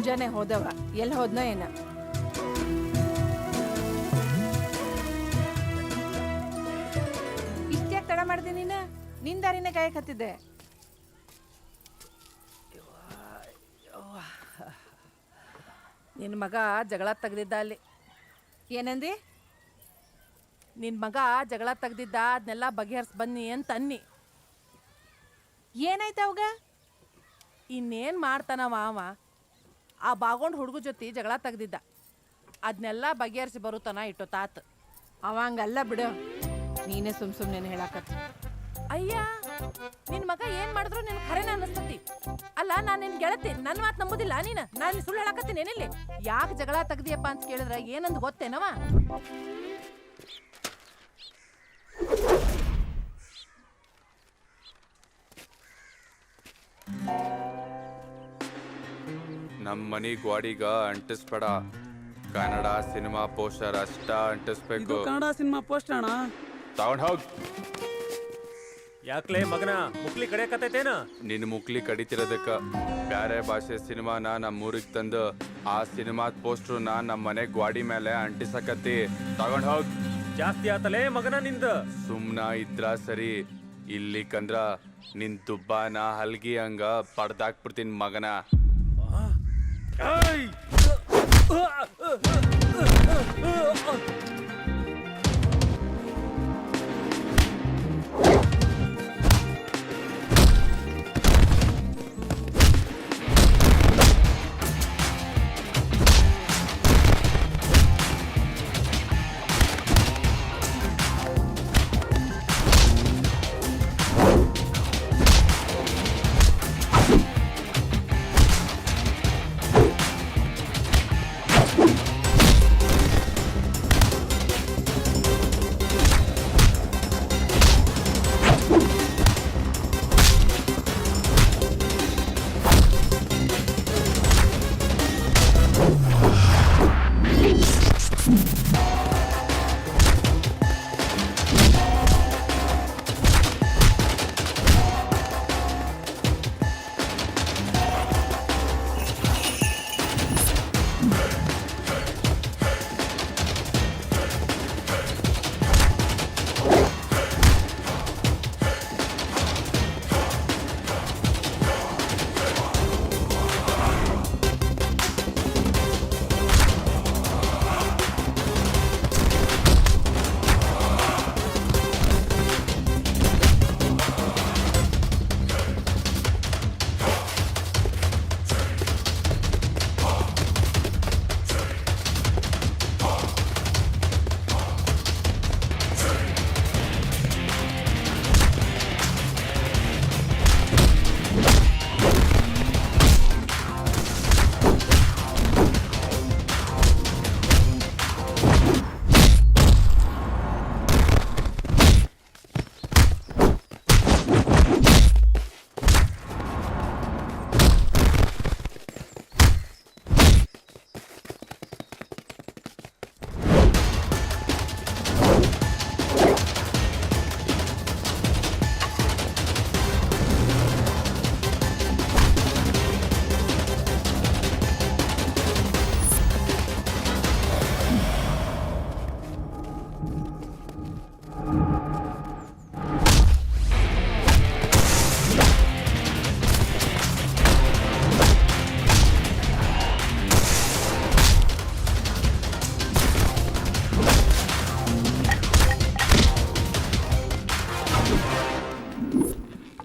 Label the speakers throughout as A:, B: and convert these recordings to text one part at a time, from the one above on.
A: ಮುಂಜಾನೆ ಹೋದವ, ಎಲ್ಲಿ ಹೋದ್ನೋ ಏನ. ಇಷ್ಟೇ ತಡ ಮಾಡ್ದೆ ನೀನು? ನಿನ್ ದಾರಿನೇ ಕಾಯಕತ್ತಿದ್ದೆ. ನಿನ್ನ ಮಗ ಜಗಳ ತೆಗ್ದಿದ್ದ ಅಲ್ಲಿ. ಏನಂದಿ? ನಿನ್ನ ಮಗ ಜಗಳ ತೆಗ್ದಿದ್ದ, ಅದನ್ನೆಲ್ಲ ಬಗೆಹರಿಸಿ ಬನ್ನಿ ಅಂತ ಅನ್ನಿ. ಏನಾಯ್ತು ಅವಾಗ? ಇನ್ನೇನು ಮಾಡ್ತಾನವ ಅವ? ಆ ಬಾಗೊಂಡು ಹುಡುಗ ಜೊತೆ ಜಗಳ ತೆಗ್ದಿದ್ದ, ಅದನ್ನೆಲ್ಲ ಬಗೆಹರಿಸಿ ಬರುತ್ತಾನ ಇಟ್ಟು ತಾತ. ಅವ ಹಂಗಲ್ಲ ಬಿಡು, ನೀನೇ ಸುಮ್ಮನೆ ಹೇಳಾಕತ್ತ. ಅಯ್ಯ, ನಿನ್ನ ಮಗ ಏನು ಮಾಡಿದ್ರು ನಿನ್ ಖರೇನ ಅನ್ನಿಸ್ತತಿ. ಅಲ್ಲ, ನಾನು ನಿನ್ ಗೆಳತಿ, ನನ್ನ ಮಾತು ನಂಬುದಿಲ್ಲ ನೀನು? ನಾನು ಸುಳ್ಳು ಹೇಳಾಕತ್ತೀನಿ ಏನಿಲ್ಲಿ? ಯಾಕೆ ಜಗಳ ತೆಗ್ದಿಯಪ್ಪ ಅಂತ ಕೇಳಿದ್ರೆ ಏನಂದು ಗೊತ್ತೇನವ?
B: ನಮ್ಮ ಮನಿ ಗೋಡಿಗ ಅಂಟಿಸ್ಬೇಡ. ಕನ್ನಡ ಸಿನಿಮಾ ಪೋಸ್ಟರ್ ಅಷ್ಟ ಅಂಟಿಸ್ಬೇಕು.
C: ಕನ್ನಡ ಸಿನಿಮಾ ಪೋಸ್ಟರ್ ಅಣ್ಣ
B: ತಗೊಂಡ್ ಹೋಗ್.
D: ಯಾಕ್ಲೇ ಮಗನ ಮುಕ್ಲಿ ಕಡಿಯಕತ್ತೈತೇನ?
B: ನಿನ್ ಮುಕ್ಲಿ ಕಡಿತಿರೋದಕ್ಕ ಬ್ಯಾರೆ ಭಾಷೆ ಸಿನಿಮಾನ ನಮ್ಮೂರಿಗೆ ತಂದು ಆ ಸಿನಿಮಾದ ಪೋಸ್ಟರ್ನ ನಮ್ಮ ಮನೆ ಗೋಡಿ ಮೇಲೆ ಅಂಟಿಸಕತ್ತಿ. ತಗೊಂಡ್ ಹೋಗ್.
D: ಜಾಸ್ತಿ ಆತಲೇ ಮಗನ ನಿಂದ.
B: ಸುಮ್ನ ಇದ್ರ ಸರಿ, ಇಲ್ಲಿಕಂದ್ರ ನಿನ್ ದುಬ್ಬಾನ ಹಲ್ಗಿ ಹಂಗ ಪಡ್ದಾಕ್ಬಿಡ್ತೀನಿ ಮಗನ.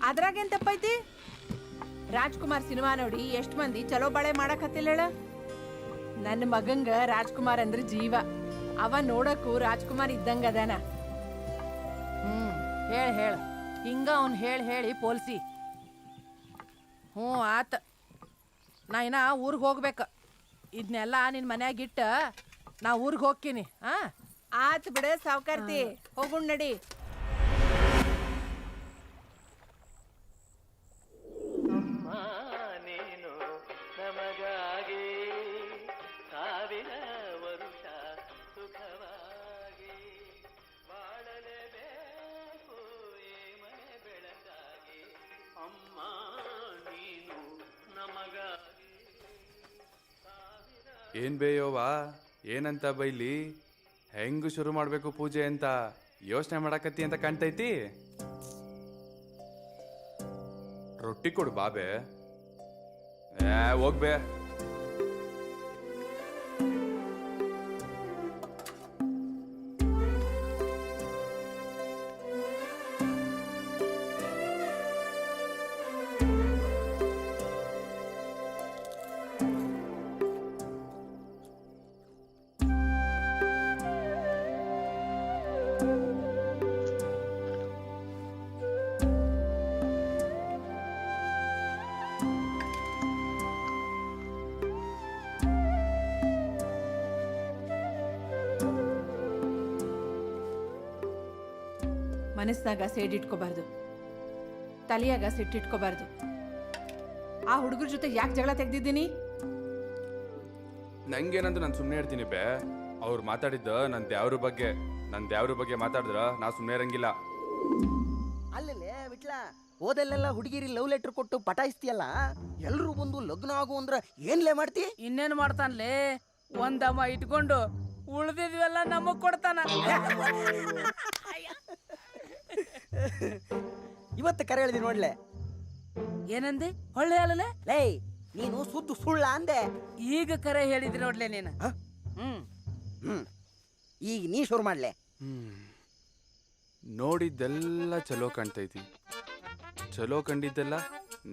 A: ಅದ್ರಾಗೇನ್ ತಪ್ಪೈತಿ? ರಾಜ್ಕುಮಾರ್ ಸಿನಿಮಾ ನೋಡಿ ಎಷ್ಟು ಮಂದಿ ಚಲೋ ಬಾಳೆ ಮಾಡಕತ್ತಿಲ್ಲ ಹೇಳ. ನನ್ನ ಮಗಂಗ ರಾಜ್ಕುಮಾರ್ ಅಂದ್ರೆ ಜೀವ. ಅವ ನೋಡಕ್ಕೂ ರಾಜ್ಕುಮಾರ್ ಇದ್ದಂಗ ಅದಾನ. ಹೇಳ ಹಿಂಗ ಅವ್ನು ಹೇಳಿ ಪೋಲ್ಸಿ. ಆತ, ನಾ ಇನ್ನ ಊರಿಗೆ ಹೋಗ್ಬೇಕ. ಇದನ್ನೆಲ್ಲ ನಿನ್ನ ಮನ್ಯಾಗಿಟ್ಟ ನಾ ಊರಿಗೆ ಹೋಗ್ತೀನಿ. ಆತ್ ಬಿಡ ಸಾವ್ಕಾರ್ತಿ, ಹೋಗುಣ್ ನಡಿ.
B: ಏನ್ ಬೇಯೋವಾ ಏನಂತ ಬೈಲಿ ಹೆಂಗ್ ಶುರು ಮಾಡ್ಬೇಕು ಪೂಜೆ ಅಂತ ಯೋಚನೆ ಮಾಡಕತ್ತಿ ಅಂತ ಕಾಣ್ತೈತಿ. ರೊಟ್ಟಿ ಕೊಡು ಬಾಬೆ. ಹೋಗ್ಬೇ.
A: ಮನಸ್ನಾಗ ಸೇಡಿಟ್ಕೋಬಾರ್ದು, ತಲೆಯಾಗ ಸಿಟ್ಟಿಟ್ಕೋಬಾರ್ದು. ಆ ಹುಡುಗರ ಜೊತೆ ಯಾಕೆ ಜಗಳ ತೆಗ್ದಿದ್ದೀನಿ?
B: ನಂಗೇನಂದ್ರೆ ನಾನು ಸುಮ್ಮನೆ ಇರ್ತೀನಿ ಬೇ. ಅವ್ರು ಮಾತಾಡಿದ್ದ ನನ್ನ ದೇವ್ರ ಬಗ್ಗೆ ಮಾತಾಡಿದ್ರ ನಾ ಸುಮ್ಮನೆ ಇರಂಗಿಲ್ಲ.
C: ಅಲ್ಲೇ ವಿಟ್ಲ ಓದಲ್ಲೆಲ್ಲ ಹುಡುಗಿರಿ ಲವ್ ಲೆಟರ್ ಕೊಟ್ಟು ಪಟಾಯಿಸ್ತೀಯಲ್ಲ, ಎಲ್ರು ಬಂದು ಲಗ್ನ ಆಗು ಅಂದ್ರ ಏನ್ಲೇ ಮಾಡ್ತಿ?
E: ಇನ್ನೇನು ಮಾಡ್ತಾನ್ಲೇ, ಒಂದಮ್ಮ ಇಟ್ಕೊಂಡು ಉಳ್ದಿದ್ವೆಲ್ಲ ನಮಗ್ ಕೊಡ್ತಾನ.
C: ಇವತ್ತು ಕರೆ ಹೇಳಿದಿ ನೋಡ್ಲೆ.
E: ಏನಂದೆ? ಹೊಳ್ಳೆ ಅಲ್ಲಲೇ
C: ಲೇ ನೀನು ಸುದ್ದು ಸುಳ್ಳ ಅಂದೆ.
E: ಈಗ ಕರೆ ಹೇಳಿದ್ರಿ ನೋಡ್ಲೆ ನೀನು.
C: ಹ್ಮ್ ಈಗ ನೀ ಶುರು ಮಾಡ್ಲೆ.
B: ನೋಡಿದ್ದೆಲ್ಲ ಚಲೋ ಕಾಣ್ತೈತಿ, ಚಲೋ ಕಂಡಿದ್ದೆಲ್ಲ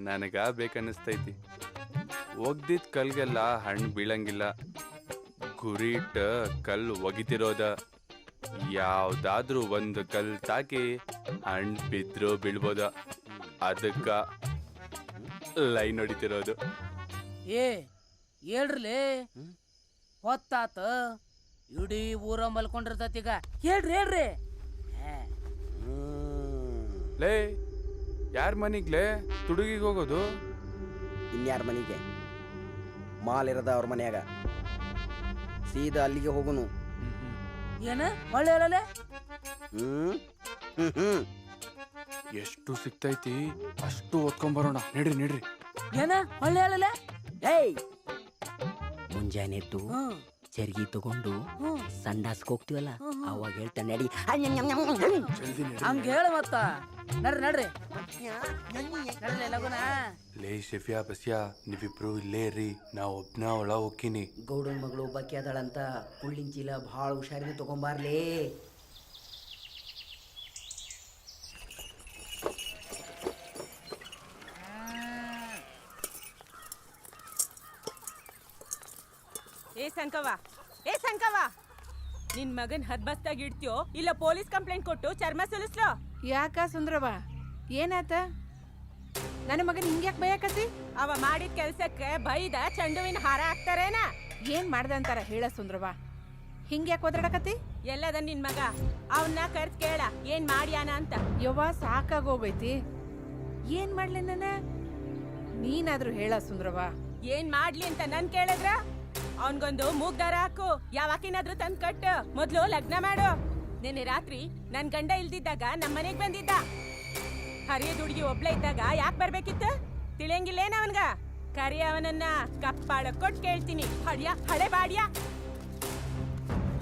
B: ನನಗ ಬೇಕನ್ನಿಸ್ತೈತಿ. ಒಗ್ದಿದ್ ಕಲ್ಗೆಲ್ಲ ಹಣ್ಣು ಬೀಳಂಗಿಲ್ಲ, ಗುರಿಟ ಕಲ್ಲು ಒಗಿತಿರೋದ. ಯಾವ್ದಾದ್ರೂ ಒಂದು ಕಲ್ ತಾಕಿ ಹಣ್ಣು ಬಿದ್ರು ಬೀಳ್ಬೋದ, ಅದಕ್ಕ ಲೈನ್ ಹೊಡಿತಿರೋದು.
E: ಏ ಹೇಳ್ರಲೇ, ಹೊತ್ತಾತ ಇಡೀ ಊರ ಮಲ್ಕೊಂಡಿರ್ತೈತೀಗ. ಹೇಳ್ರಿ.
B: ಲೇ ಯಾರ ಮನಿಗ್ಲೇ ತುಡುಗಿಗೆ ಹೋಗೋದು?
C: ಇನ್ಯಾರ ಮನೆಗೆ? ಮಾಲ್ ಇರದ ಅವ್ರ ಮನ್ಯಾಗ. ಸೀದಾ ಅಲ್ಲಿಗೆ ಹೋಗುನು.
E: ಏನ ಹೊಳ್ಳೆ ಅಲ್ಲಲೇ?
B: ಎಷ್ಟು ಸಿಕ್ತೈತಿ ಅಷ್ಟು ಓದ್ಕೊಂಬರೋಣ. ನಡ್ರಿ.
E: ಏನ ಹೊಳ್ಳೆ ಅಲ್ಲಲೇ?
C: ಏಯ್ ಮುಂಜಾನೆ ಎದ್ದು ಚರ್ಗಿ ತಗೊಂಡು ಸಂಡಾಸ್ಗೆ ಹೋಗ್ತೀವಲ್ಲ, ಅವಾಗ ಹೇಳ್ತಾನೆ ನಡಿ.
E: ಹಂಗ ಹೇಳ ಮತ್ತ. ನಡ್ರಿ ಲಗುನ.
B: ಲೇ ಶೆಫಿಯಾ ಬಸ್ಯಾ, ನೀವಿಬ್ರು ಇಲ್ಲೇ ರೀ, ನಾ ಒಬ್ನ ಒಳ ಹೋಗ್ತೀನಿ.
C: ಗೌಡನ ಮಗಳು ಒಬ್ಬಾಕಿ ಅದಳಂತ ಕುಳ್ಳಿನ ಚೀಲ ಭಾಳ ಹುಷಾರಿನ ತಗೊಂಬಾರ್ಲೇ.
F: ಏ ಸಂಕವ, ನಿನ್ ಮಗನ್ ಹದ್ಬಸ್ತಾಗಿ ಇಡ್ತೀಯೋ ಇಲ್ಲ ಪೊಲೀಸ್ ಕಂಪ್ಲೇಂಟ್ ಕೊಟ್ಟು ಚರ್ಮ ಸುಲಿಸ್ಲೋ?
A: ಯಾಕ ಸುಂದ್ರವ, ಏನಾತ? ನನ್ನ ಮಗನ್ ಹಿಂಗ್ಯಾಕ್ ಬಯಕತಿ?
F: ಅವ ಮಾಡಿದ ಕೆಲ್ಸಕ್ಕೆ ಬೈದ ಚೆಂಡುವಿನ ಹಾರ ಹಾಕ್ತಾರೇನ?
A: ಏನ್ ಮಾಡ್ದ ಅಂತಾರ ಹೇಳ ಸುಂದ್ರವ, ಹಿಂಗ್ಯಾಕ್ ಒದರಾಡಕತಿ?
F: ಎಲ್ಲದ ನಿನ್ ಮಗ, ಅವನ್ನ ಕರ್ಸ್ ಕೇಳ ಏನ್ ಮಾಡ್ಯಾನ ಅಂತ.
A: ಯವ್ವ ಸಾಕಾಗೋಗೈತಿ, ಏನ್ ಮಾಡ್ಲಿ ನನ್ನ? ನೀನಾದ್ರೂ ಹೇಳ ಸುಂದ್ರವ.
F: ಏನ್ ಮಾಡ್ಲಿ ಅಂತ ನನ್ ಕೇಳಿದ್ರ ಅವನ್ಗೊಂದು ಮೂಗ್ದಾರ ಹಾಕು, ಯಾವಾಕಿನಾದ್ರೂ ತಂದ್ ಕಟ್ಟು, ಮೊದ್ಲು ಲಗ್ನ ಮಾಡು. ನಿನ್ನೆ ರಾತ್ರಿ ನನ್ ಗಂಡ ಇಲ್ದಿದ್ದಾಗ ನಮ್ ಮನೆಗ್ ಬಂದಿದ್ದ. ಹರಿಯದ ಹುಡುಗಿ ಒಬ್ಳೆ ಇದ್ದಾಗ ಯಾಕೆ ಬರ್ಬೇಕಿತ್ತು? ತಿಳಿಯಂಗಿಲ್ಲೇನ ಅವನ್ಗ? ಕರಿ ಅವನನ್ನ ಕಪ್ಪಾಳ ಕೊಟ್ಟು ಕೇಳ್ತೀನಿ. ಹಳೆ ಬಾಡ್ಯ.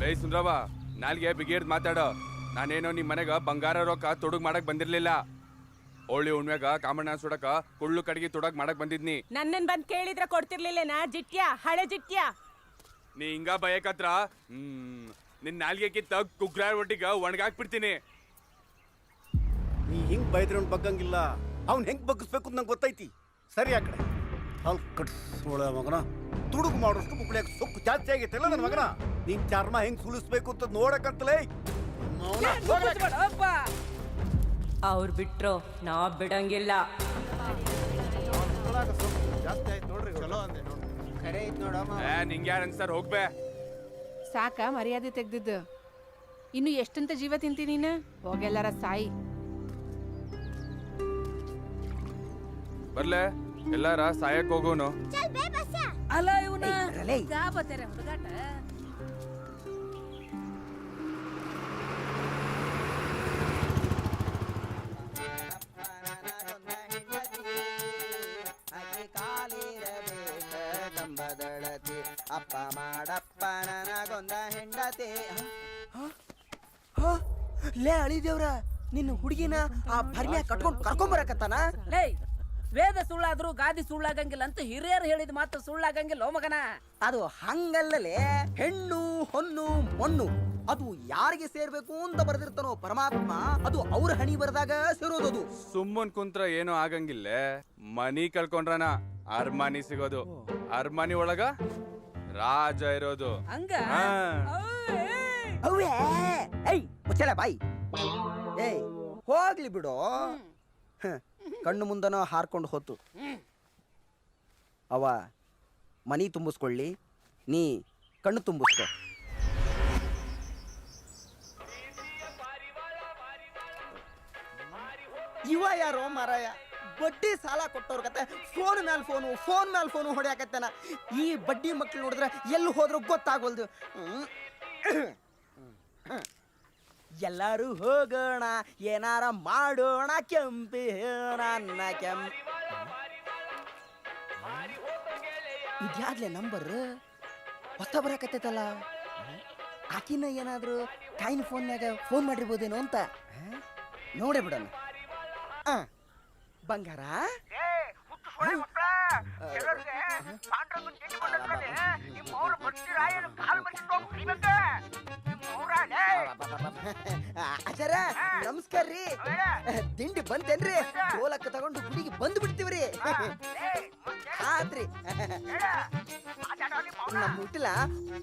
B: ಲೇ ಸುಂದ್ರವ, ನಾಲ್ಗೆ ಬಿಗಿಯರ್ದ್ ಮಾತಾಡೋ. ನಾನೇನೋ ನಿಮ್ ಮನೆಗ ಬಂಗಾರ ರೊಕ್ಕ ತೊಡಗ್ ಮಾಡಕ್ ಬಂದಿರ್ಲಿಲ್ಲ. ಹೋಳಿ ಉಣ್ಮ್ಯಾಗ ಕಾಮಣ್ಣ ಸುಡಕ ಕುಳ್ಳು ಕಡೆಗೆ ತೊಡಗ್ ಮಾಡಕ್ ಬಂದಿದ್ನಿ.
F: ನನ್ನನ್ ಬಂದ್ ಕೇಳಿದ್ರ ಕೊಡ್ತಿರ್ಲಿಲ್ಲೇನಾ? ಜಿಟ್ಯ, ಹಳೆ ಜಿಟ್ಯ.
B: ನೀ ಹಿಂಗ ಬಯಕತ್ರ ನಿನ್ ನಾಲ್ಗೆ ಕಿತ್ತ ಕುಗ್ರಾರ್ ಒಟ್ಟಿಗ ಒಣಗಾಕ್ಬಿಡ್ತೀನಿ.
G: ನೀ ಹಿಂಗ್ ಬೈದ್ರೆ ಬಗ್ಗಂಗಿಲ್ಲ, ಅವ್ನ್ ಹೆಂಗ್ ಬಗ್ಗಿಸ್ಬೇಕು ನಂಗೆ ಗೊತ್ತೈತಿ. ಸರಿ ಆ ಕಡೆ ಹಲ್ ಕಟ್ಸೋಳ ಮಗನ, ತುಡುಗು ಮಾಡೋಷ್ಟು ಮುಕ್ಳಿಯಾಗ ಸೊಕ್ಕು ಜಾಸ್ತಿ ಆಗೈತಲ್ಲ ನನ್ನ ಮಗನ. ನೀನ್ ಚರ್ಮ ಹೆಂಗ್ ಸುಲಿಸ್ಬೇಕು ಅಂತ ನೋಡಕಂತಲೇ.
F: ಅವ್ರು ಬಿಟ್ರು ನಾ ಬಿಡಂಗಿಲ್ಲ.
G: ಜಾಸ್ತಿ ಆಯ್ತು ನೋಡ್ರಿ. ಚಲೋ ಅಂದೆ
C: ಖರೆ ಐತ್ ನೋಡಮ್ಮ.
B: ನಿಂಗೆ ಯಾರು ಅನ್ಸಾರ ಹೋಗ್ಬೇ.
A: ಸಾಕ ಮರ್ಯಾದೆ ತೆಗ್ದಿದ್ದು? ಇನ್ನು ಎಷ್ಟಂತ ಜೀವ ತಿಂತಿ ನೀನು? ಹೋಗೆಲ್ಲಾರ ಸಾಯಿ.
B: ಬರ್ಲೆ ಎಲ್ಲಾರ ಸಾಯಕ್ ಹೋಗೋನು.
E: ಅಲ್ಲ ಇವನ
C: ಬರ್ರಲೇ.
E: ಗಾಬತ್ತಾರೆ ಹುಡುಗಾಟ.
C: ಅಪ್ಪ ಮಾಡಪ್ಪ ನನಗೊಂದ ಹೆಂಡತಿ. ಲೇ ಅಳಿದೇವ್ರ, ನಿನ್ನ ಹುಡುಗಿನ ಆ ಭರ್ಮ್ಯಾಗ ಕಟ್ಕೊಂಡು ಕರ್ಕೊಂಬರಕತ್ತಾನ.
E: ಲೇ ವೇದ ಸುಳ್ಳಾದ್ರೂ ಗಾದಿ ಸುಳ್ಳಾಗಂಗಿಲ್ಲ ಅಂತ ಹಿರಿಯರು ಹೇಳಿದ ಮಾತು ಸುಳ್ಳಾಗಂಗಿಲ್ಲ ಓ ಮಗನ.
C: ಅದು ಹಂಗಲ್ಲಲೇ, ಹೆಣ್ಣು ಹೊನ್ನು ಮಣ್ಣು ಅದು ಯಾರಿಗೆ ಸೇರ್ಬೇಕು ಅಂತ ಬರ್ದಿರ್ತಾನೋ ಪರಮಾತ್ಮ, ಅದು ಅವ್ರ ಹಣಿ ಬರ್ದಾಗ ಸೇರೋದದು.
B: ಸುಮ್ಮನ್ ಕುಂತ್ರ ಏನೂ ಆಗಂಗಿಲ್ಲ. ಮನಿ ಕಳ್ಕೊಂಡ್ರನ ಅರ್ಮಾನಿ ಸಿಗೋದು, ಅರ್ಮಾನಿ ಒಳಗ ರಾಜ ಇರೋದು.
E: ಹಂಗ
B: ಹಾ.
C: ಅವ್ವೇ ಏಯ್ ಮುಚ್ಚಲ ಬಾಯಿ. ಏಯ್ ಹೋಗ್ಲಿ ಬಿಡು. ಕಣ್ಣು ಮುಂದನ ಹಾರ್ಕೊಂಡು ಹೋತು. ಅವ ಮನಿ ತುಂಬಿಸ್ಕೊಳ್ಳಿ, ನೀ ಕಣ್ಣು ತುಂಬಿಸ್ಕೊ. ಇವ ಯಾರೋ ಮಾರಾಯ, ಬಡ್ಡಿ ಸಾಲ ಕೊಟ್ಟವ್ರ ಕತೆ ಫೋನ್ ಮ್ಯಾಲ ಫೋನು ಹೊಡ್ಯಾಕತ್ತಾನ. ಈ ಬಡ್ಡಿ ಮಕ್ಳು ನೋಡಿದ್ರೆ ಎಲ್ಲಿ ಹೋದ್ರು ಗೊತ್ತಾಗೋಲ್ದು. ಎಲ್ಲಾರು ಹೋಗೋಣ, ಏನಾರ ಮಾಡೋಣ, ಕೆಂಪಿ ನನ್ನ ಇದ್ಯಾದ್ಲೆ ನಂಬರ್ ಹೊಸ ಬರಕತ್ತೈತಲ್ಲ. ಆಕಿನ ಏನಾದ್ರು ಕಾಯಿನ ಫೋನ್ಯಾಗ ಫೋನ್ ಮಾಡಿರ್ಬೋದೇನೋ ಅಂತ ನೋಡೇ ಬಿಡೋಣ. ಬಂಗಾರ ಅಜರ ನಮಸ್ಕಾರ ರೀ. ತಿಂಡಿ ಬಂತೇನ್ರಿ? ಗೋಲಕ್ಕ ತಗೊಂಡು ಗುಡಿಗೆ ಬಂದು ಬಿಡ್ತೀವ್ರಿ. ಆತ್ರಿ ನಮ್ ಹುಟ್ಟಿಲ್ಲ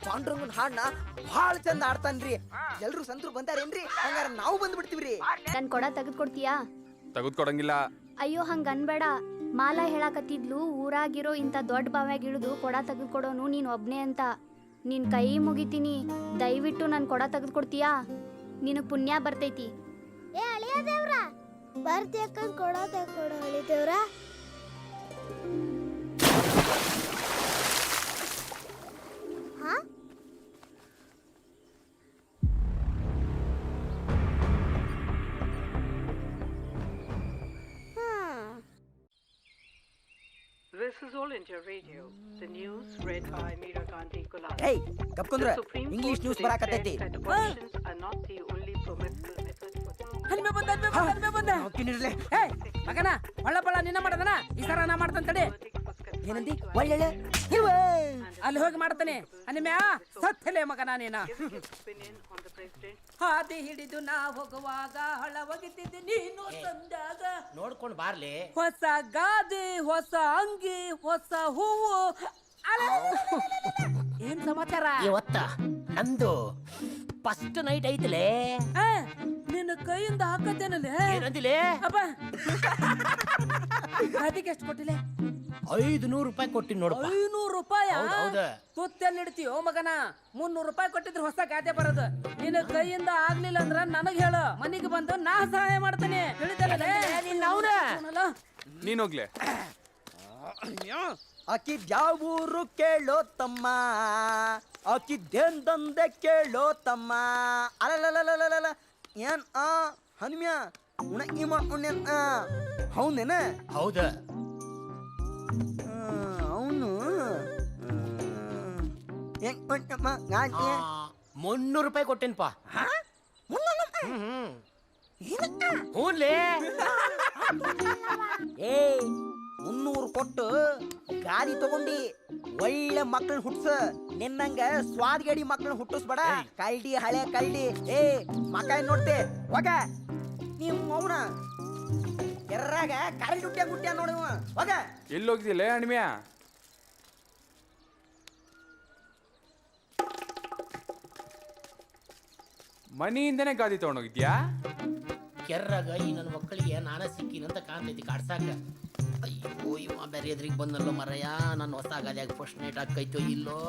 C: ಪಾಂಡ್ರಂಗನ್ ಹಾಡ್ನ ಭಾಳ ಚಂದ ಆಡ್ತಾನ್ರಿ. ಎಲ್ರು ಸಂತರು ಬಂದಾರೇನ್ರಿ? ಹಂಗಾರ ನಾವು ಬಂದು ಬಿಡ್ತೀವ್ರಿ.
H: ನನ್ ಕೊಡ ತೆಗೆದ್ಕೊಡ್ತೀಯಾ?
B: ತೆಗೆದ್ಕೊಡಂಗಿಲ್ಲ.
H: ಅಯ್ಯೋ ಹಂಗ ಅನ್ಬೇಡ. ಮಾಲಾ ಹೇಳಾಕತ್ತಿದ್ಲು ಊರಾಗಿರೋ ಇಂಥ ದೊಡ್ಡ ಬಾವ್ಯಾಗ ಇಳಿದು ಕೊಡ ತೆಗೆದ್ಕೊಡೋನು ನೀನ್ ಒಬ್ನೇ ಅಂತ. ನಿನ್ ಕೈ ಮುಗಿತೀನಿ, ದಯವಿಟ್ಟು ನನ್ ಕೊಡ ತೆಗೆದ್ಕೊಡ್ತೀಯಾ? ನಿನಗ್ ಪುಣ್ಯ ಬರ್ತೈತಿ.
I: ಏ ಅಳಿಯ ದೇವ್ರ ಬರ್ತಿಯಕ್ಕ ಕೊಡ ತೆಗೆದ್ಕೊಡು ಅಳಿ ದೇವ್ರ. ಹಾ
J: This is All India Radio. The news read by Meera Gandhi Gulab.
C: ಏಯ್ ಕಪ್ಕೊಂಡ್ರ
J: The Supreme
C: English
J: Court
C: news
J: today
C: ಬರಾಕತ್ತೈತಿ.
J: said that abortions are not the only permissible method for
E: ಹನಿಮೆ ಬಂದ ಏಯ್ ಮಗನ ಒಳ್ಳ ನಿನ್ನ ಮಾಡದನ ಈ ಸರ ನಾ ಮಾಡ್ತಾನ ತಡಿ.
C: ಏನಂದಿ? ಒಳ್ಳೆ
E: ಅಲ್ಲಿ ಹೋಗಿ ಮಾಡ್ತಾನೆ. ಹನಿಮ್ಯಾ ಸತ್ತಲೆ ಮಗನ ನೀನ.
J: opinion on the president.
E: ಹಾದಿ ಹಿಡಿದು ನಾ ಹೋಗುವಾಗ ಹಳ ಒಗಿತಿದ್ದೆ ನೀನು ಸಂದಾಗ.
C: ನೋಡ್ಕೊಂಡು ಬಾರ್ಲಿ.
E: ಹೊಸ ಗಾದಿ, ಹೊಸ ಅಂಗಿ, ಹೊಸ ಹೂವು. ಏನ್ ಸಮಾಚಾರ?
C: ಇವತ್ತ ನಂದು ಫಸ್ಟ್ ನೈಟ್ ಐತಲೇ.
E: ನಿನ್ನ ಕೈಯಿಂದ ಹಾಕತ್ತೇನಲ್ಲೇ?
C: ಏನಂದಿಲೇ?
E: ಅಪ್ಪ ಅದಕ್ಕೆ ಎಷ್ಟು ಕೊಟ್ಟಿಲ್ಲ?
C: 500 ರೂಪಾಯಿ ಕೊಟ್ಟಿನಿ ನೋಡು.
E: 500 ರೂಪಾಯ?
C: ಹೌದು.
E: ತುತ್ತೆಲ್ಲಿ ಇಡ್ತೀಯೋ ಮಗನ? 300 ರೂಪಾಯಿ ಕೊಟ್ಟಿದ್ರೆ ಹೊಸ ಗಾದೆ ಬರೋದು. ನಿನ್ನ ಕೈಯಿಂದ ಆಗ್ಲಿಲ್ಲ ಅಂದ್ರ ನನಗ್ ಹೇಳು, ಮನೆಗೆ ಬಂದು ನಾ ಸಹಾಯ ಮಾಡ್ತೇನೆ.
B: ನೀನ್ ಹೋಗ್ಲೆ.
C: ಆಕಿದ್ಯಾವೂರು ಕೇಳೋ ತಮ್ಮ, ಆಕಿದ್ದೇಂದಂದೆ ಕೇಳೋ ತಮ್ಮ. ಅಲ್ಲಲ್ಲ ಏನ್ ಹನುಮ್ಯ ಉಣ ಈ ಮಾಡ್ಕೊಂಡೇನ್? ಹೌದೇನ? ಹೌದ. ಅವನು 300 ರೂಪಾಯಿ ಕೊಟ್ಟೇನಪ್ಪ. ಹೂನ್ಲೇ. ಏ 300 ಕೊಟ್ಟು ಗಾಡಿ ತಗೊಂಡಿ ಒಳ್ಳೆ ಮಕ್ಳನ್ನ ಹುಟ್ಸ. ನಿನ್ನಂಗ ಸ್ವಾದ್ಗಡಿ ಮಕ್ಳನ್ನ ಹುಟ್ಟಿಸ್ಬೇಡ. ಕಲ್ಡಿ ಹಳೆ ಕಲ್ಡಿ. ಏ ಮಕ್ಕ ನೋಡ್ತೆ ಹೋಗ. ನೀವು ಅವನ ಎರ್ರಾಗ ಕರಡಿ ಗುಟ್ಟ್ಯಾ ನೋಡಿ ಹೋಗ.
B: ಎಲ್ಲಿ ಹೋಗಿದ್ದಿಲ್ಲ ಹಣ್ಮ್ಯಾ? ಮನೆಯಿಂದನೇ ಗಾದಿ ತಗೊಂಡೋಗಿದ್ಯಾ?
K: ಕೆರ್ರಾಗ ಈ ನನ್ನ ಮಕ್ಕಳಿಗೆ ನಾನ ಸಿಕ್ಕಿನಂತ ಕಾಣ್ತೈತಿ ಕಾಡ್ಸಾಕ. ಅಯ್ಯೋ ಇವ ಬೇರೆ ಎದ್ರಿಗೆ ಬಂದಲ್ಲೋ ಮರಯ್ಯ. ನನ್ನ ಹೊಸ ಗಾದಿಯಾಗ ಫಸ್ಟ್ ನೈಟ್ ಹಾಕೈತೋ ಇಲ್ಲೋ.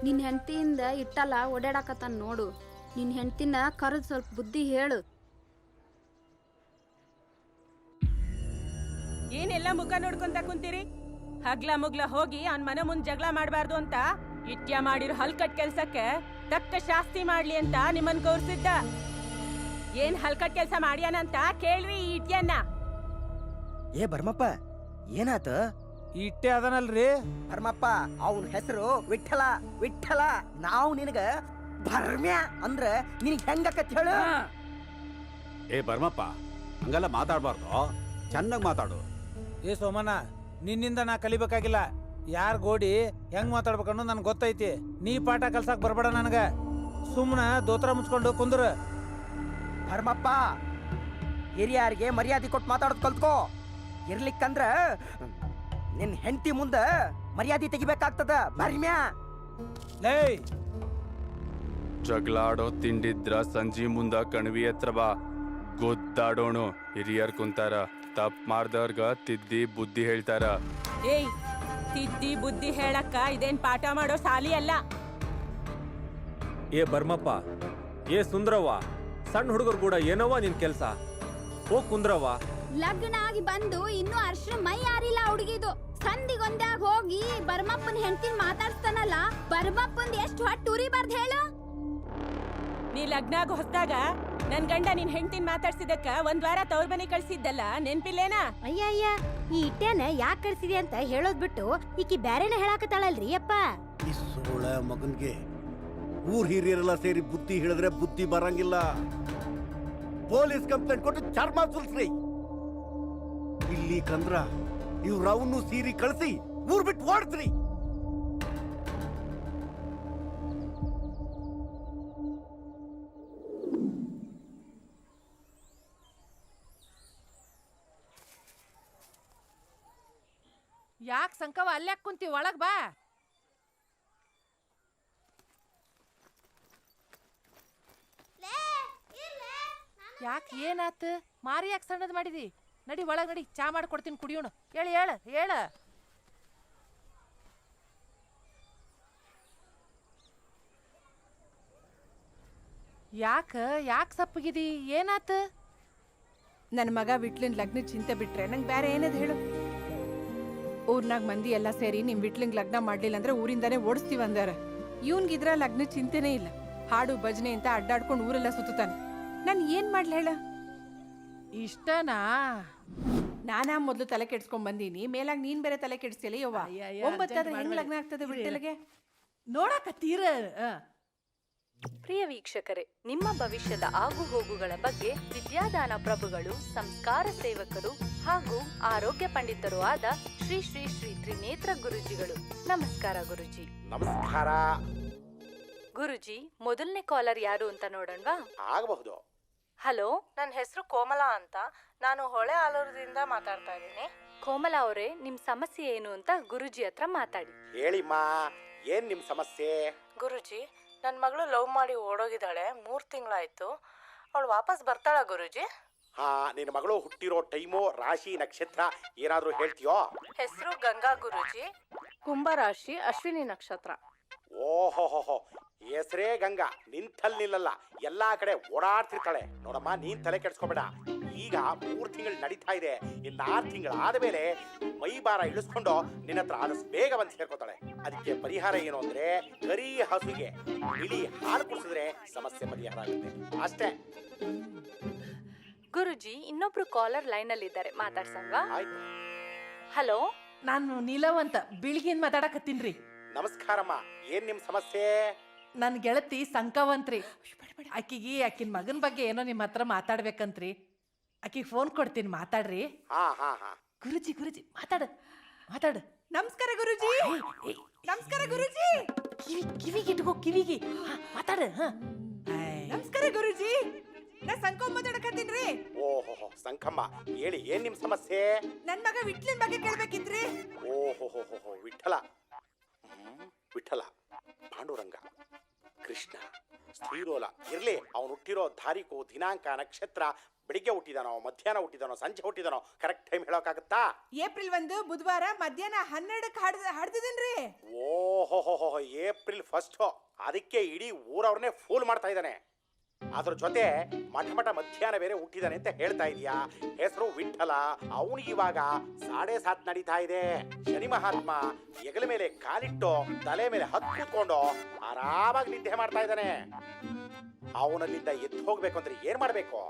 H: ನಿನ್ನ ಹೆಂಡತಿಯಿಂದ ಇಟ್ಟಲ್ಲ ಓಡಾಡಕತ್ತಾನ ನೋಡು. ನಿನ್ನ ಹೆಂಡತಿನ ಕರೆದು ಸ್ವಲ್ಪ ಬುದ್ಧಿ ಹೇಳು.
F: ಏನೆಲ್ಲ ಮುಖ ನೋಡ್ಕೊಂತ ಕುಂತೀರಿ? ಹಗ್ಲ ಮುಗ್ಲ ಹೋಗಿ ಅವ್ನ ಮನೆ ಮುಂದ್ ಜಗಳ ಮಾಡ್ಬಾರ್ದು ಅಂತ ಇಟ್ಯ ಮಾಡಿರೋ ಹಲ್ಕಟ್ ಕೆಲ್ಸಕ್ಕೆ ತಕ್ಕ ಶಾಸ್ತಿ ಮಾಡ್ಲಿ ಅಂತ ನಿಮ್ಮನ್ ಗೌರ್ಸಿದ್ದ. ಏನ್ ಹಲ್ಕಟ್ ಕೆಲ್ಸ ಮಾಡ್ಯಾನಂತ ಕೇಳ್ರಿ ಈ ಇಟ್ಯನ್ನ.
C: ಏ ಭರ್ಮಪ್ಪ, ಏನಾತ?
L: ಇಟ್ಟೆ ಅದನಲ್ರಿ
C: ಭರ್ಮಪ್ಪ, ಅವನ ಹೆಸರು ವಿಠಲ. ವಿಠಲ, ನಾವು ನಿನಗ ಭರ್ಮ್ಯ ಅಂದ್ರ ನಿನಗ್ ಹೆಂಗಕತ್ ಹೇಳು?
G: ಏ ಬರ್ಮಪ್ಪ, ಹಂಗೆಲ್ಲ ಮಾತಾಡ್ಬಾರ್ದು, ಚೆನ್ನಾಗಿ ಮಾತಾಡು.
L: ಏ ಸೋಮಣ್ಣ, ನಿನ್ನಿಂದ ನಾ ಕಲಿಬೇಕಾಗಿಲ್ಲ. ಯಾರ್ ಗೋಡಿ ಹೆಂಗ್ ಮಾತಾಡ್ಬೇಕನ್ನೋ ನನ್ಗೆ ಗೊತ್ತೈತಿ. ನೀ ಪಾಠ ಕಲ್ಸಕ್ ಬರ್ಬೇಡ ನನಗ. ಸುಮ್ಮನ ದೋತ್ರ ಮುಚ್ಕೊಂಡು ಕುಂದ್ರ.
C: ಭರ್ಮಪ್ಪ, ಹಿರಿಯರಿಗೆ ಮರ್ಯಾದೆ ಕೊಟ್ಟು ಮಾತಾಡೋದು ಕಲ್ತ್ಕೋ. ಇರ್ಲಿಕ್ಕಂದ್ರ ನಿನ್ ಹೆಂಡತಿ ಮುಂದ ಮರ್ಯಾದೆ ತೆಗಿಬೇಕಾಗ್ತದ. ಭರ್ಮ್ಯ
L: ಲೇ,
B: ಜಗಳಾಡೋ ತಿಂಡಿದ್ರ ಸಂಜಿ ಮುಂದ ಕಣ್ವಿ ಹತ್ರ ಬಾ, ಗೊತ್ತಾಡೋಣ. ಹಿರಿಯರ್ ಕುಂತಾರ, ತಪ್ಪು ಮಾಡ್ದವ್ರಗ ತಿದ್ದಿ ಬುದ್ಧಿ ಹೇಳ್ತಾರ.
F: ಏಯ್, ತಿದ್ದಿ ಬುದ್ಧಿ ಹೇಳಕ್ಕ ಇದೇನ್ ಪಾಠ ಮಾಡೋ ಸಾಲಿ ಅಲ್ಲ.
D: ಏ ಬರ್ಮಪ್ಪ, ಏ ಸುಂದ್ರವ್ವ, ಸಣ್ಣ ಹುಡುಗರು ಕೂಡ ಏನವ್ವ ನಿನ್ ಕೆಲ್ಸ? ಹೋಗ್ ಕುಂದ್ರವ್ವ.
H: ಲಗ್ನ ಆಗಿ ಬಂದು ಇನ್ನೂ ಅರ್ಶನ ಮೈ ಯಾರಿಲ್ಲ ಹುಡುಗಿದು. ಸಂದಿಗೊಂದಾಗ ಹೋಗಿ ಬರ್ಮಪ್ಪನ ಹೆಂಡತಿನ ಮಾತಾಡ್ಸ್ತಾನಲ್ಲ, ಬರ್ಮಪ್ಪಂದ್ ಎಷ್ಟು ಹೊಟ್ಟು ಉರಿಬಾರ್ದು ಹೇಳು.
F: ನೀ ಲಗ್ನಾಗ ಹೊಸ್ದಾಗ ನನ್ ಗಂಡ ನಿನ್ ಹೆಂಡತಿನ ಮಾತಾಡ್ಸಿದಕ್ಕ ಒಂದ್ ವಾರ ತವ್ರ ಮನೆ ಕಳ್ಸಿದ್ದಲ್ಲ, ನೆನ್ಪಿಲ್ಲೇನಾ?
I: ಅಯ್ಯ, ಈ ಇಟ್ಟೆನ ಯಾಕೆ ಕಳ್ಸಿದೆ ಅಂತ ಹೇಳೋದ್ ಬಿಟ್ಟು ಈಕಿ ಬ್ಯಾರೇನ ಹೇಳಾಕತ್ತಾಳಲ್ರಿ ಅಪ್ಪ.
G: ಈ ಸೋಳ ಮಗನ್ಗೆ ಊರ್ ಹಿರಿಯರೆಲ್ಲ ಸೇರಿ ಬುದ್ಧಿ ಹೇಳಿದ್ರೆ ಬುದ್ಧಿ ಬರಂಗಿಲ್ಲ. ಪೊಲೀಸ್ ಕಂಪ್ಲೇಂಟ್ ಕೊಟ್ಟು ಚರ್ಮ ಸುಲ್ಸ್ರಿ. ಇಲ್ಲಿ ಕಂದ್ರ ಇವ್ರ ಅವನು ಸೀರಿ ಕಳಿಸಿ ಊರ್ ಬಿಟ್ಟು ಓಡಿಸ್ರಿ.
A: ಯಾಕೆ ಸಂಕವ ಅಲ್ಯಾಕ್ ಕುಂತೀವಿ? ಒಳಗ್ ಬಾ. ಯಾಕೆ ಏನಾತ? ಮಾರಿ ಯಾಕೆ ಸಣ್ಣದ್ ಮಾಡಿದಿ? ನಡಿ ಒಳಗ್ ನಡಿ, ಚಾ ಮಾಡ್ಕೊಡ್ತೀನಿ, ಕುಡಿಯೋಣ. ಹೇಳ ಹೇಳ ಹೇಳ. ಯಾಕೆ ಸಪ್ಪಗಿದಿ? ಏನಾತ?
F: ನನ್ನ ಮಗ ವಿಟ್ಲಿನ್ ಲಗ್ನ ಚಿಂತೆ ಬಿಟ್ರೆ ನಂಗೆ ಬೇರೆ ಏನದು ಹೇಳು? ಊರ್ನಾಗ ಮಂದಿ ಎಲ್ಲ ಸೇರಿ ನಿಮ್ ವಿಟ್ಲಿಂಗ್ ಲಗ್ನ ಮಾಡ್ಲಿಲ್ಲ ಅಂದ್ರೆ ಊರಿಂದಾನೇ ಓಡಿಸ್ತೀವಿ ಅಂದಾರ. ಇವನ್ಗಿದ್ರ ಲಗ್ನ ಚಿಂತೆನೇ ಇಲ್ಲ. ಹಾಡು ಭಜನೆ ಅಂತ ಅಡ್ಡಾಡ್ಕೊಂಡು ಊರೆಲ್ಲ ಸುತ್ತಾನೆ. ನಾನು ಏನ್ ಮಾಡ್ಲ ಹೇಳ?
A: ಇಷ್ಟನಾ?
F: ನಾನಾ ಮೊದ್ಲು ತಲೆ ಕೆಡ್ಸ್ಕೊಂಡ್ ಬಂದೀನಿ, ಮೇಲಾಗ ನೀನ್ ಬೇರೆ ತಲೆ ಕೆಡ್ಸ್ತಿಲ್ಲ. ಯವ್ವ, 9 ಹೆಂಗ್ ಲಗ್ನ ಆಗ್ತದೆ ವಿಟ್ಲಿಗೆ?
A: ನೋಡಕತ್ತೀರ?
M: ಪ್ರಿಯ ವೀಕ್ಷಕರೇ, ನಿಮ್ಮ ಭವಿಷ್ಯದ ಆಗುಹೋಗುಗಳ ಬಗ್ಗೆ ವಿದ್ಯಾದಾನ ಪ್ರಭುಗಳು, ಸಂಸ್ಕಾರ ಸೇವಕರು ಹಾಗೂ ಆರೋಗ್ಯ ಪಂಡಿತರು ಆದ ಶ್ರೀ ಶ್ರೀ ಶ್ರೀ ತ್ರಿನೇತ್ರ ಗುರುಜಿಗಳು. ನಮಸ್ಕಾರ ಗುರುಜಿ.
K: ನಮಸ್ಕಾರ
M: ಗುರುಜಿ, ಮೊದಲನೇ ಕಾಲರ್ ಯಾರು ಅಂತ ನೋಡೋಣವಾ?
K: ಆಗಬಹುದು.
M: ಹಲೋ,
F: ನನ್ನ ಹೆಸರು ಕೋಮಲಾ ಅಂತ. ನಾನು ಹೊಳೆ ಆಲೂರದಿಂದ ಮಾತಾಡ್ತಾ ಇದ್ದೀನಿ.
M: ಕೋಮಲಾ ಅವರೇ, ನಿಮ್ ಸಮಸ್ಯೆ ಏನು ಅಂತ ಗುರುಜಿ ಹತ್ರ ಮಾತಾಡಿ.
K: ಹೇಳಿಮ್ಮ, ಏನ್ ನಿಮ್ ಸಮಸ್ಯೆ?
F: ಗುರುಜಿ, ನನ್ನ ಮಗಳು ಲವ್ ಮಾಡಿ ಓಡೋಗಿದ್ದಾಳೆ. 3 ತಿಂಗಳಾಯ್ತು. ಅವಳು ವಾಪಸ್ ಬರ್ತಾಳ ಗುರುಜಿ?
K: ಹಾ, ನಿನ್ನ ಮಗಳು ಹುಟ್ಟಿರೋ ಟೈಮು, ರಾಶಿ, ನಕ್ಷತ್ರ ಏನಾದ್ರೂ ಹೇಳ್ತೀಯೋ?
F: ಹೆಸರು ಗಂಗಾ ಗುರುಜಿ, ಕುಂಭರಾಶಿ, ಅಶ್ವಿನಿ ನಕ್ಷತ್ರ.
K: ಓಹೋಹೋ, ಹೆಸರೇ ಗಂಗಾ, ನಿಂತಲ್ಲಿ ನಿಲ್ಲಲ್ಲ, ಎಲ್ಲಾ ಕಡೆ ಓಡಾಡ್ತಿರ್ತಾಳೆ. ನೋಡಮ್ಮ, ನೀನ್ ತಲೆ ಕೆಡ್ಸ್ಕೊಬೇಡ. ಈಗ 3 ತಿಂಗಳು ನಡೀತಾ ಇದೆ. ಇನ್ನು 6 ತಿಂಗಳಾದ ಮೇಲೆ ಮೈ ಭಾರ ಇಳಿಸ್ಕೊಂಡು ನಿನ್ನ ಹತ್ರ ಆದಷ್ಟು ಬೇಗ ಬಂದು ಸೇರ್ಕೋತಾಳೆ. ಅದಕ್ಕೆ ಪರಿಹಾರ ಏನು ಅಂದ್ರೆ, ಕರಿ ಹಸುಗೆ ಬಿಳಿ ಹಾಲು ಕುಡಿಸಿದ್ರೆ ಸಮಸ್ಯೆ ಪರಿಹಾರ ಆಗುತ್ತೆ ಅಷ್ಟೇ.
M: ಗುರುಜಿ, ಇನ್ನೊಬ್ರು ಕಾಲರ್ ಲೈನ್ ಅಲ್ಲಿ ಇದ್ದಾರೆ, ಮಾತಾಡ್ಸಂಗ?
K: ಆಯ್ತು.
M: ಹಲೋ,
A: ನಾನು ನೀಲವ್ ಅಂತ ಬಿಳಿಗಿಂದ ಮಾತಾಡಕತ್ತೀನ್ರಿ.
K: ನಮಸ್ಕಾರಮ್ಮ, ಏನ್ ನಿಮ್ ಸಮಸ್ಯೆ?
A: ನನ್ನ ಗೆಳತಿ ಸಂಕವಂತ್ರಿ. ಆಕಿನ ಮಗನ ಬಗ್ಗೆ ಏನೋ ನಿಮ್ಮ ಹತ್ರ ಮಾತಾಡ್ಬೇಕಂತ್ರಿ. ಆಕಿಗೆ ಫೋನ್ ಕೊಡ್ತೀನಿ, ಮಾತಾಡ್ರಿ.
K: ಹಾ ಹಾ ಹಾ.
A: ಗುರುಜಿ ಮಾತಾಡು. ನಮಸ್ಕಾರ ಗುರುಜಿ. ನಮಸ್ಕಾರ ಗುರುಜಿ. ಕಿವಿಗೆ ಇಟ್ಕೋ, ಕಿವಿಗೆ ಮಾತಾಡು. ನಮಸ್ಕಾರ ಗುರುಜಿ, ನಾ ಸಂಕಮ್ಮ ಮಾತಾಡಕತ್ತೀನ್ರಿ.
K: ಓಹೋ ಸಂಕಮ್ಮ, ಹೇಳಿ, ಏನ್ ನಿಮ್ ಸಮಸ್ಯೆ?
F: ನನ್ ಮಗ ವಿಟ್ಲಿನ್ ಬಗ್ಗೆ ಕೇಳ್ಬೇಕಿತ್ರಿ.
K: ಓಹೋ ವಿಠಲ. ವಿಠಲ, ಪಾಂಡುರಂಗ, ಕೃಷ್ಣ, ಶ್ರೀರೋಲ ಇರ್ಲಿ. ಅವನು ಹುಟ್ಟಿರೋ ತಾರೀಕು, ದಿನಾಂಕ, ನಕ್ಷತ್ರ ಬೆಳಿಗ್ಗೆ ಹುಟ್ಟಿದಾನೋ, ಮಧ್ಯಾಹ್ನ ಹುಟ್ಟಿದಾನೋ, ಸಂಜೆ ಹುಟ್ಟಿದಾನೋ ಕರೆಕ್ಟ್ ಟೈಮ್ ಹೇಳೋಕ್ಕಾಗತ್ತಾ?
F: ಏಪ್ರಿಲ್ 1 ಬುಧವಾರ ಮಧ್ಯಾಹ್ನ 12ಕ್ಕೆ ಹಾಡ್ತಿದ್ದೀನ್ರಿ.
K: ಓಹೋ, ಏಪ್ರಿಲ್ 1. ಅದಕ್ಕೆ ಇಡೀ ಊರವ್ರನ್ನೇ ಫೂಲ್ ಮಾಡ್ತಾ ಇದ್ದಾನೆ. ಅದ್ರ ಜೊತೆ ಮಠ ಮಧ್ಯಾಹ್ನ ಬೇರೆ ಹುಟ್ಟಿದಾನೆ ಅಂತ ಹೇಳ್ತಾ ಇದೀಯಾ. ಹೆಸರು ವಿಠಲ. ಅವನಿಗೆ ಇವಾಗ 7:30 ನಡೀತಾ ಇದೆ. ಶನಿ ಮಹಾತ್ಮ ಹೆಗಲ ಮೇಲೆ ಕಾಲಿಟ್ಟು ತಲೆ ಮೇಲೆ ಹತ್ತು ಕೂತ್ಕೊಂಡು ಆರಾಮಾಗಿ ನಿದ್ದೆ ಮಾಡ್ತಾ ಇದ್ದಾನೆ. ಅವನಲ್ಲಿಂದ ಎದ್ದು ಹೋಗ್ಬೇಕು ಅಂದ್ರೆ ಏನ್ ಮಾಡ್ಬೇಕು?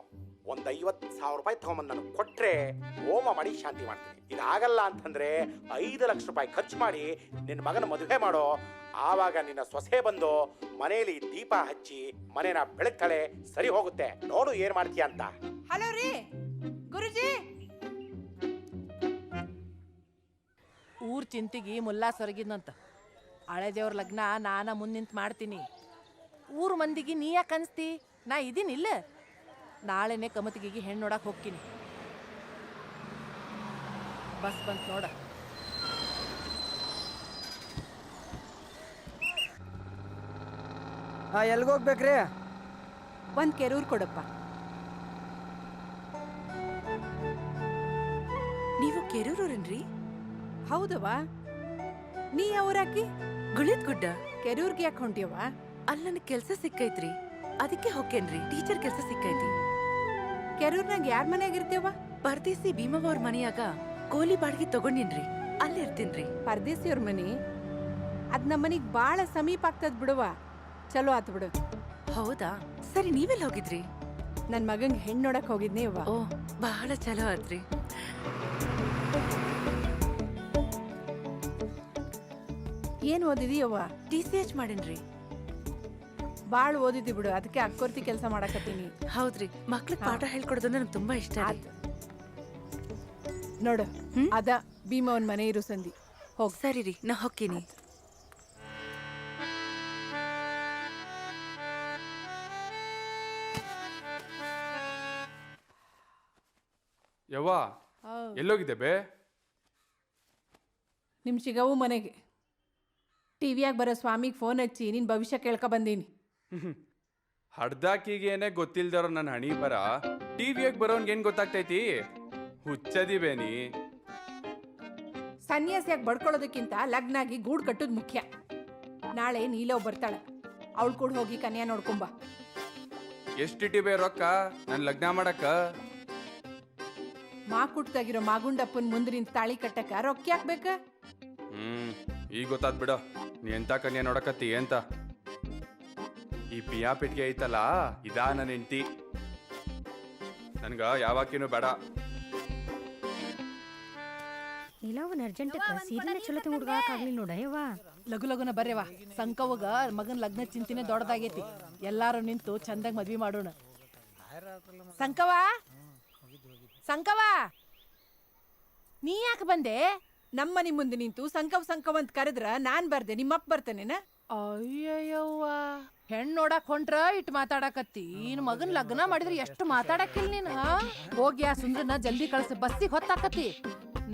K: ಒಂದು 50,000 ರೂಪಾಯಿ ತಗೊಂಬಂದು ನನಗೆ ಕೊಟ್ರೆ ಹೋಮ ಮಾಡಿ ಶಾಂತಿ ಮಾಡ್ತೀನಿ. ಇದಾಗಲ್ಲ ಅಂತಂದ್ರೆ 5 ಲಕ್ಷ ರೂಪಾಯಿ ಖರ್ಚು ಮಾಡಿ ನಿನ್ನ ಮಗನ ಮದುವೆ ಮಾಡೋ. ಆವಾಗ ನಿನ್ನ ಸೊಸೆ ಬಂದು ಮನೆಯಲ್ಲಿ ದೀಪ ಹಚ್ಚಿ ಮನೇನ ಬೆಳಗ್ತಾಳೆ. ಸರಿ ಹೋಗುತ್ತೆ. ನೋಡು ಏನ್ ಮಾಡ್ತೀಯ ಅಂತ.
F: ಹಲೋ ರೀ ಗುರುಜಿ.
A: ಊರ್ ಚಿಂತಿಗಿ ಮುಲ್ಲಾ ಸೊರಗಿದ್ನಂತ. ಹಳೆ ದೇವ್ರ ಲಗ್ನ ನಾನ ಮುಂದಿಂತ ಮಾಡ್ತೀನಿ. ಊರ್ ಮಂದಿಗೆ ನೀ ಯಾಕೆ ಅನ್ಸ್ತಿ? ನಾ ಇದೀನಿಲ್ಲ. ನಾಳೆನೆ ಕಮತಿಗೆ ಹೆಣ್ಣು ನೋಡಕ್ ಹೋಗ್ತೀನಿ. ಬಸ್ ಬಂತ ನೋಡ.
C: ಎಲ್ಗೋಗ್ಬೇಕ್ರಿ?
F: ಒಂದ್ ಕೆರೂರ್ ಕೊಡಪ್ಪ.
N: ನೀವು ಕೆರೂರನ್ರಿ?
F: ಹೌದವಾ. ನೀ ಯಾವೂರಾಕಿ?
N: ಗುಳಿತ್ ಗುಡ್ಡ.
F: ಕೆರೂರ್ಗೆ ಯಾಕೆ ಹೊಂಟಿಯವ?
N: ಅಲ್ಲಿ ನನಗೆ ಕೆಲಸ ಸಿಕ್ಕೈತ್ರಿ, ಅದಕ್ಕೆ ಹೋಗ್ತೇನ್ರಿ. ಟೀಚರ್ ಕೆಲಸ ಸಿಕ್ಕೈತಿ.
F: ಕೆರೂರ್ನಾಗ ಯಾರ ಮನೆಯಾಗಿರ್ತೀವ?
N: ಪರದೇಸಿ ಭೀಮವ್ವ ಅವ್ರ ಮನೆಯಾಗ ಕೋಲಿ ಬಾಡಿಗೆ ತಗೊಂಡಿನ್ರಿ, ಅಲ್ಲಿ ಇರ್ತೀನ್ರಿ.
F: ಪರದೇಸಿಯವ್ರ ಮನಿ? ಅದ್ ನಮ್ಮನಿಗ್ ಬಾಳ ಸಮೀಪ ಆಗ್ತದ ಬಿಡುವ. ಚಲೋ ಆತ್ ಬಿಡು.
N: ಹೌದಾ? ಸರಿ, ನೀವೆಲ್ಲ ಹೋಗಿದ್ರಿ?
F: ನನ್ ಮಗಂಗ್ ಹೆಣ್ಣು ನೋಡಕ್ ಹೋಗಿದ್ನಿ ಅವ್ವ.
N: ಓ, ಬಹಳ ಚಲೋ ಆತ್ರಿ.
F: ಏನ್ ಓದಿದೀಯವ್ವ?
N: TCH ಮಾಡೇನ್ರಿ.
F: ಬಾಳ್ ಓದಿದಿ ಬಿಡು, ಅದಕ್ಕೆ ಅಕ್ಕೋರ್ತಿ ಕೆಲಸ ಮಾಡಕತ್ತೀನಿ.
N: ಹೌದ್ರಿ, ಮಕ್ಳಿಗೆ ಪಾಠ ಹೇಳ್ಕೊಡೋದು ನನಗೆ ತುಂಬಾ ಇಷ್ಟ.
F: ನೋಡು, ಅದ ಭೀಮವನ್ ಮನೆ ಇರು ಸಂಧಿ. ಹೋಗ್.
N: ಸರಿ ರೀ, ನಾ ಹೋಗ್ತೀನಿ.
B: ಯವ್ವ, ಎಲ್ಲೋಗಿದೆ ಬೇ?
F: ನಿಮ್ ಶಿಗವು ಮನೆಗೆ ಟಿವಿಯಾಗ ಬರೋ ಸ್ವಾಮಿಗೆ ಫೋನ್ ಹಚ್ಚಿ ನಿನ್ ಭವಿಷ್ಯ ಕೇಳ್ಕ ಬಂದೀನಿ.
B: ಹಡ್ದಾಕಿಗೇನೆ ಗೊತ್ತಿಲ್ದಾರ ನನ್ನ ಹಣಿ ಬರ ಟಿವಿಯಾಗ ಬರೋನ್ಗೇನ್ ಗೊತ್ತಾಗ್ತೈತಿ? ಹುಚ್ಚದಿ ಬೇನಿ.
F: ಸನ್ಯಾಸಿಯಾಗಿ ಬಡ್ಕೊಳ್ಳೋದಕ್ಕಿಂತ ಲಗ್ನಾಗಿ ಗೂಡ್ ಕಟ್ಟೋದು ಮುಖ್ಯ. ನಾಳೆ ನೀಲವ್ ಬರ್ತಾಳೆ, ಅವಳು ಕೂಡ ಹೋಗಿ ಕನ್ಯಾ ನೋಡ್ಕೊಂಬ.
B: ಎಷ್ಟಿಟಿ ಬೇ ರೊಕ್ಕ ನನ್ ಲಗ್ನ ಮಾಡಕ್ಕ?
F: ಮಾಕುಟ್ಟಾಗಿರೋ ಮಾಗುಂಡಪ್ಪನ್ ಮುಂದ್ರಿನ್ ತಾಳಿ ಕಟ್ಟಕ ರೊಕ್ಕ ಯಾಕೆ ಬೇಕ?
B: ಈಗ ಗೊತ್ತಾದ್ ಬಿಡ ನೀ ಎಂತ ಕನ್ಯಾ ನೋಡಕತ್ತಿ ಅಂತ. ಈ ಪಿಯಾ ಪೆಟ್ಟಿಗೆ ಐತಲ್ಲ, ಇದಾ ನನ್ನ ಹೆಂಡತಿ. ನನ್ಗ ಯಾವಾಕಿನೂ ಬೇಡ.
I: ಇಲ್ಲವನ್ ಅರ್ಜೆಂಟಕ್ಕ ಸೀರೆನ ಚಲೋ ಹುಡುಗಾಕಾಗ್ಲಿಲ್ಲ ನೋಡ. ಯವ್ವ,
A: ಲಘು ಲಘುನ ಬರ್ಯವ. ಸಂಕವಗ ಮಗನ್ ಲಗ್ನ ಚಿಂತಿನೇ ದೊಡ್ಡದಾಗೈತಿ. ಎಲ್ಲಾರು ನಿಂತು ಚಂದಾಗ ಮದ್ವಿ ಮಾಡೋಣ. ಸಂಕವ, ಸಂಕವ, ನೀ ಯಾಕೆ ಬಂದೆ?
F: ನಮ್ಮನಿ ಮುಂದೆ ನಿಂತು ಸಂಕವ್ ಅಂತ ಕರೆದ್ರ ನಾನ್ ಬರ್ದೆ, ನಿಮ್ಮಪ್ಪ ಬರ್ತಾನೇನ?
A: ಅಯ್ಯಯ್ಯವ್ವ, ಹೆಣ್ ನೋಡಕ್ ಹೊಂಟ್ರ ಇಟ್ ಮಾತಾಡಕತ್ತಿ. ಇನ್ ಮಗನ್ ಲಗ್ನ ಮಾಡಿದ್ರೆ ಎಷ್ಟು ಮಾತಾಡಕ್ಕಿಲ್ ನೀನ್. ಹೋಗಿ ಆ ಸುಂದ್ರನ ಜಲ್ದಿ ಕಳ್ಸ, ಬಸ್ಸಿಗೆ ಹೊತ್ತಾಕತಿ.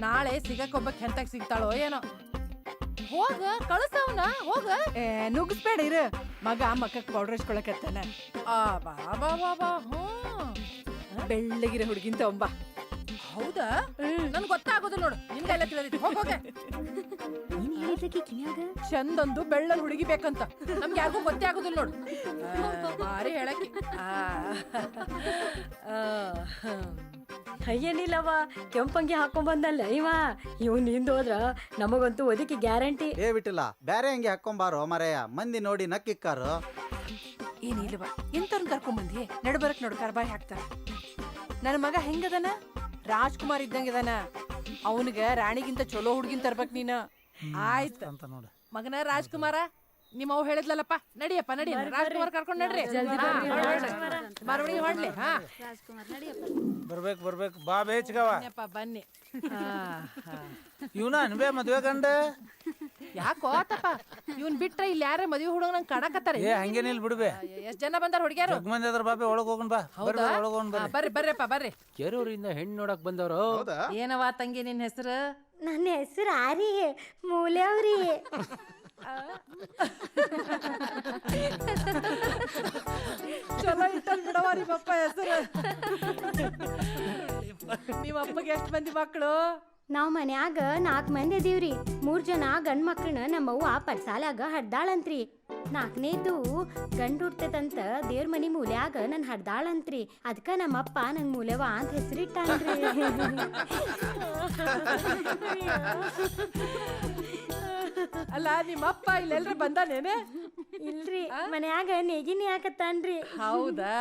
A: ನಾಳೆ ಸಿಗಕ್ಕೊಬ್ಬ ಕೆಂತಾಗ ಸಿಗ್ತಾಳೋ ಏನೋ. ಹೋಗ ಕಳ್ಸವನ, ಹೋಗ.
F: ನುಗ್ಗಿಸ್ಬೇಡ ಇರು, ಮಗ ಮಕ್ಕಕ್ ಪೌಡರ್ ಹಚ್ಕೊಳಕತ್ತಾನ. ಬೆಳ್ಳಗಿರೋ ಹುಡುಗಿಂತ ಒಬ್ಬ.
A: ಹೌದಾ? ನನ್ ಗೊತ್ತಾಗೋದು ನೋಡು, ನಿಮ್ಗೆಲ್ಲ ತಿಳಿದೈತಿ. ಹೋಗ. ಚಂದೊಂದು ಬೆಳ್ಳನ್ ಹುಡುಗಿ ಬೇಕಂತ ನಮ್ಗೆ ಯಾರಿಗೂ ಗೊತ್ತೇ ಆಗೋದಿಲ್ಲ ನೋಡು. ಭಾರಿ ಹೇಳಕ್ಕೆ.
I: ಅಯ್ಯನಿಲ್ಲವ, ಕೆಂಪಂಗಿ ಹಾಕೊಂಡ್ ಬಂದಲ್ಲ ಇವ್ ನಿಂದ ಹೋದ್ರ ನಮಗಂತೂ ಒದಕಿ ಗ್ಯಾರಂಟಿ.
L: ಏ ಬಿಟ್ಟಿಲ್ಲ, ಬ್ಯಾರೆ ಹಂಗೆ ಹಾಕೊಂಬಾರೋ ಮರೆಯ, ಮಂದಿ ನೋಡಿ ನಕ್ಕಿಕ್ಕಾರು.
F: ಏನಿಲ್ಲವ, ಎಂತವ್ರನ್ನ ಕರ್ಕೊಂಬಂದಿ? ನಡ್ಬರಕ್ ನೋಡು, ಕರ್ಬಾಯಿ ಹಾಕ್ತಾರ. ನನ್ನ ಮಗ ಹೆಂಗದನ? ರಾಜ್ಕುಮಾರ್ ಇದ್ದಂಗದನ. ಅವನಿಗ ರಾಣಿಗಿಂತ ಚಲೋ ಹುಡುಗಿನ್ ತರ್ಬೇಕ್ ನೀನು. ಆಯ್ತು
A: ಮಗನ ರಾಜ್ಕುಮಾರ, ನಿಮ್ಮವ್ ಹೇಳಿದ್ಲಲ್ಲಪ್ಪ, ನಡಿಯಪ್ಪ ನಡಿ. ರಾಜ್ಕುಮಾರ್ ಕರ್ಕೊಂಡ್ ನಡ್ರಿ. ಮರವಣಿ ಹೊಡ್ಲಿ.
L: ಬರ್ಬೇಕು ಬಾ ಬೇಚ್ಗವ.
A: ಬನ್ನಿ.
L: ಇವನ ಅನ್ಬೇ ಮದ್ವೆ ಗಂಡ.
A: ಯಾಕೋ ಆತಪ್ಪ, ಇವನ್ ಬಿಟ್ರೆ ಇಲ್ಲಿ ಯಾರೇ ಮದ್ವೆ ಹುಡುಗ ನಂಗೆ ಕಾಣಕತ್ತಾರೆ.
L: ಏ ಹಂಗೇನಿಲ್ ಬಿಡ್ಬೆ.
A: ಎಷ್ಟ್ ಜನ ಬಂದಾರ ಹುಡುಗ್ಯಾರು?
L: ಮಂದಿ ಅದ್ರ ಬಾಬೆ, ಒಳಗ್ ಹೋಗೋಣ ಬಾ.
A: ಬರ್ರಿಪ್ಪ ಬರ್ರಿ.
D: ಕೆರೂರಿಂದ ಹೆಣ್ಣು ನೋಡಕ್ ಬಂದವರು.
A: ಏನವಾ ತಂಗಿ ನಿನ್ ಹೆಸರು?
I: ನನ್ನ ಹೆಸರು ಆರಿ ಮೂಲ್ಯಾವ್ರಿ.
A: ಚಲೋ ಇಟ್ಟಲ್ ಬಿಡವ ನಿಮ್ಮಪ್ಪ ಹೆಸರು. ನಿಮ್ಮಪ್ಪಗೆ ಎಷ್ಟು ಮಂದಿ ಮಕ್ಕಳು?
I: ನಾವ್ ಮನ್ಯಾಗ 4 ಮಂದಿ ಇದೀವ್ರಿ. 3 ಜನ ಗಂಡ್ ಮಕ್ಳನ್ನ ನಮ್ಮವ್ವ ಪಡ್ಸಾಲಾಗ ಹಡ್ದಾಳಂತ್ರಿ. 4ನೇದು ಗಂಡ್ ಹುಡ್ತೈತಂತ ದೇವ್ರ ಮನಿ ಮೂಲ್ಯಾಗ ನನ್ ಹಡ್ದಾಳಂತ್ರಿ. ಅದಕ್ಕ ನಮ್ಮಪ್ಪ ನಂಗ್ ಮೂಲೆವ ಅಂತ ಹೆಸರಿಟ್ಟಾನ್ರಿ.
A: ಅಲ್ಲ ನಿಮ್ಮಪ್ಪ ಇಲ್ಲೆಲ್ರಿ ಬಂದಾನೇನೆ?
I: ಇಲ್ರಿ, ಮನ್ಯಾಗ ನೇಗಿನಿ ಹಾಕತ್ತಾನ್ರಿ.
A: ಹೌದಾ?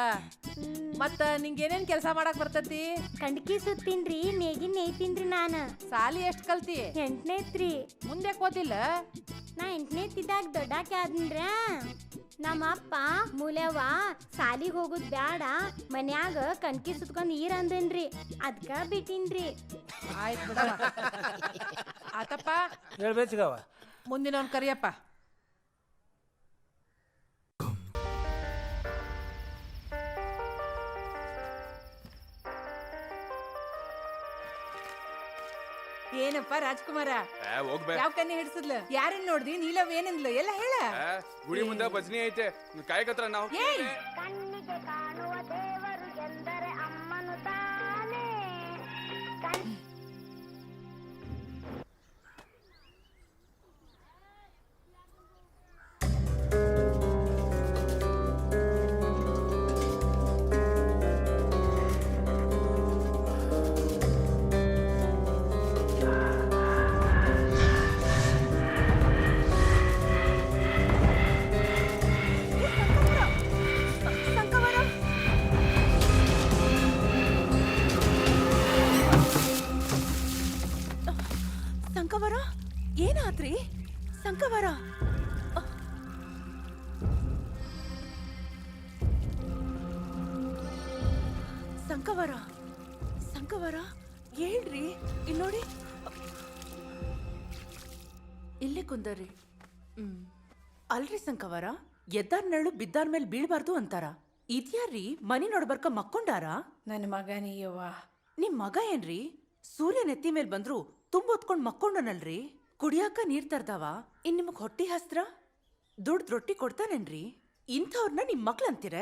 A: ಮತ್ತ ನಿಂಗೇನೇನ್ ಕೆಲಸ ಮಾಡಕ್ ಬರ್ತತಿ?
I: ಕಂಡ್ಕಿ ಸುತ್ತೀನ್ರಿ, ನೇಗಿನ್ ನೇಯ್ತೀನ್ರಿ ನಾನ.
A: ಸಾಲಿ ಎಷ್ಟ್ ಕಲ್ತಿ?
I: 8ನೇತ್ರಿ.
A: ಮುಂದೆ ಓದಿಲ್ಲ?
I: ನಾ 8ನೇತಿದ್ದಾಗ ದೊಡ್ಡಾಕಿ ಆದ್ನ್ರ. ನಮ್ಮಪ್ಪ ಮೂಲೆವ ಸಾಲಿಗೆ ಹೋಗುದ್ ಬ್ಯಾಡ, ಮನ್ಯಾಗ ಕಣ್ಕಿ ಸುತ್ಕೊಂಡ್ ಈರ್ ಅಂದೇನ್ರಿ. ಅದ್ಕ ಬಿಟ್ಟಿನ್ರಿ.
A: ಆಯ್ತು ಬಿಡವ. ಆತಪ್ಪ,
L: ಹೇಳ್ಬೇಚಿಗವ.
A: ಮುಂದಿನವ್ನ್ ಕರಿಯಪ್ಪ.
F: ಏನಪ್ಪ ರಾಜ್ಕುಮಾರ,
B: ಹೋಗ್ಬೇ.
F: ಯಾವ ಕನ್ನೆ ಹಿಡ್ಸದ್ಲ? ಯಾರನ್ನ ನೋಡ್ದಿ? ನೀಲವ್ ಏನಂದ್ಲು ಎಲ್ಲ ಹೇಳ.
B: ಗುಡಿ ಮುಂದೆ ಭಜನಿ ಐತೆ, ಕಾಯಕತ್ರ ನಾವು.
H: ಕಣ್ಣಿಗೆ ಕಾಣುವ ದೇವರು ಎಂದರೆ ಅಮ್ಮನು ತಾನೇ.
N: ಸಂಕವರ ಏನಾದ್ರಿ? ಸಂಕವರ ಸಂಕವರ ಸಂಕವರ ಹೇಳ್ರಿ. ಇಲ್ಲಿ ನೋಡಿ, ಇಲ್ಲೇ ಕುಂದರ್ರಿ. ಅಲ್ರಿ ಸಂಕವರ, ಎದ್ದಾರ್ ನೆರಳು ಬಿದ್ದಾರ್ ಮೇಲೆ ಬೀಳ್ಬಾರ್ದು ಅಂತಾರ. ಇದ್ಯಾರ್ರಿ ಮನಿ ನೋಡ್ಬರ್ಕ ಮಕ್ಕೊಂಡಾರ?
F: ನನ್ನ ಮಗ ನೀಯವ್ವ.
N: ನಿಮ್ ಮಗ ಏನ್ರಿ ಸೂರ್ಯ ನೆತ್ತಿ ಮೇಲ್ ಬಂದ್ರು ತುಂಬೊತ್ಕೊಂಡ್ ಮಕ್ಕೊಂಡನಲ್ರಿ. ಕುಡಿಯಾಕ ನೀರ್ ತರ್ದಾವ, ಇನ್ ನಿಮಗ್ ಹೊಟ್ಟಿ ಹಸ್ತ್ರ ದುಡ್ದ್ ರೊಟ್ಟಿ ಕೊಡ್ತಾನೇನ್ರಿ? ಇಂಥವ್ರನ್ನ ನಿಮ್ ಮಕ್ಳು ಅಂತೀರ?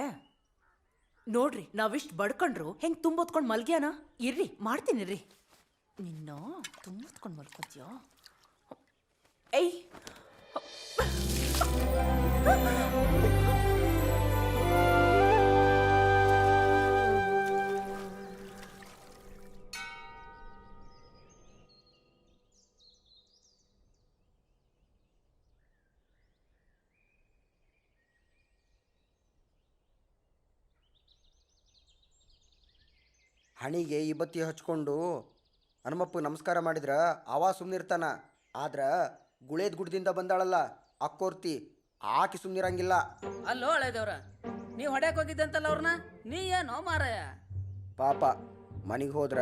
N: ನೋಡ್ರಿ, ನಾವಿಷ್ಟ್ ಬಡ್ಕೊಂಡ್ರು ಹೆಂಗ್ ತುಂಬೊತ್ಕೊಂಡ್ ಮಲ್ಗ್ಯಾನ. ಇರ್ರಿ, ಮಾಡ್ತೀನಿರ್ರಿ. ನಿನ್ನ ತುಂಬೊತ್ಕೊಂಡ್ ಮಲ್ಕೋತ್ಯೋ? ಏಯ್,
C: ಹಣಿಗೆ ಈ ಬತ್ತಿ ಹಚ್ಕೊಂಡು ಹನುಮಪ್ಪ ನಮಸ್ಕಾರ ಮಾಡಿದ್ರ ಅವ ಸುಮ್ಮನಿರ್ತಾನ. ಆದ್ರ ಗುಳೇದ್ ಗುಡ್ದಿಂದ ಬಂದಾಳಲ್ಲ ಅಕ್ಕೋರ್ತಿ, ಆಕಿ ಸುಮ್ಮನಿರಂಗಿಲ್ಲ.
E: ಅಲ್ಲೋ ಹಳೇದವ್ರ, ನೀವ್ ಹೊಡ್ಯಾಕ್ ಹೋಗಿದ್ದಂತಲ್ಲ ಅವ್ರನ್ನ, ನೀ ಏನೋ ಮಾರಾಯ?
C: ಪಾಪ ಮನಿಗೆ ಹೋದ್ರ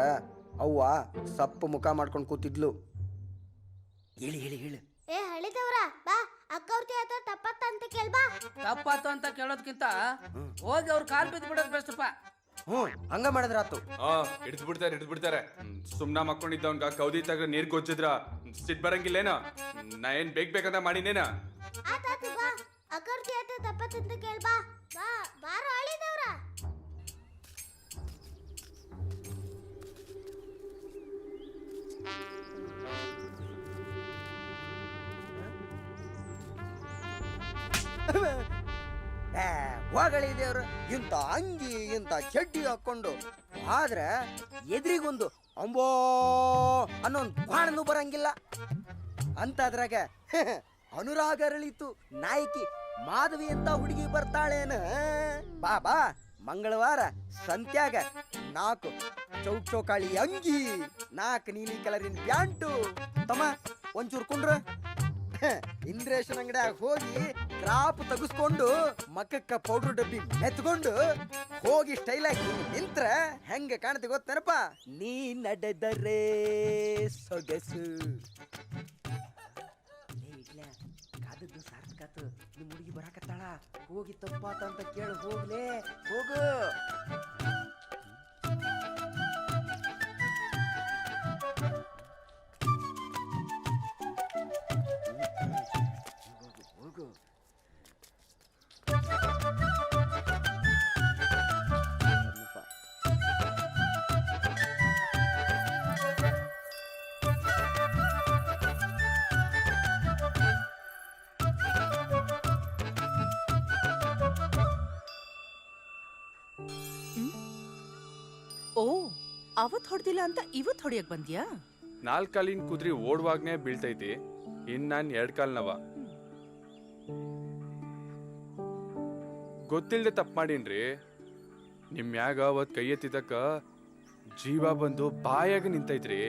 C: ಅವ್ವ ಸಪ್ಪು ಮುಖ ಮಾಡ್ಕೊಂಡು ಕೂತಿದ್ಲು. ಹೇಳಿ ಹೇಳಿ ಹೇಳು.
H: ಏ ಹಳಿದವ್ರ, ಬಾ ಅಕ್ಕವ್ರತಿ ಹತ್ರ ತಪ್ಪತ್ತಂತ ಕೇಳ್ಬಾ.
E: ತಪ್ಪಾತು ಅಂತ ಕೇಳೋದ್ಕಿಂತ ಹೋಗಿ ಅವ್ರ ಕಾಲ್ ಬಿದ್ದು ಬಿಡೋದ್ ಬೆಸ್ಟಪ್ಪ.
C: ಹಂಗ ಮಾಡಿದ್ರಾತು.
B: ಹಿಡಿದು ಬಿಡ್ತಾರೆ. ಸುಮ್ನ ಮಕ್ಕೊಂಡಿದ್ದವನ್ಗ ಕೌದಿ ತಗ ನೀರ್ ಗೊಜ್ಜಿದ್ರ ಸಿಟ್ ಬರಂಗಿಲ್ಲೇನ? ನಾ ಏನ್ ಬೇಕಂತ ಮಾಡಿನೇನ?
H: ಆತಾತು ಬಾ, ಅಕ್ಕವ್ರತಿ ಹತ್ರ ತಪ್ಪತ್ತಂತ ಕೇಳ್ಬಾ. ಬಾ ಬಾರೋ ಹಳಿದವ್ರ.
C: ಹೋಗಳಿದೇವ್ರು ಇಂಥ ಅಂಗಿ ಇಂಥ ಚಡ್ಡಿ ಹಾಕೊಂಡು ಆದ್ರೆ ಎದುರಿಗೊಂದು ಅಂಬೋ ಅನ್ನೋ ಒಂದು ಬಾಣನು ಬರಂಗಿಲ್ಲ ಅಂತ. ಅದ್ರಾಗ ಅನುರಾಗ ಅರಳಿತು, ನಾಯಕಿ ಮಾಧವಿ ಅಂತ ಹುಡುಗಿ ಬರ್ತಾಳೇನ? ಬಾ ಮಂಗಳವಾರ ಸಂತ್ಯಾಗ 4 ಚೌಕಾಳಿ ಅಂಗಿ, 4 ನೀಲಿ ಕಲರಿನ ಪ್ಯಾಂಟು. ತಮ್ಮ ಒಂಚೂರು ಕುಂಡ್ರ. ಇಂದ್ರೇಶನ್ ಅಂಗಡಿಯಾಗ ಹೋಗಿ ಕ್ರಾಪ್ ತೆಗಿಸ್ಕೊಂಡು ಮಕ್ಕಕ್ಕ ಪೌಡರ್ ಡಬ್ಬಿ ಮೆತ್ಕೊಂಡು ಹೋಗಿ ಸ್ಟೈಲ್ ಆಗಿ ನಿಂತ್ರ ಹೆಂಗ ಕಾಣ್ತಿ ಗೊತ್ತೇನಪ್ಪ? ನೀ ನಡೆದರೆ ಸೊಗಸು. ಕಾದದ್ದು ಸಾರ್ಥಕಾತು. ನಿಮ್ ಹುಡುಗಿ ಬರಾಕತ್ತಾಳ, ಹೋಗಿ ತಪ್ಪಾತ ಅಂತ ಕೇಳು. ಹೋಗ್ಲೇ ಹೋಗು.
N: ಅವತ್ ಹೊಡ್ದಿಲ್ಲ ಅಂತ ಇವತ್ ಹೊಡಿಯಕ್ ಬಂದ್ಯಾ?
B: 4 ಕಾಲಿನ ಕುದ್ರಿ ಓಡುವಾಗ್ನೇ ಬೀಳ್ತೈತಿ, ಇನ್ ನಾನ್ 2 ಕಾಲ್ನವ. ಗೊತ್ತಿಲ್ದೆ ತಪ್ಪು ಮಾಡೀನ್ರಿ. ನಿಮ್ ಮ್ಯಾಗ ಅವತ್ ಕೈ ಎತ್ತಿದಕ್ಕ ಜೀವ ಬಂದು ಬಾಯಾಗ ನಿಂತೈತ್ರಿ.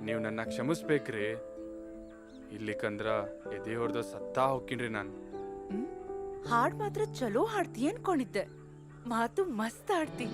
B: ನೀವು ನನ್ನ ಕ್ಷಮಿಸ್ಬೇಕ್ರಿ. ಇಲ್ಲಿಕಂದ್ರ ಎದೆ ಹೊಡೆದ ಸತ್ತಾ ಹೋಗ್ತೀನ್ರಿ ನಾನು.
N: ಹಾಡ್ ಮಾತ್ರ ಚಲೋ ಹಾಡ್ತಿ ಅನ್ಕೊಂಡಿದ್ದೆ, ಮಾತು ಮಸ್ತ್ ಆಡ್ತಿ.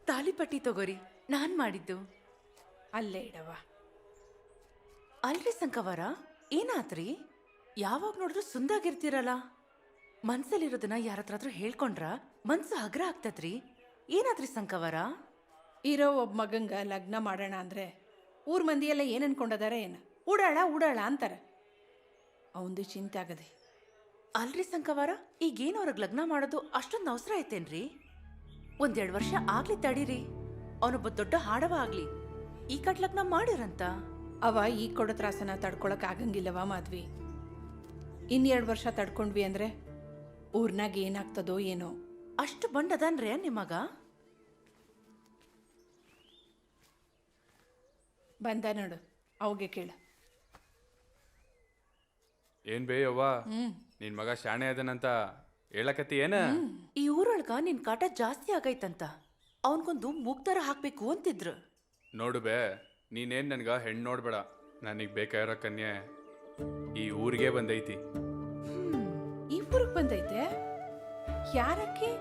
N: ತಾಲಿಪಟ್ಟಿ ತಗೋರಿ, ನಾನ್ ಮಾಡಿದ್ದು.
A: ಅಲ್ಲೇ ಇಡವ.
N: ಅಲ್ರಿ ಸಂಕವಾರ, ಏನಾತ್ರಿ? ಯಾವಾಗ ನೋಡಿದ್ರು ಸುಂದಾಗಿರ್ತೀರಲ್ಲ. ಮನ್ಸಲ್ಲಿರೋದನ್ನ ಯಾರತ್ರಾದ್ರೂ ಹೇಳ್ಕೊಂಡ್ರ ಮನ್ಸು ಹಗ್ರ ಆಗ್ತದ್ರಿ. ಏನಾದ್ರಿ ಸಂಕವಾರ?
A: ಇರೋ ಒಬ್ಬ ಮಗಂಗ ಲಗ್ನ ಮಾಡೋಣ ಅಂದ್ರೆ ಊರ್ ಮಂದಿ ಎಲ್ಲ ಏನ್ ಅನ್ಕೊಂಡದಾರ ಏನ, ಉಡಾಳ ಅಂತಾರ. ಅವಂದು ಚಿಂತೆ ಆಗದೆ.
N: ಅಲ್ರಿ ಸಂಕವಾರ, ಈಗೇನು ಅವ್ರಿಗೆ ಲಗ್ನ ಮಾಡೋದು ಅಷ್ಟೊಂದು ಅವಸರ ಐತೇನ್ರಿ? 1-2 ವರ್ಷ ಆಗ್ಲಿ ತಡೀರಿ. ಅವನೊಬ್ಬ ದೊಡ್ಡ ಹಾಡವ ಆಗ್ಲಿ, ಈ ಕಟ್ ಲಗ್ನ ಮಾಡಿರಂತ.
A: ಅವ ಈ ಕೊಡೋ ತ್ರಾಸನ ತಡ್ಕೊಳಕ್ ಆಗಂಗಿಲ್ಲವ ಮಾದ್ವಿ. 2 ವರ್ಷ ತಡ್ಕೊಂಡ್ವಿ ಅಂದ್ರೆ ಊರ್ನಾಗ ಏನಾಗ್ತದೋ ಏನೋ.
N: ಅಷ್ಟು ಬಂಡದನ್ರೇ ನಿಮಗ?
A: ಬಂದ ನೋಡು, ಅವಗೆ ಕೇಳ.
B: ಏನ್ ಬೇ ಅವ್ವ, ನಿನ್ ಮಗ ಶಾಣೆ ಅದನಂತ ಹೇಳಕತ್ತಿ ಏನ?
N: ಈ ಊರೊಳಗ ನಿನ್ ಕಾಟ ಜಾಸ್ತಿ ಆಗೈತಂತ ಅವನ್ಗೊಂದು ಮೂಗ್ದಾರ ಹಾಕ್ಬೇಕು ಅಂತಿದ್ರು.
B: ನೋಡು ಬೇ, ನೀನೇನ್ ನನ್ಗ ಹೆಣ್ಣು ನೋಡ್ಬೇಡ. ನನಗ್ ಬೇಕಾಗಿರೋ ಕನ್ಯೆ ಈ ಊರಿಗೆ ಬಂದೈತಿ.
A: ಈ ಊರಿಗೆ ಬಂದೈತೆ? ಯಾರಕ್ಕೆ?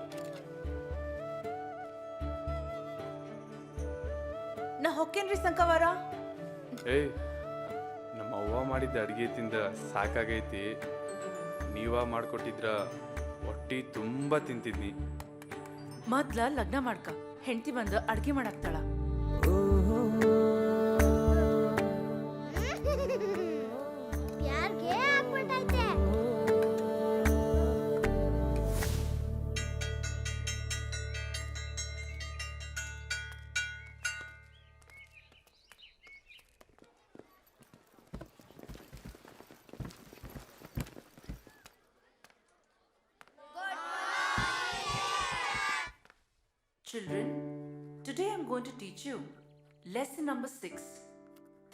N: ನಾ ಹೊಕ್ಕೇನ್ರಿ ಸಂಕವಾರ.
B: ಏಯ್, ನಮ್ಮ ಅವ್ವ ಮಾಡಿದ್ದ ಅಡ್ಗೆ ತಿಂದ ಸಾಕಾಗೈತಿ. ನೀವ ಮಾಡ್ಕೊಟ್ಟಿದ್ರ ಹೊಟ್ಟಿ ತುಂಬಾ ತಿಂತಿದ್ನಿ.
N: ಮೊದ್ಲ ಲಗ್ನ ಮಾಡ್ಕ, ಹೆಂಡತಿ ಬಂದು ಅಡ್ಗೆ ಮಾಡಾಕ್ತಾಳ. Children, today I'm going to teach you lesson number 6,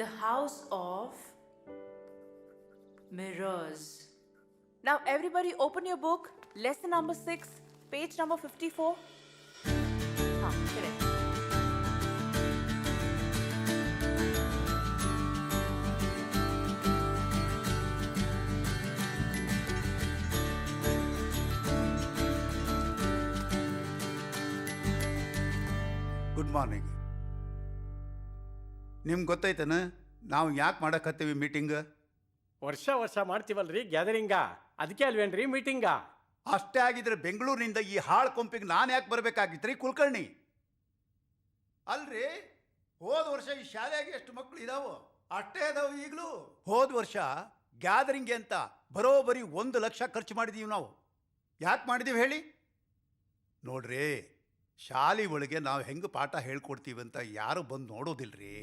N: the house of mirrors. Now everybody open your book, lesson number 6, page number 54. Correct.
G: Good morning. ನಿಮ್ಗೆ ಗೊತ್ತೈತನ ನಾವು ಯಾಕೆ ಮಾಡಕತ್ತೀವಿ ಮೀಟಿಂಗ್?
O: ವರ್ಷ ಮಾಡ್ತೀವಲ್ರಿ ಗ್ಯಾದರಿಂಗ, ಅದಕ್ಕೆ ಅಲ್ವೇನ್ರಿ ಮೀಟಿಂಗ?
G: ಅಷ್ಟೇ ಆಗಿದ್ರೆ ಬೆಂಗಳೂರಿನಿಂದ ಈ ಹಾಳು ಕೊಂಪಿಗೆ ನಾನು ಯಾಕೆ ಬರಬೇಕಾಗಿತ್ರಿ ಕುಲಕರ್ಣಿ? ಅಲ್ರಿ, ಹೋದ ವರ್ಷ ಈ ಶಾಲೆಯಾಗಿ ಎಷ್ಟು ಮಕ್ಕಳು ಇದಾವೋ ಅಷ್ಟೇ ಅದಾವ ಈಗಲೂ. ಹೋದ ವರ್ಷ ಗ್ಯಾದರಿಂಗ್ ಅಂತ ಬರೋಬ್ಬರಿ 1 ಲಕ್ಷ ಖರ್ಚು ಮಾಡಿದೀವಿ ನಾವು. ಯಾಕೆ ಮಾಡಿದೀವಿ ಹೇಳಿ? ನೋಡ್ರಿ, ಶಾಲೆ ಒಳಗೆ ನಾವು ಹೆಂಗೆ ಪಾಠ ಹೇಳ್ಕೊಡ್ತೀವಿ ಅಂತ ಯಾರು ಬಂದು ನೋಡೋದಿಲ್ರಿ.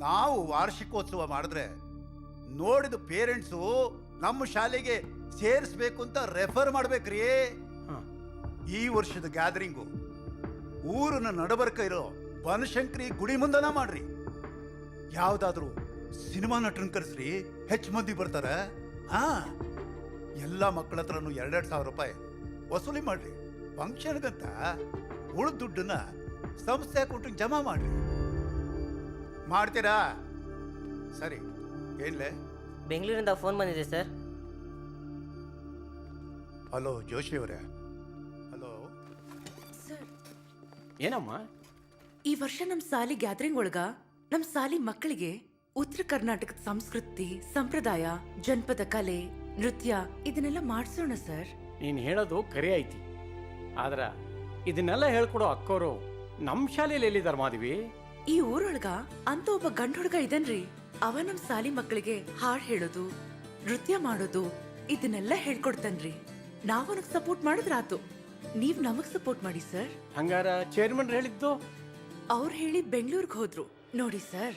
G: ನಾವು ವಾರ್ಷಿಕೋತ್ಸವ ಮಾಡಿದ್ರೆ ನೋಡಿದ ಪೇರೆಂಟ್ಸು ನಮ್ಮ ಶಾಲೆಗೆ ಸೇರಿಸ್ಬೇಕು ಅಂತ ರೆಫರ್ ಮಾಡ್ಬೇಕ್ರಿ. ಈ ವರ್ಷದ ಗ್ಯಾದರಿಂಗು ಊರಿನ ನಡಬರ್ಕ ಇರೋ ಬನಶಂಕರಿ ಗುಡಿ ಮುಂದನ ಮಾಡ್ರಿ. ಯಾವ್ದಾದ್ರು ಸಿನಿಮಾ ನಟರನ್ನ ಕರೆಸ್ರಿ, ಹೆಚ್ಚು ಮಂದಿ ಬರ್ತಾರ. ಎಲ್ಲ ಮಕ್ಕಳ ಹತ್ರನು 2,000 ರೂಪಾಯಿ ವಸೂಲಿ ಮಾಡ್ರಿ. ಫಂಕ್ಷನ್ಗಂತ ಉಳಿದ ದುಡ್ಡನ್ನ ಸಂಸ್ಥೆ ಅಕೌಂಟಿಗೆ ಜಮಾ ಮಾಡ್ರಿ. ಮಾಡ್ತೀರಾ? ಸರಿ. ಏನ್ಲೇ?
P: ಬೆಂಗಳೂರಿಂದ ಫೋನ್ ಬಂದಿದೆ ಸರ್.
G: ಹಲೋ ಜೋಶಿ ಅವರೇ? ಹಲೋ
N: ಸರ್,
O: ಏನಮ್ಮ?
N: ಈ ವರ್ಷ ನಮ್ ಸಾಲಿ ಗ್ಯಾದರಿಂಗ್ ಒಳಗ ನಮ್ ಸಾಲಿ ಮಕ್ಕಳಿಗೆ ಉತ್ತರ ಕರ್ನಾಟಕದ ಸಂಸ್ಕೃತಿ ಸಂಪ್ರದಾಯ ಜನಪದ ಕಲೆ ನೃತ್ಯ ಇದನ್ನೆಲ್ಲ ಮಾಡ್ಸೋಣ ಸರ್.
O: ನೀನ್ ಹೇಳೋದು ಕರೆ ಐತಿ, ಆದ್ರ ಇದನ್ನೆಲ್ಲ ಹೇಳ್ಕೊಡೋ ಅಕ್ಕೋರು ನಮ್ ಶಾಲೆಯಲ್ಲಿ ಎಲ್ಲಿದಾರ ಮಾಧವಿ?
N: ಈ ಊರೊಳಗ ಅಂತ ಒಬ್ಬ ಗಂಡ ಹುಡುಗ ಇದನ್ರಿ. ಅವ ನಮ್ ಸಾಲಿ ಮಕ್ಕಳಿಗೆ ಹಾಡ್ ಹೇಳೋದು ನೃತ್ಯ ಮಾಡೋದು ಇದನ್ನೆಲ್ಲ ಹೇಳ್ಕೊಡ್ತಾನ್ರಿ. ನಾವ್ ಅವನಿಗೆ ಸಪೋರ್ಟ್ ಮಾಡಿದ್ರಾತು, ನೀವ್ ನಮಗ್ ಸಪೋರ್ಟ್ ಮಾಡಿ ಸರ್.
O: ಹಂಗಾರ ಚೇರ್ಮನ್ ಹೇಳಿದ್ದು?
N: ಅವ್ರು ಹೇಳಿ ಬೆಂಗಳೂರಿಗೆ ಹೋದ್ರು. ನೋಡಿ ಸರ್,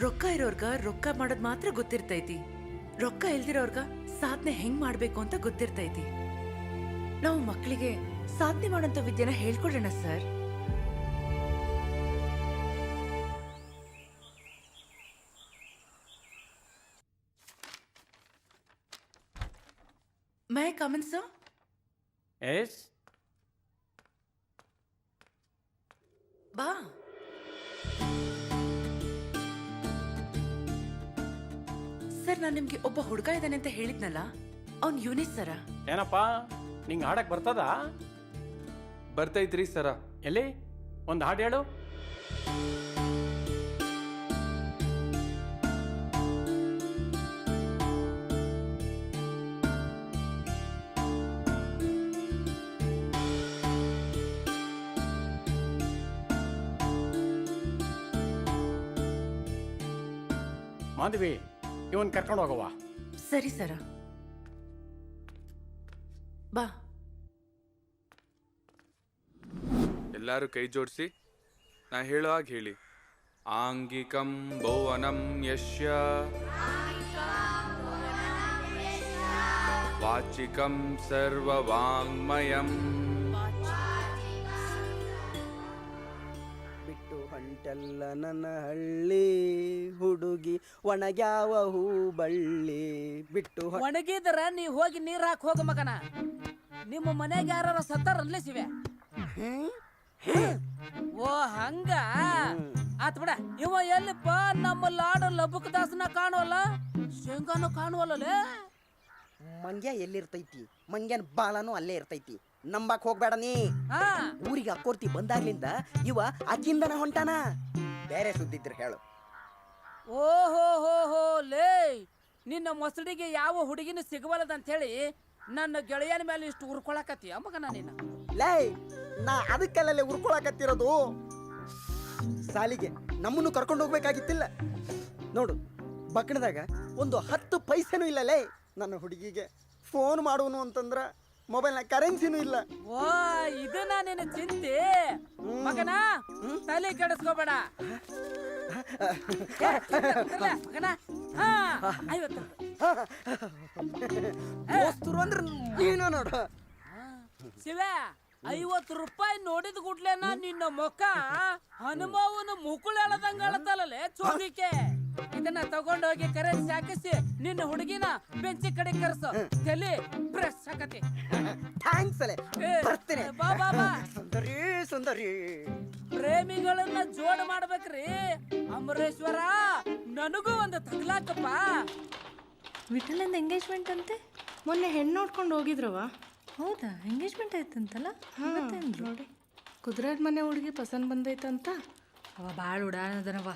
N: ರೊಕ್ಕ ಇರೋರ್ಗ ರೊಕ್ಕ ಮಾಡೋದ್ ಮಾತ್ರ ಗೊತ್ತಿರ್ತೈತಿ, ರೊಕ್ಕ ಇಲ್ದಿರೋರ್ಗ ಸಾಧನೆ ಹೆಂಗ್ ಮಾಡ್ಬೇಕು ಅಂತ ಗೊತ್ತಿರ್ತೈತಿ. ನಾವು ಮಕ್ಕಳಿಗೆ ಸಾಧನೆ ಮಾಡೋಂಥ ವಿದ್ಯೆನ ಹೇಳ್ಕೊಡೋಣ ಸರ್. ಮೈ ಕಮನ್ ಸರ್?
O: ಎಸ್.
N: ಬಾ. ಸರ್, ನಾನು ನಿಮ್ಗೆ ಒಬ್ಬ ಹುಡುಗ ಇದ್ದಾನೆ ಅಂತ ಹೇಳಿದ್ನಲ್ಲ, ಅವ್ನ್ ಯೂನಿಸ್ ಸರ.
O: ಏನಪ್ಪಾ, ನಿಂಗೆ ಹಾಡಕ್ ಬರ್ತದ?
B: ಬರ್ತೈತ್ರಿ ಸರ.
O: ಎಲ್ಲಿ ಒಂದು ಹಾಡು ಹೇಳು. ಮಾಧವಿ, ಇವನ್ ಕರ್ಕೊಂಡು ಹೋಗವ್ವ.
N: ಸರಿ ಸರ, ಬಾ.
B: ಎಲ್ಲರೂ ಕೈ ಜೋಡಿಸಿ ನಾ ಹೇಳೋ ಹಾಗೆ ಹೇಳಿ. ಆಂಗಿಕಂ ಭುವನಂ ಯಶ್ಯ ವಾಚಿಕಂ ಸರ್ವವಾಂಗ್ಮಯಂ
C: ಬಿಟ್ಟು ಹೊಂಟಲ್ಲ ನನ್ನ ಹಳ್ಳಿ ಹುಡುಗಿ ಒಣಗ್ಯಾವ ಹೂ ಬಳ್ಳಿ ಬಿಟ್ಟು
E: ಒಣಗಿದ್ರ ನೀ ಹೋಗಿ ನೀರ್ ಹಾಕ್ ಹೋಗ ಮಗನ. ನಿಮ್ಮ ಮನೆಗೆ ಯಾರ ಸತ್ತಾರ ಅನ್ಲೇಸಿವೆ. ಓ ಹಂಗ ಆತ್ ಬಿಡ. ಇವ ಎಲ್ಲಿಪ್ಪ ನಮ್ಮ ಲಾಡು ಲಬುಕ್ ದಾಸನ ಕಾಣುವಲ್ಲ, ಶೇಂಗಾನು ಕಾಣುವಲ್ಲೇ.
C: ಮಂಗ್ಯ ಎಲ್ಲಿರ್ತೈತಿ, ಮಂಗ್ಯನ ಬಾಳನು ಅಲ್ಲೇ ಇರ್ತೈತಿ. ನಂಬಾಕ್ ಹೋಗ್ಬೇಡ ನೀ. ಊರಿಗೆ ಅಕ್ಕೋರ್ತಿ ಬಂದಾಗ್ಲಿಂದ ಇವ ಅಕ್ಕಿಂದನ ಹೊಂಟಾನ. ಬೇರೆ ಸುದ್ದಿದ್ರ ಹೇಳು.
E: ಓಹೋ ಹೋ ಹೋ ಲೇ, ನಿನ್ನ ಮೊಸಡಿಗೆ ಯಾವ ಹುಡುಗಿನ ಸಿಗವಲ್ಲದಂತ ಹೇಳಿ ನನ್ನ ಗೆಳೆಯನ ಮೇಲೆ ಇಷ್ಟು ಉರ್ಕೊಳಕತ್ತಿ ಮಗನ ನೀನು.
C: ಲೇ, ನಾ ಅದಕ್ಕೆಲ್ಲ ಉರ್ಕೊಳಕತ್ತಿರೋದು. ಸಾಲಿಗೆ ನಮ್ಮನ್ನು ಕರ್ಕೊಂಡು ಹೋಗ್ಬೇಕಾಗಿತ್ತಿಲ್ಲ. ನೋಡು, ಬಕ್ಕಣದಾಗ ಒಂದು 10 ಪೈಸೆನೂ ಇಲ್ಲ ಲೇ. ನನ್ನ ಹುಡುಗಿಗೆ ಫೋನ್ ಮಾಡುವನು ಅಂತಂದ್ರ ಮೊಬೈಲ್ನ ಕರೆನ್ಸಿನೂ ಇಲ್ಲ.
E: ಓ, ಇದನ್ನ ನಿನ್ನ ಚಿಂತೆ ಮಗನ. ತಲೆ ಕೆಡಿಸ್ಕೋಬೇಡ ಮಗನ.
C: ದೋಸ್ತರು ಅಂದ್ರ ನೀನು ನೋಡು.
E: ಶಿವ, 50 ರೂಪಾಯಿ ನೋಡಿದ ಗುಡ್ಲೇನ ನಿನ್ನ ಮೊಕ್ಕ ಹನುಮವನ ಮುಕುಳ ಎಳದಂಗ ಅಳತಲ್ಲೇ ಚೋರಿಕೆ. ಇದನ್ನ ತಗೊಂಡೋಗಿ ಕರೆನ್ಸಿ ಹಾಕಿಸಿ ನಿನ್ನ ಹುಡುಗಿನ ಬೆಂಚಿ ಕಡೆ ಕರ್ಸು. ತಲೆ ಪ್ರೆಸ್ ಹಾಕತಿ.
C: ಥ್ಯಾಂಕ್ಸ್ ಅಲೆ, ಬರ್ತೀನಿ.
E: ಬಾ ಬಾ ಬಾ.
C: ಸುಂದರಿ ಸುಂದರಿ,
E: ಪ್ರೇಮಿಗಳನ್ನ ಜೋಡ್ ಮಾಡ್ಬೇಕ್ರಿ ಅಮರೇಶ್ವರ. ನನಗೂ ಒಂದು ತಗ್ಲಾಕಪ್ಪ.
M: ವಿಠಲಂದ ಎಂಗೇಜ್ಮೆಂಟ್ ಅಂತೆ, ಮೊನ್ನೆ ಹೆಣ್ಣು ನೋಡ್ಕೊಂಡು ಹೋಗಿದ್ರವ. ಹೌದಾ, ಎಂಗೇಜ್ಮೆಂಟ್ ಆಯ್ತಂತಲ್ಲ? ನೋಡಿ, ಕುದುರೆದ ಮನೆ ಹುಡುಗಿ ಪಸಂದ್ ಬಂದೈತಂತ. ಅವ ಭಾಳ ಉಡಾನದನವ.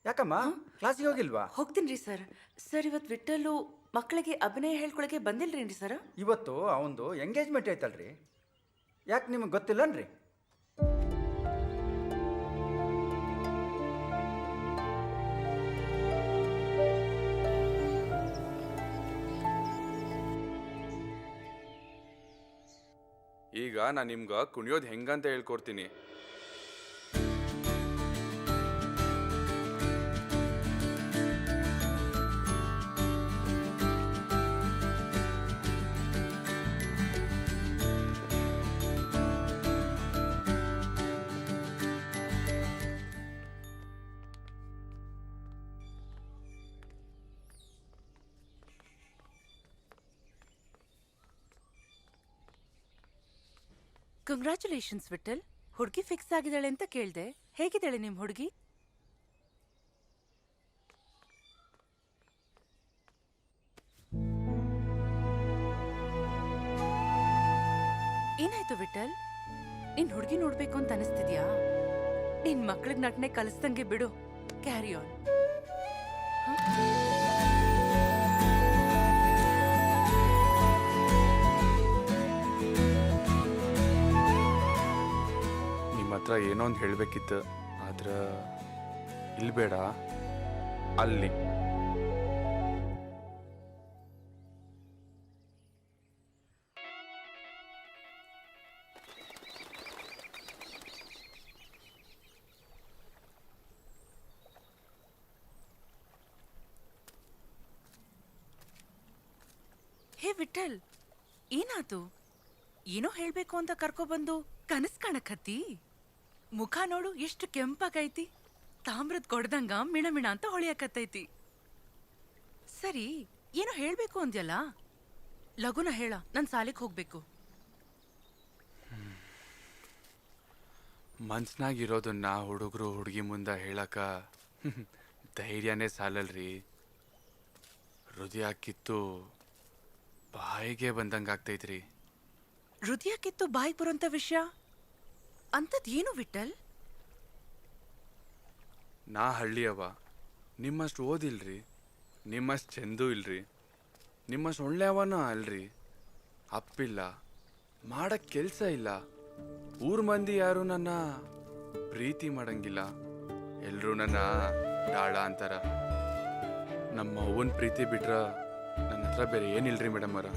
Q: ಯಾಕಮ್ಮ ಕ್ಲಾಸಿಗೆ ಹೋಗಿಲ್ವಾ?
N: ಹೋಗ್ತೀನಿ ಸರ್. ಸರ್, ಇವತ್ತು ವಿಠಲು ಮಕ್ಕಳಿಗೆ ಅಭಿನಯ ಹೇಳ್ಕೊಳಕ್ಕೆ ಬಂದಿಲ್ರೇನ್ರಿ ಸರ್?
Q: ಇವತ್ತು ಅವಂದು ಎಂಗೇಜ್ಮೆಂಟ್ ಐತಲ್ರಿ. ಯಾಕೆ ನಿಮಗೆ ಗೊತ್ತಿಲ್ಲನ್ರಿ?
B: ಈಗ ನಾನು ನಿಮ್ಗೆ ಕುಣಿಯೋದು ಹೆಂಗಂತ ಹೇಳ್ಕೊಡ್ತೀನಿ.
N: ಕಂಗ್ರ್ಯಾಚುಲೇಷನ್ಸ್ ವಿಠಲ್. ಹುಡುಗಿ ಫಿಕ್ಸ್ ಆಗಿದ್ದಾಳೆ ಅಂತ ಕೇಳ್ದೆ. ಹೇಗಿದ್ದಾಳೆ ನಿಮ್ ಹುಡುಗಿ? ಏನಾಯ್ತು ವಿಠಲ್? ನಿನ್ ಹುಡುಗಿ ನೋಡ್ಬೇಕು ಅಂತ ಅನಿಸ್ತಿದ್ಯಾ? ನಿನ್ ಮಕ್ಳಿಗ್ ನಟನೆ ಕಲಿಸ್ದಂಗೆ ಬಿಡು. Carry on.
B: ನಿಮ್ಮ ಹತ್ರ ಏನೋ ಒಂದು ಹೇಳಬೇಕಿತ್ತು, ಆದ್ರೆ ಇಲ್ಲಿ ಬೇಡ, ಅಲ್ಲಿ.
N: ಹೇ ವಿಠಲ್, ಏನಾತು? ಏನೋ ಹೇಳ್ಬೇಕು ಅಂತ ಕರ್ಕೊಬಂದು ಕನಸ್ ಕಾಣಕತ್ತಿ? ಮುಖ ನೋಡು ಎಷ್ಟು ಕೆಂಪಾಗೈತಿ, ತಾಮ್ರದ ಕೊಡ್ದಂಗ ಮಿಣಮಿಣ ಅಂತ ಹೊಳಿಯಕತ್ತೈತಿ. ಸರಿ, ಏನೋ ಹೇಳ್ಬೇಕು ಅಂದ್ಯಲ್ಲ, ಲಗುನ ಹೇಳ, ನನ್ ಸಾಲಿಗೆ ಹೋಗ್ಬೇಕು.
B: ಮನ್ಸ್ನಾಗಿರೋದನ್ನ ಹುಡುಗರು ಹುಡುಗಿ ಮುಂದೆ ಹೇಳಕ ಧೈರ್ಯನೇ ಸಾಲಲ್ರಿ. ಹೃದಯ ಕಿತ್ತು ಬಾಯಿಗೆ ಬಂದಂಗೆ ಆಗ್ತೈತ್ರಿ.
N: ಹೃದಯ ಕಿತ್ತು ಬಾಯಿಗೆ ಬರೋಂಥ ವಿಷಯ ಅಂಥದ್ ಏನು ವಿಠಲ್?
B: ನಾ ಹಳ್ಳಿಯವ, ನಿಮ್ಮಷ್ಟು ಓದಿಲ್ರಿ, ನಿಮ್ಮಷ್ಟು ಚೆಂದೂ ಇಲ್ರಿ, ನಿಮ್ಮಷ್ಟು ಒಳ್ಳೆಯವನ ಅಲ್ರಿ. ಅಪ್ಪಿಲ್ಲ, ಮಾಡಕ್ ಕೆಲಸ ಇಲ್ಲ, ಊರ್ ಮಂದಿ ಯಾರು ನನ್ನ ಪ್ರೀತಿ ಮಾಡಂಗಿಲ್ಲ, ಎಲ್ರೂ ನನ್ನ ಡಾಳ ಅಂತಾರ. ನಮ್ಮ ಅವ್ವನ ಪ್ರೀತಿ ಬಿಟ್ರ ನನ್ನ ಹತ್ರ ಬೇರೆ ಏನಿಲ್ರಿ ಮೇಡಮ್ ಅವರ.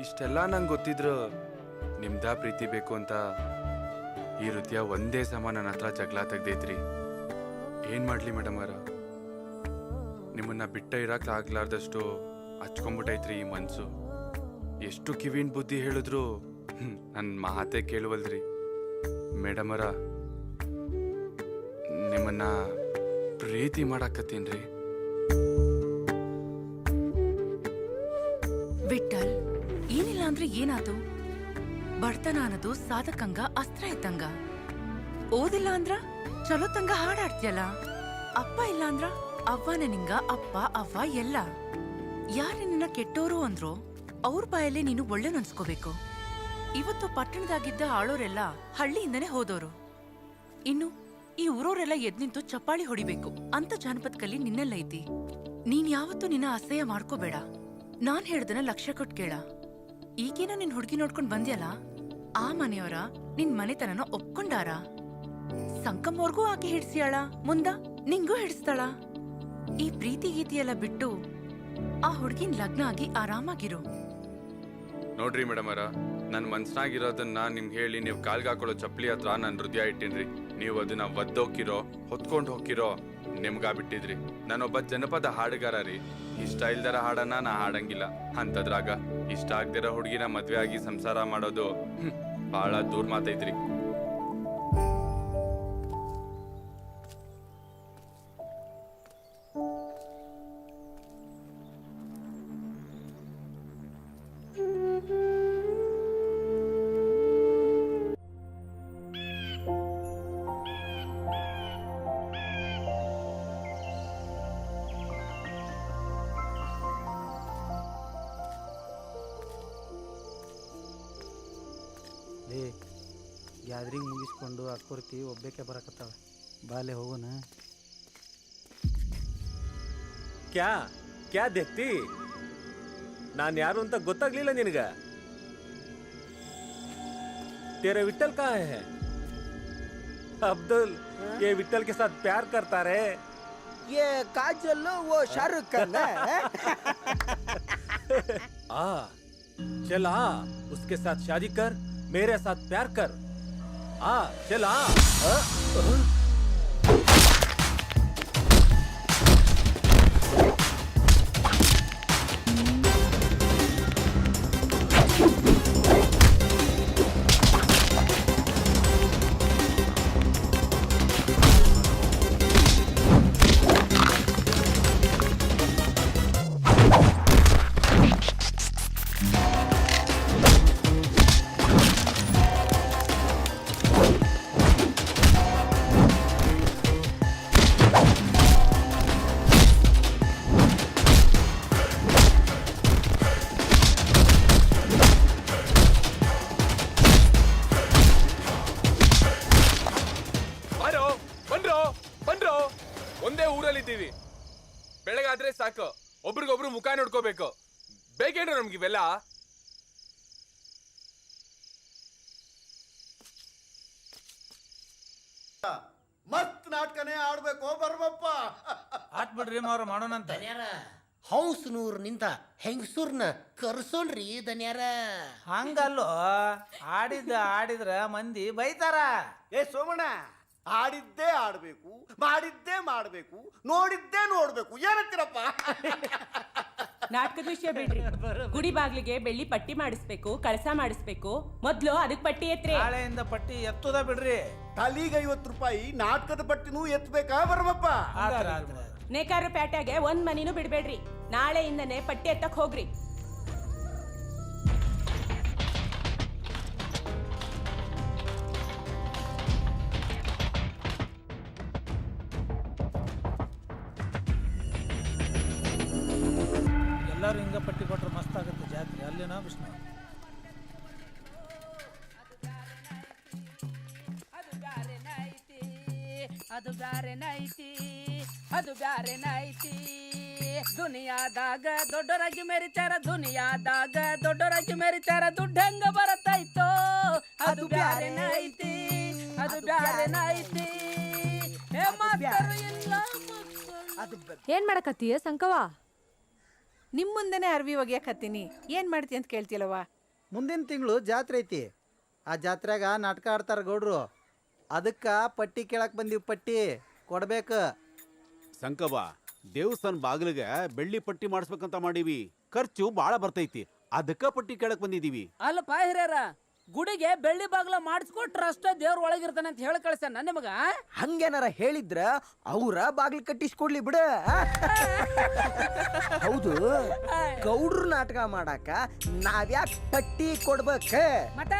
B: ಇಷ್ಟೆಲ್ಲ ನಂಗೆ ಗೊತ್ತಿದ್ರು ನಿಮ್ದ ಪ್ರೀತಿ ಬೇಕು ಅಂತ ಈ ಹೃದಯ ಒಂದೇ ಸಮ ನನ್ನ ಹತ್ರ ಜಗಳ ತೆಗ್ದೈತ್ರಿ. ಏನ್ ಮಾಡ್ಲಿ ಮೇಡಮ್ ಅವರ, ನಿಮ್ಮನ್ನ ಬಿಟ್ಟ ಇರಕ್ ಆಗ್ಲಾರ್ದಷ್ಟು ಹಚ್ಕೊಂಡ್ಬಿಟ್ಟೈತ್ರಿ ಈ ಮನ್ಸು. ಎಷ್ಟು ಕಿವಿನ ಬುದ್ಧಿ ಹೇಳಿದ್ರು ನನ್ನ ಮಾತೇ ಕೇಳುವಲ್ರಿ ಮೇಡಮ್ ಅವರ. ನಿಮ್ಮನ್ನ ಪ್ರೀತಿ ಮಾಡಾಕತ್ತೀನ್ರಿ.
N: ವಿಠಲ್, ಏನಿಲ್ಲ ಅಂದ್ರೆ ಏನಾತು? ಬಡತನ ಅನ್ನೋದು ಸಾಧಕಂಗ ಅಸ್ತ್ರ ಇದ್ದಂಗ. ಓದಿಲ್ಲ ಅಂದ್ರ ಚಲೋ ತಂಗ ಹಾಡಾಡ್ತಿಯಲ್ಲ. ಅಪ್ಪ ಇಲ್ಲ ಅಂದ್ರ ಅವ್ವನ ನಿಂಗ ಅಪ್ಪ ಅವ್ವ ಎಲ್ಲ. ಯಾರು ನಿನ್ನ ಕೆಟ್ಟೋರು ಅಂದ್ರೋ ಅವ್ರ ಬಾಯಲ್ಲಿ ನೀನು ಒಳ್ಳೆ ಅನ್ಸ್ಕೋಬೇಕು. ಇವತ್ತು ಪಟ್ಟಣದಾಗಿದ್ದ ಆಳೋರೆಲ್ಲ ಹಳ್ಳಿಯಿಂದನೇ ಹೋದೋರು. ಇನ್ನು ಈ ಊರೋರೆಲ್ಲ ಎದ್ ನಿಂತು ಚಪ್ಪಾಳಿ ಹೊಡಿಬೇಕು ಅಂತ ಜಾನಪದ ಕಲಿ ನಿನ್ನೆಲ್ಲ ಐತಿ. ನೀನ್ ಯಾವತ್ತೂ ನಿನ್ನ ಅಸಹ್ಯ ಮಾಡ್ಕೋಬೇಡ. ನಾನ್ ಹೇಳ್ದನ ಲಕ್ಷ್ಯ ಕೊಟ್ಟು ಕೇಳ. ಈಗೇನ ನಿನ್ ಹುಡುಗಿ ನೋಡ್ಕೊಂಡ್ ಬಂದ್ಯಲ್ಲ, ಆ ಮನೆಯವರ ನಿನ್ ಮನೆತನನ ಒಪ್ಕೊಂಡಾರ. ಸಂಕಮ್ಮವ್ರಿಗೂ ಆಕೆ ಹಿಡ್ಸಿಯಾಳ, ಮುಂದ ನಿಂಗೂ ಹಿಡಿಸ್ತಾಳ. ಈ ಪ್ರೀತಿ ಗೀತಿಯೆಲ್ಲ ಬಿಟ್ಟು ಆ ಹುಡುಗಿನ್ ಲಗ್ನ ಆಗಿ ಆರಾಮಾಗಿರು.
B: ನೋಡ್ರಿ ಮೇಡಮ್ ಅವರ, ನನ್ನ ಮನ್ಸ್ನಾಗಿರೋದನ್ನ ನಿಮ್ಗೆ ಹೇಳಿ ನೀವು ಕಾಲ್ಗೆ ಹಾಕೊಳ್ಳೋ ಚಪ್ಪಲಿ ಹತ್ರ ನನ್ನ ಹೃದಯ ಇಟ್ಟಿನ್ರಿ. ನೀವು ಅದನ್ನ ಒದ್ದೋಕಿರೋ ಹೊತ್ಕೊಂಡು ಹೋಗಿರೋ ನಿಮ್ಗಾಬಿಟ್ಟಿದ್ರಿ. ನಾನೊಬ್ಬ ಜನಪದ ಹಾಡುಗಾರ ರೀ. ಇಷ್ಟ ಇಲ್ದರ ಹಾಡನ್ನ ನಾ ಹಾಡಂಗಿಲ್ಲ. ಅಂತದ್ರಾಗ ಇಷ್ಟ ಆಗ್ದಿರೋ ಹುಡುಗಿನ ಮದ್ವೆ ಆಗಿ ಸಂಸಾರ ಮಾಡೋದು ಬಹಳ ದೂರ ಮಾತೈತ್ರಿ.
L: ಗ್ಯಾದ್ರಿಂಗ್ ಮುಗಿಸ್ಕೊಂಡು ಅಕ್ಕುರ್ತಿ ಒಬ್ಬೇಕೆ ಬರಕತ್ತಾವ. ಬಾಲೆ ಹೋಗೋಣ.
D: ಕ್ಯಾ ಕ್ಯಾ ದೇಖ್ತಿ? ನಾನು ಯಾರು ಅಂತ ಗೊತ್ತಾಗ್ಲಿಲ್ಲ ನಿನಗ? तेरे विट्ठल कहाँ है? अब्दुल, ये विट्ठल के साथ प्यार करता रे.
C: ये काजल वो शाहरुख खान है.
D: आ चल आ, उसके साथ शादी कर, मेरे साथ प्यार कर. आ चल आ.
B: ಬೆಳಗಾದ್ರೆ ಸಾಕು, ಒಬ್ರಿಗೊಬ್ರು ಮುಖ ನೋಡ್ಕೋಬೇಕು. ಬೇಕೇನ್ರ ನಮ್ಗೆ ಇವೆಲ್ಲ?
G: ಮಸ್ತ್ ನಾಟಕನೇ ಆಡ್ಬೇಕು ಬರ್ಬಪ್ಪ.
L: ಆತ್ ಬಿಡ್ರಿ ಮಾವ್ರ ಮಾಡೋಣಂತ.
R: ಹೌಸ್ನೂರ್ ನಿಂತ ಹೆಂಗಸೂರ್ನ ಕರ್ಸೋಣ್ರಿ ದನ್ಯಾರ.
L: ಹಂಗಲ್ಲೋ, ಆಡಿದ್ರ ಮಂದಿ ಬೈತಾರ.
G: ಏ ಸೋಮಣ್ಣ, ಆಡಿದ್ದೇ ಆಡ್ಬೇಕು, ಮಾಡಿದ್ದೇ ಮಾಡ್ಬೇಕು, ನೋಡಿದ್ದೇ ನೋಡ್ಬೇಕು, ಏನಂತೀರಪ್ಪ?
F: ನಾಟಕದ ವಿಷಯ ಬಿಡ್ರಿ. ಗುಡಿ ಬಾಗ್ಲಿಗೆ ಬೆಳ್ಳಿ ಪಟ್ಟಿ ಮಾಡಿಸ್ಬೇಕು, ಕಳಸ ಮಾಡಿಸ್ಬೇಕು. ಮೊದ್ಲು ಅದಕ್ ಪಟ್ಟಿ ಎತ್ರಿ.
L: ನಾಳೆಯಿಂದ ಪಟ್ಟಿ ಎತ್ತುದ ಬಿಡ್ರಿ.
G: ತಲಿಗೆ 50 ರೂಪಾಯಿ, ನಾಟಕದ ಪಟ್ಟಿನೂ ಎತ್ತಬೇಕಾ ಬರ್ಬಪ್ಪ?
F: ನೇಕಾರ ಪೇಟೆಗೆ ಒಂದ್ ಮನಿನೂ ಬಿಡ್ಬೇಡ್ರಿ. ನಾಳೆಯಿಂದನೇ ಪಟ್ಟಿ ಎತ್ತಕ್ ಹೋಗ್ರಿ.
L: ಎಲ್ಲಾರು ಹಿಂಗ ಪಟ್ಟಿ ಕೊಟ್ರೆ ಮಸ್ತ್ ಆಗುತ್ತೆ ಜಾತ್ರೆ. ಅಲ್ಲಿನ ವಿಷ್ಣು
E: ಅದು ಬ್ಯಾರೆ ನೈತಿ, ಅದು ಬ್ಯಾರೆ ನೈತಿ. ದುನಿಯಾದಾಗ ದೊಡ್ಡರಾಗಿ ಮೆರಿತಾರ, ದುನಿಯಾದಾಗ ದೊಡ್ಡರಾಗಿ ಮೆರಿತಾರ. ದುಡ್ಡು ಹೆಂಗ ಬರತೈತೋ ಅದು ಬ್ಯಾರೆ ನೈತಿ, ಅದು ಬ್ಯಾರೆ ನೈತಿ.
A: ಏನ್ ಮಾಡಕತ್ತೀಯ ಸಂಕವ? ನಿಮ್ ಮುಂದೆನೆ ಅರ್ವಿ ಒಗ್ಯಾಕತ್ತೀನಿ. ಏನ್ ಮಾಡ್ತಿ ಅಂತ ಕೇಳ್ತಿಲ್ಲವ?
S: ಮುಂದಿನ ತಿಂಗಳು ಜಾತ್ರೆ ಐತಿ. ಆ ಜಾತ್ರೆಗ ನಾಟಕ ಆಡ್ತಾರ ಗೌಡ್ರು. ಅದಕ್ಕ ಪಟ್ಟಿ ಕೇಳಕ್ ಬಂದೀವಿ. ಪಟ್ಟಿ ಕೊಡ್ಬೇಕು.
T: ಸಂಕವ, ದೇವಸ್ಥಾನ ಬಾಗಿಲಿಗೆ ಬೆಳ್ಳಿ ಪಟ್ಟಿ ಮಾಡಿಸ್ಬೇಕಂತ ಮಾಡೀವಿ. ಖರ್ಚು ಬಾಳ ಬರ್ತೈತಿ, ಅದಕ್ಕ ಪಟ್ಟಿ ಕೇಳಕ್ ಬಂದಿದೀವಿ.
E: ಅಲ್ಲಪ್ಪ ಹಿರಿಯರ, ಗುಡಿಗೆ ಬೆಳ್ಳಿ ಬಾಗ್ಲ ಮಾಡಿಸ್ಕೊಟ್ರ ಅಷ್ಟ ದೇವ್ರ ಒಳಗಿರ್ತಾನೆ ಅಂತ ಹೇಳಿ ಕಳ್ಸ್ಯಾನ ನಿಮಗ.
C: ಹಂಗೇನಾರ ಹೇಳಿದ್ರ ಅವ್ರ ಬಾಗ್ಲಿ ಕಟ್ಟಿಸ್ಕೊಡ್ಲಿ ಬಿಡ. ಹೌದು, ಗೌಡ್ರು ನಾಟಕ ಮಾಡಾಕ ನಾವ್ಯಾಕ್ ಪಟ್ಟಿ ಕೊಡ್ಬೇಕ?
E: ಮತ್ತ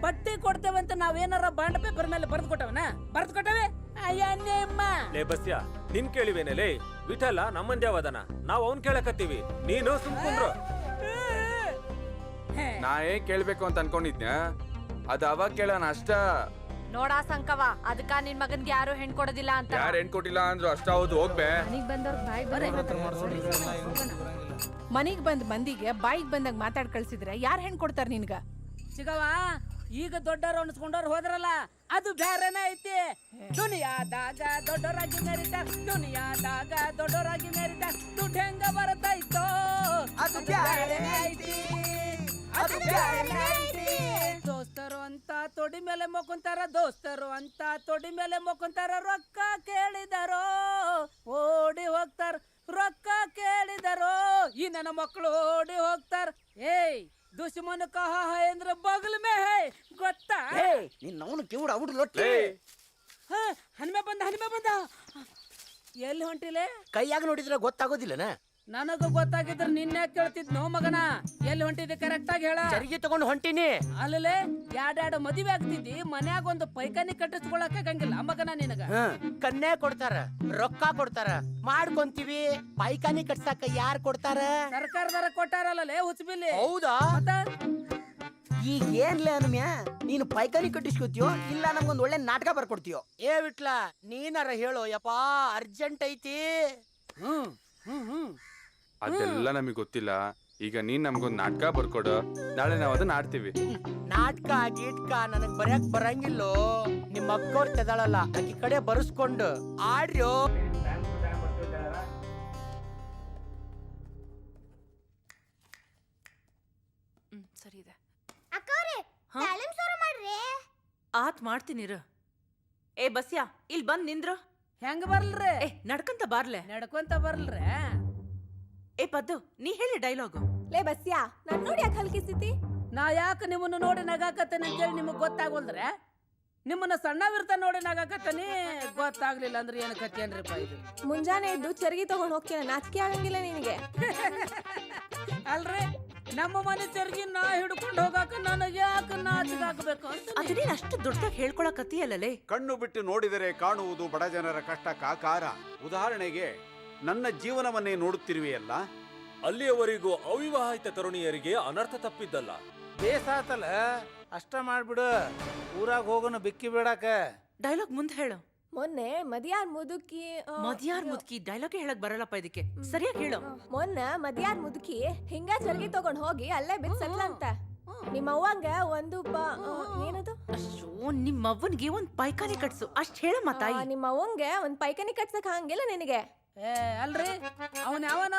E: ಪಟ್ಟಿ ಕೊಡ್ತೇವಂತ ನಾವೇನಾರ ಬಾಂಡ್ ಪೇಪರ್ ಮೇಲೆ ಬರ್ದ್ ಕೊಟ್ಟವನ? ಬರ್ದ್ ಕೊಟ್ಟವೆ?
D: ಲೇ ಬಸ್ಯ, ನಿನ್ ಕೇಳಿವೇನೆ ಲೇ? ವಿಠಲ ನಮ್ಮಂದ್ಯಾವದನ, ನಾವ್ ಅವ್ನ್ ಕೇಳಕತ್ತೀವಿ, ನೀನು ಸುಮ್ಕುಂದ್ರು.
B: ನಾ ಏನ್ ಕೇಳ್ಬೇಕು ಅಂತ ಅನ್ಕೊಂಡಿದ್ನ, ಅದ ಅವಾಗ ಕೇಳೋಣ ಅಷ್ಟ.
M: ನೋಡಾ ಸಂಕವ, ಅದಕ್ಕ ನಿನ್ ಮಗನ್ಗೆ ಯಾರು ಹೆಣ್ ಕೊಡೋದಿಲ್ಲ ಅಂತ.
B: ಯಾರು ಹೆಣ್ ಕೊಟ್ಟಿಲ್ಲ ಅಂದ್ರು ಅಷ್ಟ. ಹೌದು, ಹೋಗ್ಬೇ.
A: ಮನಿಗ್ ಬಂದ್ ಮಂದಿಗೆ ಬಾಯಿಗೆ ಬಂದಾಗ ಮಾತಾಡ್ ಕಳ್ಸಿದ್ರೆ ಯಾರ್ ಹೆಣ್ ಕೊಡ್ತಾರ ನಿನ್ಗ?
E: ಸಿಗವ, ಈಗ ದೊಡ್ಡವ್ರು ಅನ್ಸ್ಕೊಂಡವ್ರು ಹೋದ್ರಲ್ಲ, ಅದು ಬ್ಯಾರೆನ ಐತಿ. ದುನಿಯಾದಾಗ ದೊಡ್ಡವರಾಗಿ ಮೆರಿತಾರ, ದುನಿಯಾದಾಗ ದೊಡ್ಡವರಾಗಿ ಮೆರಿತಾರ. ದುಡ್ಡು ಹೆಂಗ ಬರತೈತೋ
C: ಅದು ಬ್ಯಾರೆನ ಐತಿ, ಅದು ಬ್ಯಾರೆನ ಐತಿ.
E: ದೋಸ್ತರು ಅಂತ ತೊಡಿ ಮೇಲೆ ಮೊಕ್ಕಂತಾರ, ದೋಸ್ತರು ಅಂತ ತೊಡಿ ಮೇಲೆ ಮೊಕ್ಕಂತಾರ. ರೊಕ್ಕ ಕೇಳಿದರೋ ಓಡಿ ಹೋಗ್ತಾರ, ರೊಕ್ಕ ಕೇಳಿದರೋ ಈ ನನ್ನ ಮಕ್ಕಳು ಓಡಿ ಹೋಗ್ತಾರ. ಏಯ್ ದುಶ್ಮನ್ ಕಹಾ ಹೈ ಅಂದ್ರೆ ಬಗಲ್ ಮೇ ಹೈ, ಗೊತ್ತಾ?
C: ನಿನ್ನವನು ಕಿವುಡ ಅವ್ರು ಲೊಟ್ಟಿ.
E: ಹನುಮೆ ಬಂದ. ಎಲ್ಲಿ ಹೊಂಟಿಲೆ?
R: ಕೈಯಾಗ ನೋಡಿದ್ರೆ ಗೊತ್ತಾಗೋದಿಲ್ಲನ?
E: ನನಗ ಗೊತ್ತಾಗಿದ್ರ ನಿನ್ನೆ ಕೇಳ್ತಿದ್ನೋ ಮಗನ. ಎಲ್ಲಿ ಹೊಂಟಿದ್ದೆ ಕರೆಕ್ಟ್ ಆಗಿ ಹೇಳ.
R: ಚರಿಗೆ ತಗೊಂಡು ಹೊಂಟಿನಿ.
E: ಅಲ್ಲೇ ಎರಡೆರಡು ಮದುವೆ ಆಗ್ತಿದ್ದಿ, ಮನ್ಯಾಗ ಒಂದು ಪೈಖಾನಿ ಕಟ್ಟಿಸ್ಕೊಳಕಂಗಿಲ್ಲ ಮಗನ ನಿನಗ.
R: ಕನ್ಯಾ ಕೊಡ್ತಾರ, ರೊಕ್ಕ ಕೊಡ್ತಾರ, ಮಾಡ್ಕೊಂತೀವಿ. ಪೈಖಾನಿ ಕಟ್ಸಾಕ ಯಾರ್ ಕೊಡ್ತಾರ?
E: ಸರ್ಕಾರದರ ಕೊಟ್ಟಾರಲ್ಲೇ ಹುಚ್ಚಬಿಲ್ಲಿ.
R: ಹೌದಾ?
C: ಈಗ ಏನ್ಲೇ ಅನ್ಮ್ಯ, ನೀನು ಪೈಖಾನಿ ಕಟ್ಟಿಸ್ಕೊತೀಯೋ ಇಲ್ಲ ನಮ್ಗೊಂದ್ ಒಳ್ಳೆ ನಾಟಕ ಬರ್ಕೊಡ್ತೀಯೋ?
R: ಏ ವಿಟ್ಲ, ನೀನಾರ ಹೇಳೋ ಯಪ್ಪಾ, ಅರ್ಜೆಂಟ್ ಐತಿ.
B: ಅದೆಲ್ಲ ನಮಗ್ ಗೊತ್ತಿಲ್ಲ. ಈಗ ನೀನ್ ನಮ್ಗೊಂದ್ ನಾಟಕ ಬರ್ಕೊಡು, ನಾಳೆ ನಾವ್ ಅದನ್ನ ಆಡ್ತೀವಿ.
R: ನಾಟಕ ಗೀಟ್ಕ ನನಗ್ ಬರ್ಯಾಕ್ ಬರಂಗಿಲ್ಲೋ. ನಿಮ್ಮ ಅಕ್ಕವ್ರ ತೆದಾಳಲ್ಲ, ಆಕಿ ಕಡೆ ಬರ್ಸ್ಕೊಂಡು ಆಡ್ರ್ಯೋ.
M: ಸರಿ ಇದೆ.
N: ಆತ್ ಮಾಡ್ತೀನಿರ. ಏ ಬಸ್ಯಾ, ಇಲ್ಲಿ ಬಂದ್ ನಿಂದ್ರ.
E: ಹೆಂಗ ಬರ್ಲ್ರಿ?
N: ನಡ್ಕಂತ ಬಾರ್ಲೆ.
E: ನಡ್ಕೊಂತ ಬರ್ಲ್ರಿ?
N: ಏ ಪದ್ದು, ನೀ ಹೇಳಿ ಡೈಲಾಗು.
F: ಲೇ ಬಸ್ಯಾ, ನನ್ ನೋಡಿ ಯಾಕೆ ಹಲ್ಕಿಸ್ತಿ?
E: ನಾ ಯಾಕೆ ನಿಮ್ಮನ್ನ ನೋಡಿ ನಗಾಕತ್ತೇನೆ ಅಂತೇಳಿ ನಿಮಗ್ ಗೊತ್ತಾಗೋಲ್ದ್ರೆ? ನಿಮ್ಮನ್ನ ಸಣ್ಣವಿರ್ತ ನೋಡಿ ನಗಾಕತ್ತನಿ, ಗೊತ್ತಾಗ್ಲಿಲ್ಲ ಅಂದ್ರೆ ಏನ್ ಕತ್ತೇನ್ರಿಪ್ಪ ಇದು?
F: ಮುಂಜಾನೆ ಎದ್ದು ಚರ್ಗಿ ತಗೊಂಡ್ ಹೋಗ್ತೀನ, ನಾಚಿಕೆ ಆಗಂಗಿಲ್ಲ ನಿನಗೆ?
E: ಅಲ್ರಿ, ನಮ್ಮ ಮನೆ ಚರ್ಗಿ ನಾ ಹಿಡ್ಕೊಂಡು ಹೋಗಾಕ ನನಗೆ ಯಾಕೆ ನಾಚಿಕೆ ಹಾಕ್ಬೇಕು?
N: ಅದನ್ನೇನ್ ಅಷ್ಟು ದೊಡ್ಡದಾಗಿ ಹೇಳ್ಕೊಳಕತ್ತೀಯಲ್ಲೇ?
T: ಕಣ್ಣು ಬಿಟ್ಟು ನೋಡಿದರೆ ಕಾಣುವುದು ಬಡ ಜನರ ಕಷ್ಟ ಕಾಕಾರ. ಉದಾಹರಣೆಗೆ ನನ್ನ ಜೀವನವನ್ನೇ ನೋಡುತ್ತಿರುವೆಯಲ್ಲ.
D: ಅಲ್ಲಿಯವರೆಗೂ ಅವಿವಾಹಿತ ತರುಣಿಯರಿಗೆ ಅನರ್ಥ ತಪ್ಪಿದ್ದಲ್ಲ.
L: ಬೇಸಾತಲ್ಲ, ಅಷ್ಟ ಮಾಡ್ಬಿಡು. ಊರಾಗ ಹೋಗೋಣ ಬಿಕ್ಕಿ ಬೇಡಾಕ.
N: ಡೈಲಾಗ್ ಮುಂದೆ ಹೇಳು.
U: ಮೊನ್ನೆ ಮದ್ಯಾರ್ ಮುದುಕಿ
N: ಮದ್ಯಾರ್ ಮುದುಕಿ ಡೈಲಾಗ್ ಹೇಳಕ್ ಬರಲ್ಲಪ್ಪ ಇದಕ್ಕೆ ಸರಿಯಾಗಿ ಹೇಳು.
U: ಮೊನ್ನೆ ಮದ್ಯಾರ್ ಮುದುಕಿ ಹಿಂಗ ಚರ್ಗಿ ತಗೊಂಡ್ ಹೋಗಿ ಅಲ್ಲೇ ಬಿದ್ಸತ್ಲಂತ. ನಿಮ್ಮ ಅವ್ವಂಗ ಒಂದು ಏನದು
N: ಅಯ್ಯೋ ನಿಮ್ಮ ಅವ್ವನ್ಗೆ ಒಂದ್ ಪೈಖಾನೆ ಕಟ್ಸು ಅಷ್ಟ್ ಹೇಳಮ್ಮ ತಾಯಿ.
U: ನಿಮ್ಮ ಅವ್ವಂಗ ಒಂದ್ ಪೈಖಾನಿ ಕಟ್ಸಕ್ ಹಂಗಿಲ್ಲ ನಿನಗೆ.
E: ಅಲ್ರಿ ಅವನ್ ಯಾವನ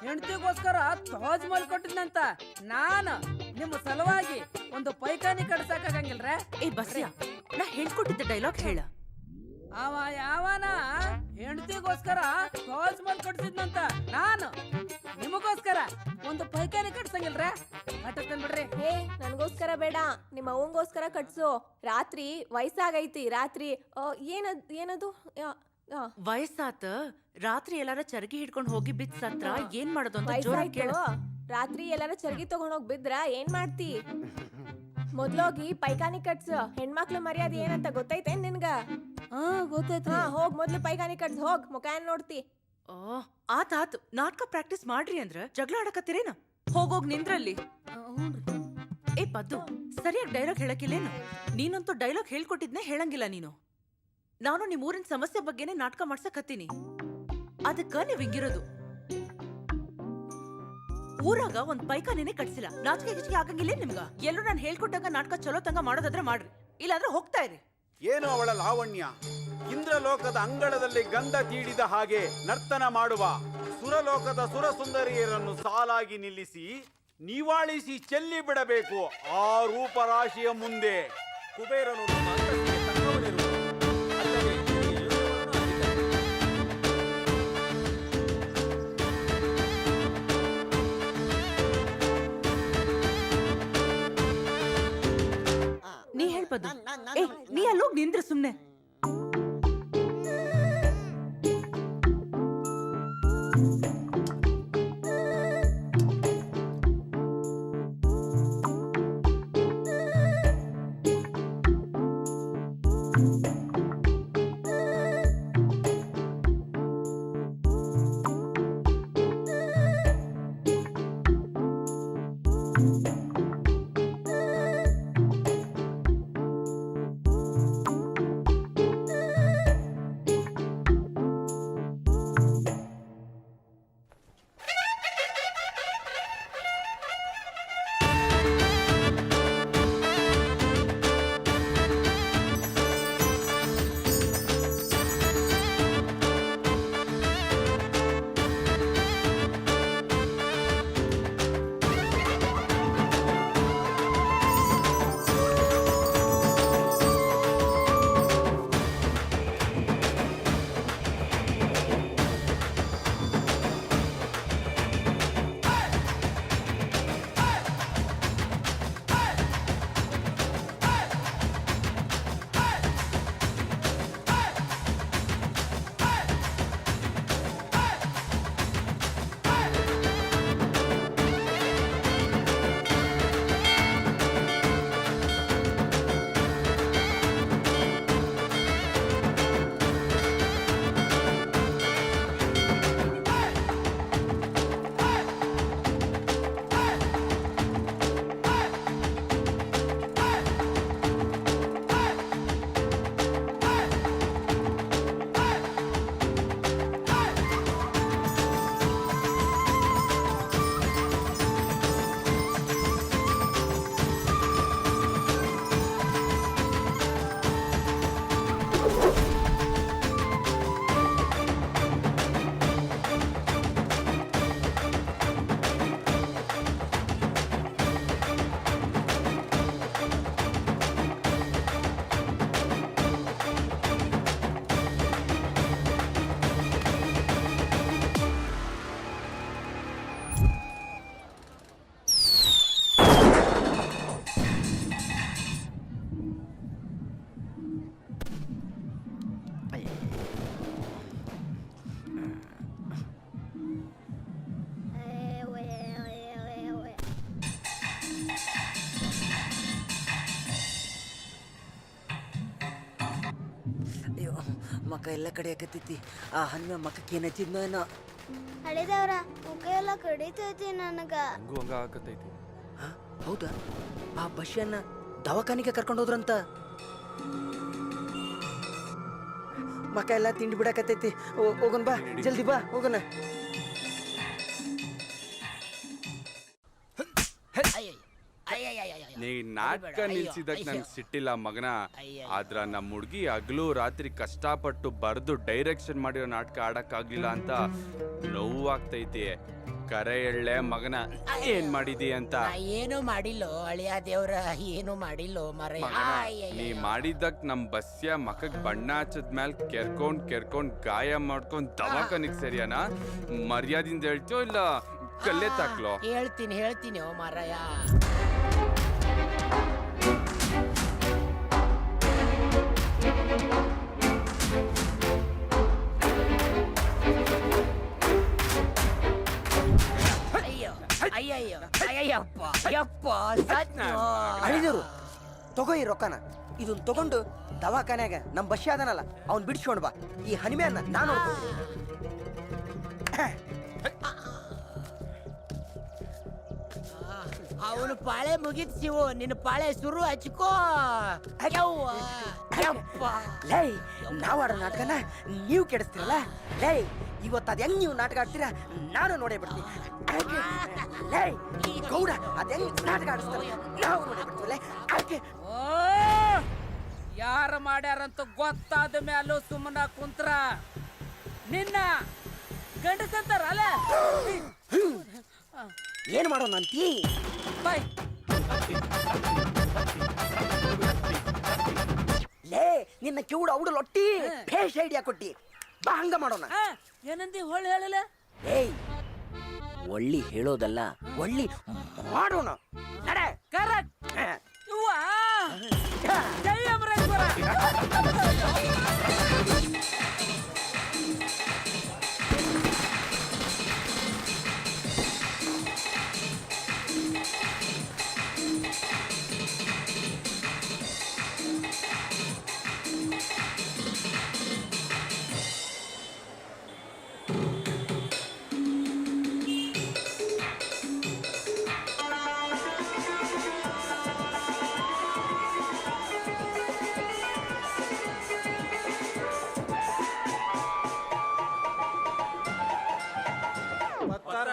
E: ಹೆಂಡತಿಗೋಸ್ಕರ ತಾಜ್ ಮಹಲ್ ಕೊಟ್ಟಿದ್ನಂತ. ನಾನು ನಿಮ್ಮ ಸಲುವಾಗಿ ಒಂದು ಪೈಖಾನಿ ಕಟ್ಸಕ್ಕಾಗಂಗಿಲ್ರ.
N: ಏ ಬಸ್ಯ ನಾ ಹೇಳ್ಕೊಟ್ಟಿದ್ದ ಡೈಲಾಗ್ ಹೇಳ.
E: ಅವ ಯಾವನ ಹೆಂಡತಿಗೋಸ್ಕರ ತಾಜ್ ಮಹಲ್ ಕಟ್ಸಿದ್ನಂತ. ನಾನು ನಿಮಗೋಸ್ಕರ ಒಂದು ಪೈಖಾನಿ ಕಟ್ಸಂಗಿಲ್ರ. ಕಟ್ಟಸ್ತೇನ್ ಬಿಡ್ರಿ.
U: ಹೇ ನನ್ಗೋಸ್ಕರ ಬೇಡ, ನಿಮ್ಮ ಅವ್ವಂಗೋಸ್ಕರ ಕಟ್ಸು. ರಾತ್ರಿ ವಯಸ್ಸಾಗೈತಿ. ರಾತ್ರಿ ಏನದು
N: ವಯಸ್ಸಾತ. ರಾತ್ರಿ ಎಲ್ಲಾರ ಚರಗಿ ಹಿಡ್ಕೊಂಡ್ ಹೋಗಿ ಬಿತ್ ಸತ್ರ ಏನ್ ಮಾಡೋದು ಅಂತ ಜೋರಾಗಿ ಕೇಳು.
U: ರಾತ್ರಿ ಎಲ್ಲಾರ ಚರ್ಗಿ ತಗೊಂಡೋಗ್ ಬಿದ್ರ ಏನ್ ಮಾಡ್ತಿ? ಮೊದ್ಲೋಗಿ ಪೈಖಾನಿ ಕಟ್ಸು. ಹೆಣ್ಮಕ್ಳು ಮರ್ಯಾದೆ ಏನಂತ ಗೊತ್ತೈತೇನ್ ನಿನ್ಗ?
E: ಗೊತ್ತೈತಿ.
U: ಹೋಗ್ ಮೊದ್ಲು ಪೈಖಾನಿ ಕಟ್ಸ್. ಹೋಗ್ ಮುಖ ಏನ್ ನೋಡ್ತಿ?
N: ಆತಾತ್ ನಾಟಕ ಪ್ರಾಕ್ಟೀಸ್ ಮಾಡ್ರಿ ಅಂದ್ರ ಜಗಳ ಆಡಕತ್ತೀರೇನ? ಹೋಗೋಗ್ ನಿಂದ್ರಲ್ಲಿ. ಏ ಪದ್ದು ಸರಿಯಾಗಿ ಡೈಲಾಗ್ ಹೇಳಕ್ಕಿಲ್ಲೇನು? ನೀನಂತೂ ಡೈಲಾಗ್ ಹೇಳ್ಕೊಟ್ಟಿದ್ನೆ ಹೇಳಂಗಿಲ್ಲ ನೀನು. ನಾನು ನಿಮ್ ಊರಿನ ಸಮಸ್ಯೆ ಬಗ್ಗೆನೆ ನಾಟಕ ಮಾಡ್ಸಕತ್ತೀನಿ. ಅದಕ್ಕ ನೀವ್ ಹಿಂಗಿರೋದು. ಊರಾಗ ಒಂದ್ ಪೈಖಾನಿನೇ ಕಟ್ಸಿಲ್ಲ. ನಾಚಿಕೆ ಗಿಚಿಕೆ ಆಗಂಗಿಲ್ಲ ನಿಮ್ಗ? ಎಲ್ಲರೂ ನಾನು ಹೇಳ್ಕೊಟ್ಟಾಗ ನಾಟಕ ಚಲೋ ತಂಗ ಮಾಡೋದಾದ್ರೆ ಮಾಡ್ರಿ, ಇಲ್ಲಾಂದ್ರೆ ಹೋಗ್ತಾ ಇರಿ.
T: ಏನು ಅವಳ ಲಾವಣ್ಯ! ಇಂದ್ರಲೋಕದ ಅಂಗಳದಲ್ಲಿ ಗಂಧ ತೀಡಿದ ಹಾಗೆ ನರ್ತನ ಮಾಡುವ ಸುರಲೋಕದ ಸುರಸುಂದರಿಯರನ್ನು ಸಾಲಾಗಿ ನಿಲ್ಲಿಸಿ ನಿವಾಳಿಸಿ ಚೆಲ್ಲಿ ಬಿಡಬೇಕು ಆ ರೂಪರಾಶಿಯ ಮುಂದೆ. ಕುಬೇರನು ನಮ್ಮ ಅಂತಸ್ತಿಗೆ ತಕ್ಕವನಿರುವನು. ಅಲ್ಲದೆ
N: ನೀ ಹೇಳ್ಬದು. ಏ ನೀ ಅಲ್ಲೋಗ್ ನಿಂದ್ರ ಸುಮ್ನೆ.
C: ಮಕ್ಕ ಎಲ್ಲ ಕಡೆ ಆಕತ್ತೈತಿ. ಆ ಹಣ್ಣು ಮಕ್ಕಕ್ಕೆ ಏನ್ ಹಚ್ಚಿದ್ನೋ ಏನೋ.
H: ಹಳಿದವ್ರ ಮುಖ ಎಲ್ಲ ಕಡಿತೈತಿ ನನಗ.
B: ಹಂಗೂ ಹಂಗ ಆಗತೈತಿ.
C: ಹೌದಾ? ಆ ಬಸ್ಯನ್ನ ದವಾಖಾನಿಗೆ ಕರ್ಕೊಂಡು ಹೋದ್ರಂತ. ಮಕ್ಕ ಎಲ್ಲ ತಿಂಡಿ ಬಿಡಕತ್ತೈತಿ ಹೋಗೋಣ ಬಾ ಜಲ್ದಿ ಬಾ ಹೋಗೋಣ
B: ನೀ ನಾಟಕ ನಿಲ್ಸಿದಕ್ ನಂಗೆ ಸಿಟ್ಟಿಲ್ಲ ಮಗನ. ಆದ್ರ ನಮ್ಮ ಹುಡ್ಗಿ ಹಗಲು ರಾತ್ರಿ ಕಷ್ಟಪಟ್ಟು ಬರ್ದು ಡೈರೆಕ್ಷನ್ ಮಾಡಿರೋ ನಾಟಕ ಆಡಕ್ಕಾಗ್ಲಿಲ್ಲ ಅಂತ ನೋವಾಗ್ತೈತಿ. ಕರೆ ಎಳ್ಳೆ ಮಗನ, ಏನ್ ಮಾಡಿದಿ ಅಂತ.
R: ಏನು ಮಾಡಿಲ್ಲೋ ಅಳಿಯ ದೇವ್ರ, ಏನು ಮಾಡಿಲ್ಲೋ ಮರ.
B: ನೀ ಮಾಡಿದ್ದಕ್ ನಮ್ ಬಸ್ಯ ಮಕಕ್ ಬಣ್ಣ ಹಚ್ಚದ್ಮೇಲೆ ಕೆರ್ಕೊಂಡ್ ಗಾಯ ಮಾಡ್ಕೊಂಡ್ ದವಾಖಾನಿಗ್ ಸರಿಯಾನ? ಮರ್ಯಾದಿಂದ ಹೇಳ್ತೀಯೋ ಇಲ್ಲ ಕಲ್ಲೆ ತಾಕ್ಲೋ?
R: ಹೇಳ್ತೀನಿ ಓ ಮಾರಾಯ.
C: ಅಳಿದರು ತಗೋ ಈ ರೊಕ್ಕನ. ಇದನ್ ತಗೊಂಡು ದವಾಖಾನ್ಯಾಗ ನಮ್ ಬಸ್ ಅದನಲ್ಲ ಅವ್ನ್ ಬಿಡ್ಸ್ಕೊಂಡ್ ಬಾ. ಈ ಹನಿಮೆಯನ್ನ ನಾನು ನೋಡ್ಕೊತೀನಿ.
R: ಅವನು ಪಾಳೆ ಮುಗಿತ್ ಶಿವು, ನಿನ್ನ ಪಾಳೆ ಶುರು ಹಚ್ಕೋ.
C: ಲೈ ನಾವ್ ಆಡೋ ನಾಟಕನ ನೀವು ಕೆಡಿಸ್ತಿರಲ್ಲ. ಲೈ ಇವತ್ತು ಅದ್ ಹೆಂಗ್ ನೀವು ನಾಟಕ ಆಡ್ತೀರಾ ನಾನು ನೋಡೇ ಬಿಡ್ತೀನಿ. ಲೈ ಗೌಡ ಅದ್ ಹೆಂಗ್ ನಾಟಕ ಆಡಿಸ್ತಾರೆ ನಾವು ನೋಡೇ ಬಿಡ್ತೀವಿ.
E: ಯಾರು ಮಾಡ್ಯಾರಂತ ಗೊತ್ತಾದ ಮ್ಯಾಲೂ ಸುಮ್ಮನ ಕುಂತ್ರ ನಿನ್ನ ಗಂಡಸಂತಾರಲ್ಲ.
C: ಏನ್ ಮಾಡೋಣ ಅಂತೀ? ಲೇ ನಿನ್ನ ಕಿವುಡ ಅವಡು ಲೊಟ್ಟಿ ಫೇಸ್ ಐಡಿಯಾ ಕೊಟ್ಟಿ ಬಾ, ಹಂಗ ಮಾಡೋಣ.
E: ಏನಂದಿ ಹೊಳ್ಳಿ ಹೇಳಲ್ಲ?
C: ಏಯ್ ಒಳ್ಳಿ ಹೇಳೋದಲ್ಲ, ಒಳ್ಳಿ ಮಾಡೋಣ. ನಡೆ.
E: ಕರೆಕ್ಟ್. ಜೈ ಅಮರೇಶ್ವರ.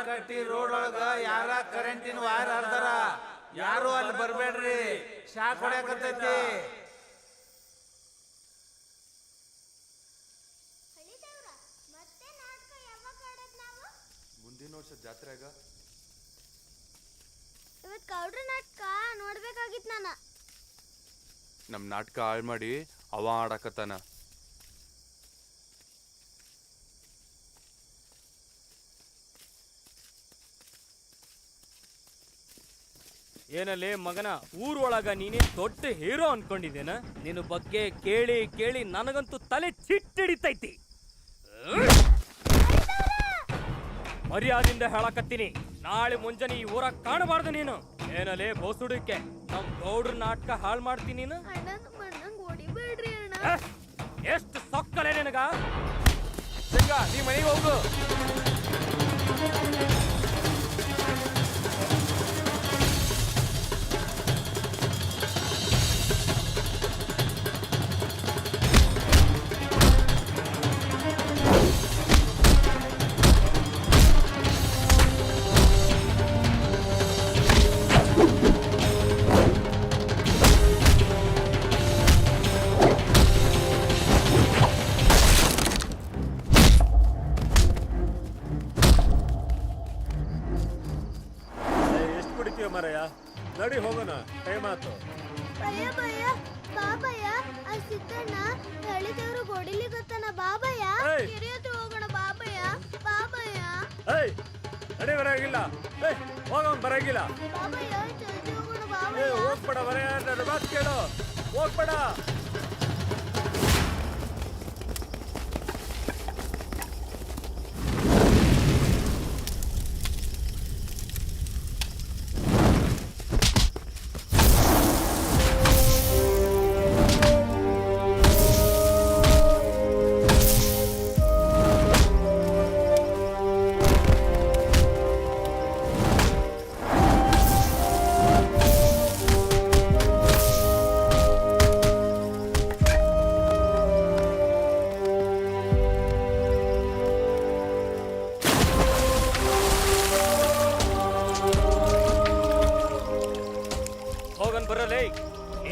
L: ಕಟ್ಟಿ ರೋಡ್ ಒಳಗ ಯಾರ ಕರೆಂಟಿನ ವೈರ್ ಹರ್ದಾರ, ಯಾರು ಅಲ್ಲಿ ಬರ್ಬೇಡ್ರಿ, ಶಾಕ್ ಹೊಡ್ಯಾಕತ್ತೈತಿ.
B: ಮುಂದಿನ ವರ್ಷ ಜಾತ್ರೆಗ
H: ಇವತ್ತು ಕೌಡ್ರ ನಾಟಕ ನೋಡ್ಬೇಕಾಗಿತ್ತು ನಾನು.
B: ನಮ್ ನಾಟಕ ಹಾಳು ಮಾಡಿ ಅವ ಆಡಕತ್ತಾನ.
J: ಏನಲ್ಲೇ ಮಗನ, ಊರೊಳಗ ನೀನೇ ದೊಡ್ಡ ಹೀರೋ ಅನ್ಕೊಂಡಿದ್ದೇನ? ನಿನ್ನ ಬಗ್ಗೆ ಕೇಳಿ ಕೇಳಿ ನನಗಂತೂ ತಲೆ ಚಿಟ್ಟಿಡಿತೈತಿ. ಮರ್ಯಾದಿಂದ ಹೇಳಕತ್ತೀನಿ, ನಾಳೆ ಮುಂಜಾನೆ ಈ ಊರಾಗ ಕಾಣಬಾರ್ದು ನೀನು. ಏನಲ್ಲೇ ಬೋಸುಡಿಕೆ, ನಮ್ ಗೌಡ್ರ ನಾಟಕ ಹಾಳು ಮಾಡ್ತೀನಿ ನೀನು. ಎಷ್ಟು ಸೊಕ್ಕಲೆ ನಿನಗ?
B: ನೀ ಮನೆಗೆ ಹೋಗು.
D: ಮರಯ್ಯ, ನಡಿ ಹೋಗೋಣ, ಟೈಮ್ ಆಯ್ತು.
H: ಭಯ ಭಯ ಬಾಬಯ್ಯ, ಆ ಸಿದ್ದಣ್ಣ ಹಳಿದೇವ್ರು ಗೊಡಿಲಿ ಗೊತ್ತಾನ. ಬಾಬಯ್ಯ ಕಿರಿಯತ್ತು ಹೋಗೋಣ. ಬಾಬಯ್ಯ ಬಾಬಯ್ಯ.
D: ಏಯ್ ನಡಿ, ಬರಾಗಿಲ್ಲ. ಹೋಗೋನ್ ಬರಾಗಿಲ್ಲ.
H: ಬಾಬಯ್ಯ ಜಲ್ದಿ ಹೋಗೋಣ. ಬಾಬಯ್ಯ
D: ಹೋಗ್ಬೇಡ ಮರಯ್ಯ, ನನ್ನ ಮಾತು ಕೇಳು, ಹೋಗ್ಬೇಡ.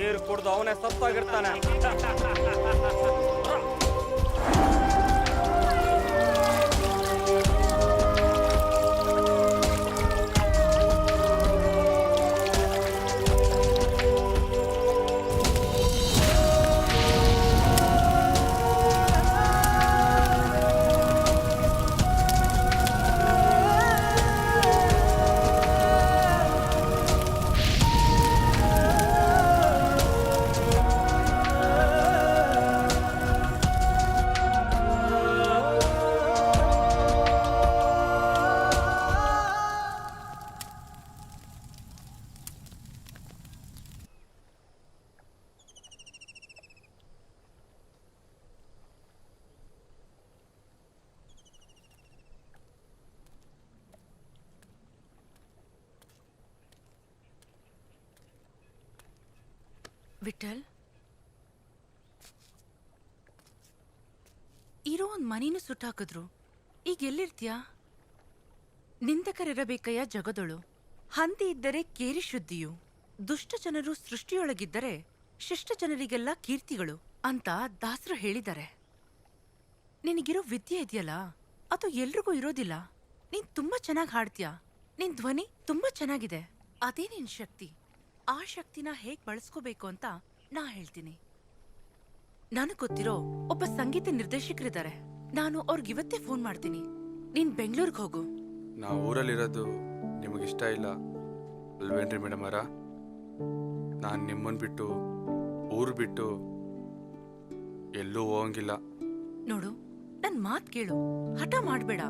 J: ನೀರು ಕುಡ್ದು ಅವನೇ ಸತ್ತೋಗಿರ್ತಾನೆ.
N: ವಿಠಲ್, ಇರೋ ಒಂದ್ ಮನಿನೂ ಸುಟ್ಟಾಕಿದ್ರು. ಈಗ ಎಲ್ಲಿರ್ತೀಯ? ನಿಂದಕರಿರಬೇಕಯ್ಯ ಜಗದೊಳು, ಹಂತಿ ಇದ್ದರೆ ಕೇರಿ ಶುದ್ಧಿಯು. ದುಷ್ಟ ಜನರು ಸೃಷ್ಟಿಯೊಳಗಿದ್ದರೆ ಶಿಷ್ಟ ಜನರಿಗೆಲ್ಲ ಕೀರ್ತಿಗಳು ಅಂತ ದಾಸರು ಹೇಳಿದ್ದಾರೆ. ನಿನಗಿರೋ ವಿದ್ಯೆ ಇದೆಯಲ್ಲ, ಅದು ಎಲ್ರಿಗೂ ಇರೋದಿಲ್ಲ. ನೀನ್ ತುಂಬಾ ಚೆನ್ನಾಗಿ ಹಾಡ್ತೀಯ, ನಿನ್ ಧ್ವನಿ ತುಂಬಾ ಚೆನ್ನಾಗಿದೆ. ಅದೇ ನಿನ್ ಶಕ್ತಿ. ಆ ಶಕ್ತಿನ ಹೇಗ್ ಬಳಸ್ಕೋಬೇಕು ಅಂತ ನಾ ಹೇಳ್ತೀನಿ. ನನಗ್ ಗೊತ್ತಿರೋ ಒಬ್ಬ ಸಂಗೀತ ನಿರ್ದೇಶಕರಿದ್ದಾರೆ. ನಾನು ಅವ್ರಿಗಿವತ್ತೇ ಫೋನ್ ಮಾಡ್ತೀನಿ. ನೀನ್ ಬೆಂಗಳೂರಿಗೆ ಹೋಗು.
B: ನಾ ಊರಲ್ಲಿರೋದು ನಿಮಗಿಷ್ಟ ಇಲ್ಲ ಅಲ್ವೇನ್ರಿ ಮೇಡಮ್ ಅವರ? ನಾನು ನಿಮ್ಮನ್ ಬಿಟ್ಟು ಊರು ಬಿಟ್ಟು ಎಲ್ಲೂ ಹೋಗಂಗಿಲ್ಲ.
N: ನೋಡು, ನನ್ ಮಾತ್ ಕೇಳು, ಹಠ ಮಾಡ್ಬೇಡ.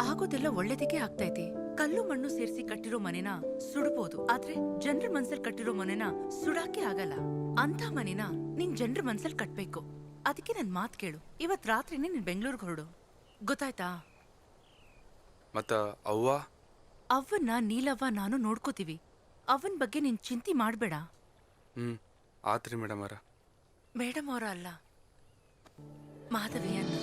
N: ಆಗೋದೆಲ್ಲ ಒಳ್ಳೇದಕ್ಕೆ ಆಗ್ತೈತಿ. ಕಲ್ಲು ಮಣ್ಣು ಸೇರಿಸಿ ಕಟ್ಟಿರೋ ಮನೆನ ಸುಡಬಹುದು, ಆದ್ರೆ ಜನರ ಮನ್ಸಲ್ ಕಟ್ಟಿರೋ ಮನೆನ ಸುಡಾಕೆ ಆಗಲ್ಲ. ಅಂತ ಮನೆನ ನಿನ್ ಜನರ ಮನ್ಸಲ್ ಕಟ್ಬೇಕು. ಅದಕ್ಕೆ ನನ್ ಮಾತ್ ಕೇಳು. ಇವತ್ ರಾತ್ರಿನೇ ನೀನ್ ಬೆಂಗಳೂರಿಗೆ ಹೊರಡು, ಗೊತ್ತಾಯ್ತಾ?
B: ಮತ್ತ ಅವ್ವ?
N: ಅವನ್ನ ನೀಲವ್ವ ನಾನು ನೋಡ್ಕೋತೀವಿ. ಅವನ್ ಬಗ್ಗೆ ನೀನ್ ಚಿಂತೆ ಮಾಡ್ಬೇಡ.
B: ಆತ್ರಿ ಮೇಡಮ್ ಅವರ.
N: ಮೇಡಮ್ ಅವರ ಅಲ್ಲ, ಮಾಧವಿಯನ್ನ.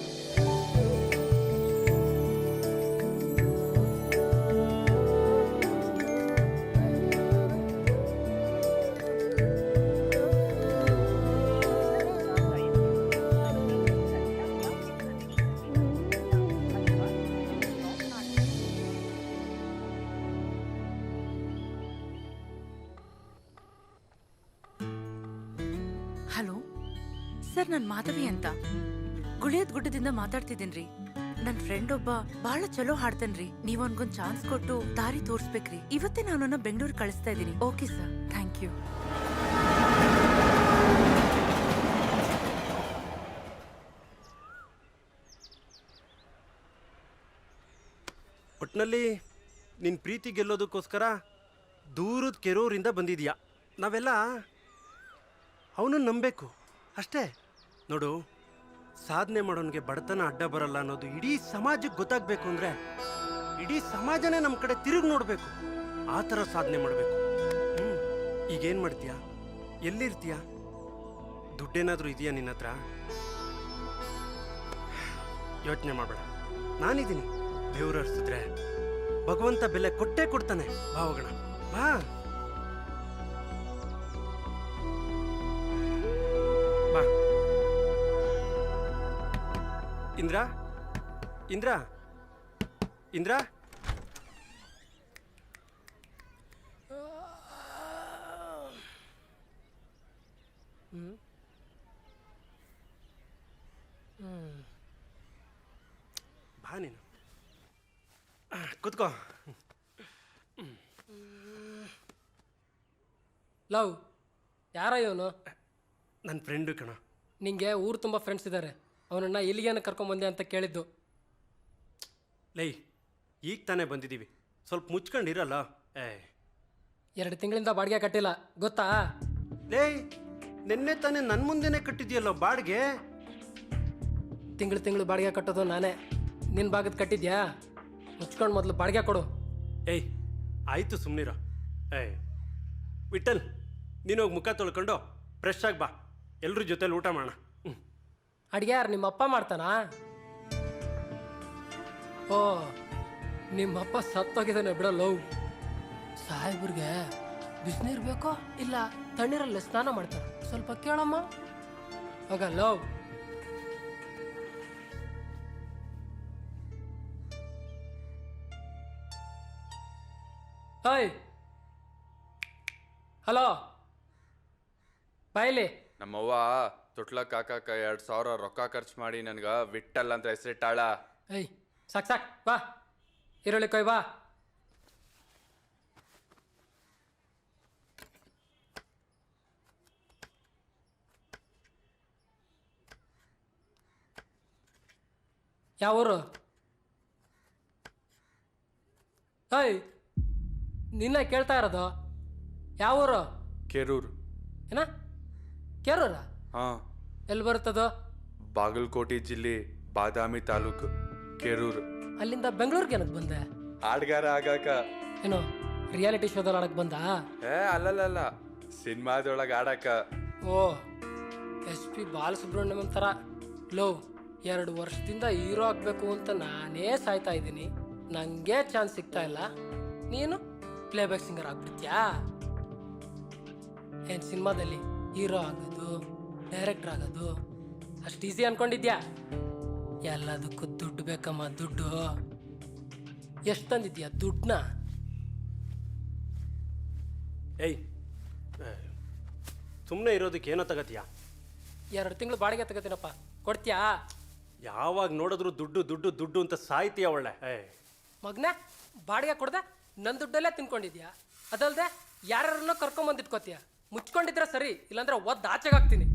N: ಹಲೋ ಸರ್, ನಾನ್ ಮಾಧವಿ ಅಂತ ಗುಳಿಯದ್ ಗುಡ್ಡದಿಂದ ಮಾತಾಡ್ತಿದ್ದೀನ್ರಿ. ನನ್ ಫ್ರೆಂಡ್ ಒಬ್ಬ ಬಹಳ ಚಲೋ ಹಾಡ್ತನ್ರಿ. ನೀವ್ ಅವನ್ಗೊಂದ್ ಚಾನ್ಸ್ ಕೊಟ್ಟು ದಾರಿ ತೋರ್ಸ್ಬೇಕ್ರಿ. ಇವತ್ತೇ ನಾನು ಬೆಂಗಳೂರು ಕಳಿಸ್ತಾ ಇದ್ದೀನಿ. Okay sir, thank you.
K: ಒಟ್ನಲ್ಲಿ ನಿನ್ ಪ್ರೀತಿ ಗೆಲ್ಲೋದಕ್ಕೋಸ್ಕರ ದೂರದ ಕೆರೂರಿಂದ ಬಂದಿದ್ಯಾ. ನಾವೆಲ್ಲ ಅವನನ್ನು ನಂಬೇಕು ಅಷ್ಟೇ. ನೋಡು, ಸಾಧನೆ ಮಾಡೋನ್ಗೆ ಬಡತನ ಅಡ್ಡ ಬರಲ್ಲ ಅನ್ನೋದು ಇಡೀ ಸಮಾಜಕ್ಕೆ ಗೊತ್ತಾಗ್ಬೇಕು ಅಂದ್ರೆ ಇಡೀ ಸಮಾಜನೇ ನಮ್ಮ ಕಡೆ ತಿರುಗಿ ನೋಡ್ಬೇಕು. ಆ ಥರ ಸಾಧನೆ ಮಾಡಬೇಕು. ಈಗೇನ್ ಮಾಡ್ತೀಯಾ? ಎಲ್ಲಿರ್ತೀಯ? ದುಡ್ಡೇನಾದ್ರೂ ಇದೆಯಾ ನಿನ್ನ ಹತ್ರ? ಯೋಚನೆ ಮಾಡಬೇಡ, ನಾನಿದ್ದೀನಿ. ಬೆವರು ಹರಿಸಿದ್ರೆ ಭಗವಂತ ಬೆಲೆ ಕೊಟ್ಟೇ ಕೊಡ್ತಾನೆ. ಬಾ ಹೋಗೋಣ, ಬಾ. ಬಾ ಇಂದ್ರ, ಇಂದ್ರ, ಇಂದ್ರ. ಬಾ ನೀನು, ಕೂತ್ಕೋ.
V: ಲವ್, ಯಾರ ಇವನು?
K: ನನ್ನ ಫ್ರೆಂಡು ಕಣ.
V: ನಿಂಗೆ ಊರು ತುಂಬ ಫ್ರೆಂಡ್ಸ್ ಇದ್ದಾರೆ. ಅವನನ್ನು ಇಲ್ಲಿಗೇನ ಕರ್ಕೊಂಬಂದೆ ಅಂತ ಕೇಳಿದ್ದು.
K: ಲೈ, ಈಗ ತಾನೇ ಬಂದಿದ್ದೀವಿ, ಸ್ವಲ್ಪ ಮುಚ್ಕೊಂಡಿರಲ್ಲ.
V: 2 ತಿಂಗಳಿಂದ ಬಾಡಿಗೆ ಕಟ್ಟಿಲ್ಲ, ಗೊತ್ತಾ?
K: ಲೇ, ನಿನ್ನೆ ತಾನೇ ನನ್ನ ಮುಂದೆನೆ ಕಟ್ಟಿದ್ಯಲ್ಲ ಬಾಡಿಗೆ.
V: ತಿಂಗಳು ಬಾಡಿಗೆ ಕಟ್ಟೋದು ನಾನೇ. ನಿನ್ನ ಭಾಗದ ಕಟ್ಟಿದ್ಯಾ? ಮುಚ್ಕೊಂಡು ಮೊದಲು ಬಾಡಿಗೆ ಕೊಡು.
K: ಏಯ್, ಆಯಿತು ಸುಮ್ಮನಿರ. ವಿಠಲ್, ನೀನೋಗಿ ಮುಖ ತೊಳ್ಕೊಂಡು ಫ್ರೆಶ್ ಆಗಿ ಬಾ, ಎಲ್ಲರ ಜೊತೆಲಿ ಊಟ ಮಾಡೋಣ.
V: ಅಡುಗೆ ಯಾರು, ನಿಮ್ಮಪ್ಪ ಮಾಡ್ತಾನಾ? ಓ, ನಿಮ್ಮಪ್ಪ ಸತ್ತೋಗಿದ್ದಾನೆ ಬಿಡಲ್ಲ. ಸಾಹೇಬ್ರಿಗೆ ಬಿಸಿನೀರು ಬೇಕೋ ಇಲ್ಲ ತಣ್ಣೀರಲ್ಲಿ ಸ್ನಾನ ಮಾಡ್ತಾರೆ. ಸ್ವಲ್ಪ ಕೇಳಮ್ಮ. ಹೋಗ ಲವ್. ಹಾಯ್, ಹಲೋ, ಬಾಯ್ಲಿ.
B: ನಮ್ಮವ್ವ ತೊಟ್ಲಕ್ ಹಾಕಾಕ 2,000 ರೊಕ್ಕ ಖರ್ಚು ಮಾಡಿ ನನ್ಗ ವಿಟ್ಟಲ್ ಅಂತ ಹೆಸರಿಟ್ಟಾಳ.
V: ಏಯ್ ಸಾಕ್ ಸಾಕ್, ಬಾ ಈರುಳ್ಳಿ ಕೊಯ್ ಬಾ. ಯಾವ ಊರು? ಏಯ್ ನಿನ್ನ ಕೇಳ್ತಾ ಇರೋದು ಯಾವ ಊರು?
B: ಕೆರೂರು.
V: ಏನ ಕೇರೂರ?
B: ಹಾ.
V: ಎಲ್ಲಿ ಬರುತ್ತದು?
B: ಬಾಗಲಕೋಟೆ ಜಿಲ್ಲೆ ಬಾದಾಮಿ ತಾಲೂಕು ಕೆರೂರು.
V: ಅಲ್ಲಿಂದ ಬೆಂಗಳೂರಿಗೆ ಏನಕ್ಕೆ ಬಂದೆ?
B: ಹಾಡ್ಗಾರ ಆಗಾಕ.
V: ಏನು ರಿಯಾಲಿಟಿ ಶೋದಲ್ಲಿ ಆಡಕ್ ಬಂದ?
B: ಅಲ್ಲಲ್ಲ, ಸಿನಿಮಾದೊಳಗೆ ಆಡಕ.
V: ಓ, SP ಬಾಲಸುಬ್ರಹ್ಮಣ್ಯಂ ಥರ. ಲೋ, 2 ವರ್ಷದಿಂದ ಹೀರೋ ಆಗ್ಬೇಕು ಅಂತ ನಾನೇ ಸಾಯ್ತಾ ಇದ್ದೀನಿ, ನಂಗೆ ಚಾನ್ಸ್ ಸಿಗ್ತಾ ಇಲ್ಲ. ನೀನು ಪ್ಲೇಬ್ಯಾಕ್ ಸಿಂಗರ್ ಆಗ್ಬಿಡ್ತೀಯಾ? ಏನು ಸಿನಿಮಾದಲ್ಲಿ ಹೀರೋ ಆಗೋದು, ಡೈರೆಕ್ಟರ್ ಆಗೋದು ಅಷ್ಟು ಈಸಿ ಅನ್ಕೊಂಡಿದ್ಯಾ? ಎಲ್ಲದಕ್ಕೂ ದುಡ್ಡು ಬೇಕಮ್ಮ, ದುಡ್ಡು. ಎಷ್ಟು ತಂದಿದ್ಯಾ ದುಡ್ಡನ್ನ?
K: ಏಯ್, ಸುಮ್ಮನೆ ಇರೋದಕ್ಕೆ ಏನೋ ತಗತ್ಯಾ?
V: 2 ತಿಂಗಳು ಬಾಡಿಗೆ ತಗೋತೀನಪ್ಪ, ಕೊಡ್ತೀಯಾ?
K: ಯಾವಾಗ ನೋಡಿದ್ರು ದುಡ್ಡು ದುಡ್ಡು ದುಡ್ಡು ಅಂತ ಸಾಯ್ತೀಯ ಒಳ್ಳೆ.
V: ಮಗ್ನ, ಬಾಡಿಗೆ ಕೊಡ್ದೆ ನನ್ನ ದುಡ್ಡಲ್ಲೇ ತಿನ್ಕೊಂಡಿದ್ಯಾ? ಅದಲ್ದೆ ಯಾರನ್ನೋ ಕರ್ಕೊಂಬಂದಿಟ್ಕೋತೀಯ. ಮುಚ್ಕೊಂಡಿದ್ರೆ ಸರಿ, ಇಲ್ಲಾಂದ್ರೆ ಒದ್ದು ಆಚೆಗೆ ಹಾಕ್ತೀನಿ.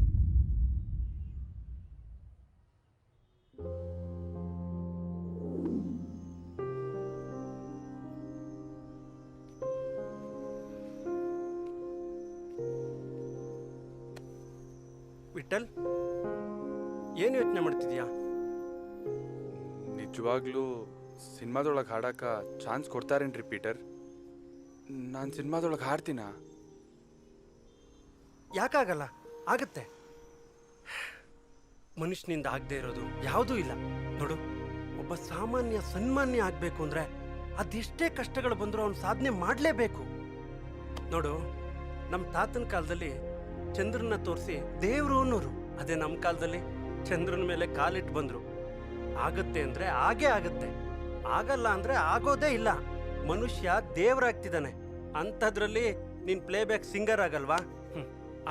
K: ವಿಠಲ್, ಏನು ಯೋಚನೆ ಮಾಡ್ತಿದ್ಯಾ?
B: ನಿಜವಾಗ್ಲೂ ಸಿನಿಮಾದೊಳಗೆ ಹಾಡಕ ಚಾನ್ಸ್ ಕೊಡ್ತಾರೇನ್ರಿ ಪೀಟರ್? ನಾನು ಸಿನಿಮಾದೊಳಗೆ ಹಾಡ್ತೀನ?
K: ಯಾಕಾಗಲ್ಲ, ಆಗತ್ತೆ. ಮನುಷ್ಯನಿಂದ ಆಗದೆ ಇರೋದು ಯಾವುದೂ ಇಲ್ಲ. ನೋಡು, ಒಬ್ಬ ಸಾಮಾನ್ಯ ಸನ್ಮಾನ್ಯ ಆಗಬೇಕು ಅಂದ್ರೆ ಅದೆಷ್ಟೇ ಕಷ್ಟಗಳು ಬಂದರೂ ಅವನು ಸಾಧನೆ ಮಾಡಲೇಬೇಕು. ನೋಡು, ನಮ್ಮ ತಾತನ ಕಾಲದಲ್ಲಿ ಚಂದ್ರನ ತೋರಿಸಿ ದೇವರು ಅನ್ನೋರು. ಅದೇ ನಮ್ಮ ಕಾಲದಲ್ಲಿ ಚಂದ್ರನ ಮೇಲೆ ಕಾಲಿಟ್ಟು ಬಂದ್ರು. ಆಗತ್ತೆ ಅಂದ್ರೆ ಆಗೇ ಆಗತ್ತೆ, ಆಗಲ್ಲ ಅಂದ್ರೆ ಆಗೋದೇ ಇಲ್ಲ. ಮನುಷ್ಯ ದೇವರಾಗ್ತಿದ್ದಾನೆ, ಅಂಥದ್ರಲ್ಲಿ ನೀನ್ ಪ್ಲೇಬ್ಯಾಕ್ ಸಿಂಗರ್ ಆಗಲ್ವಾ?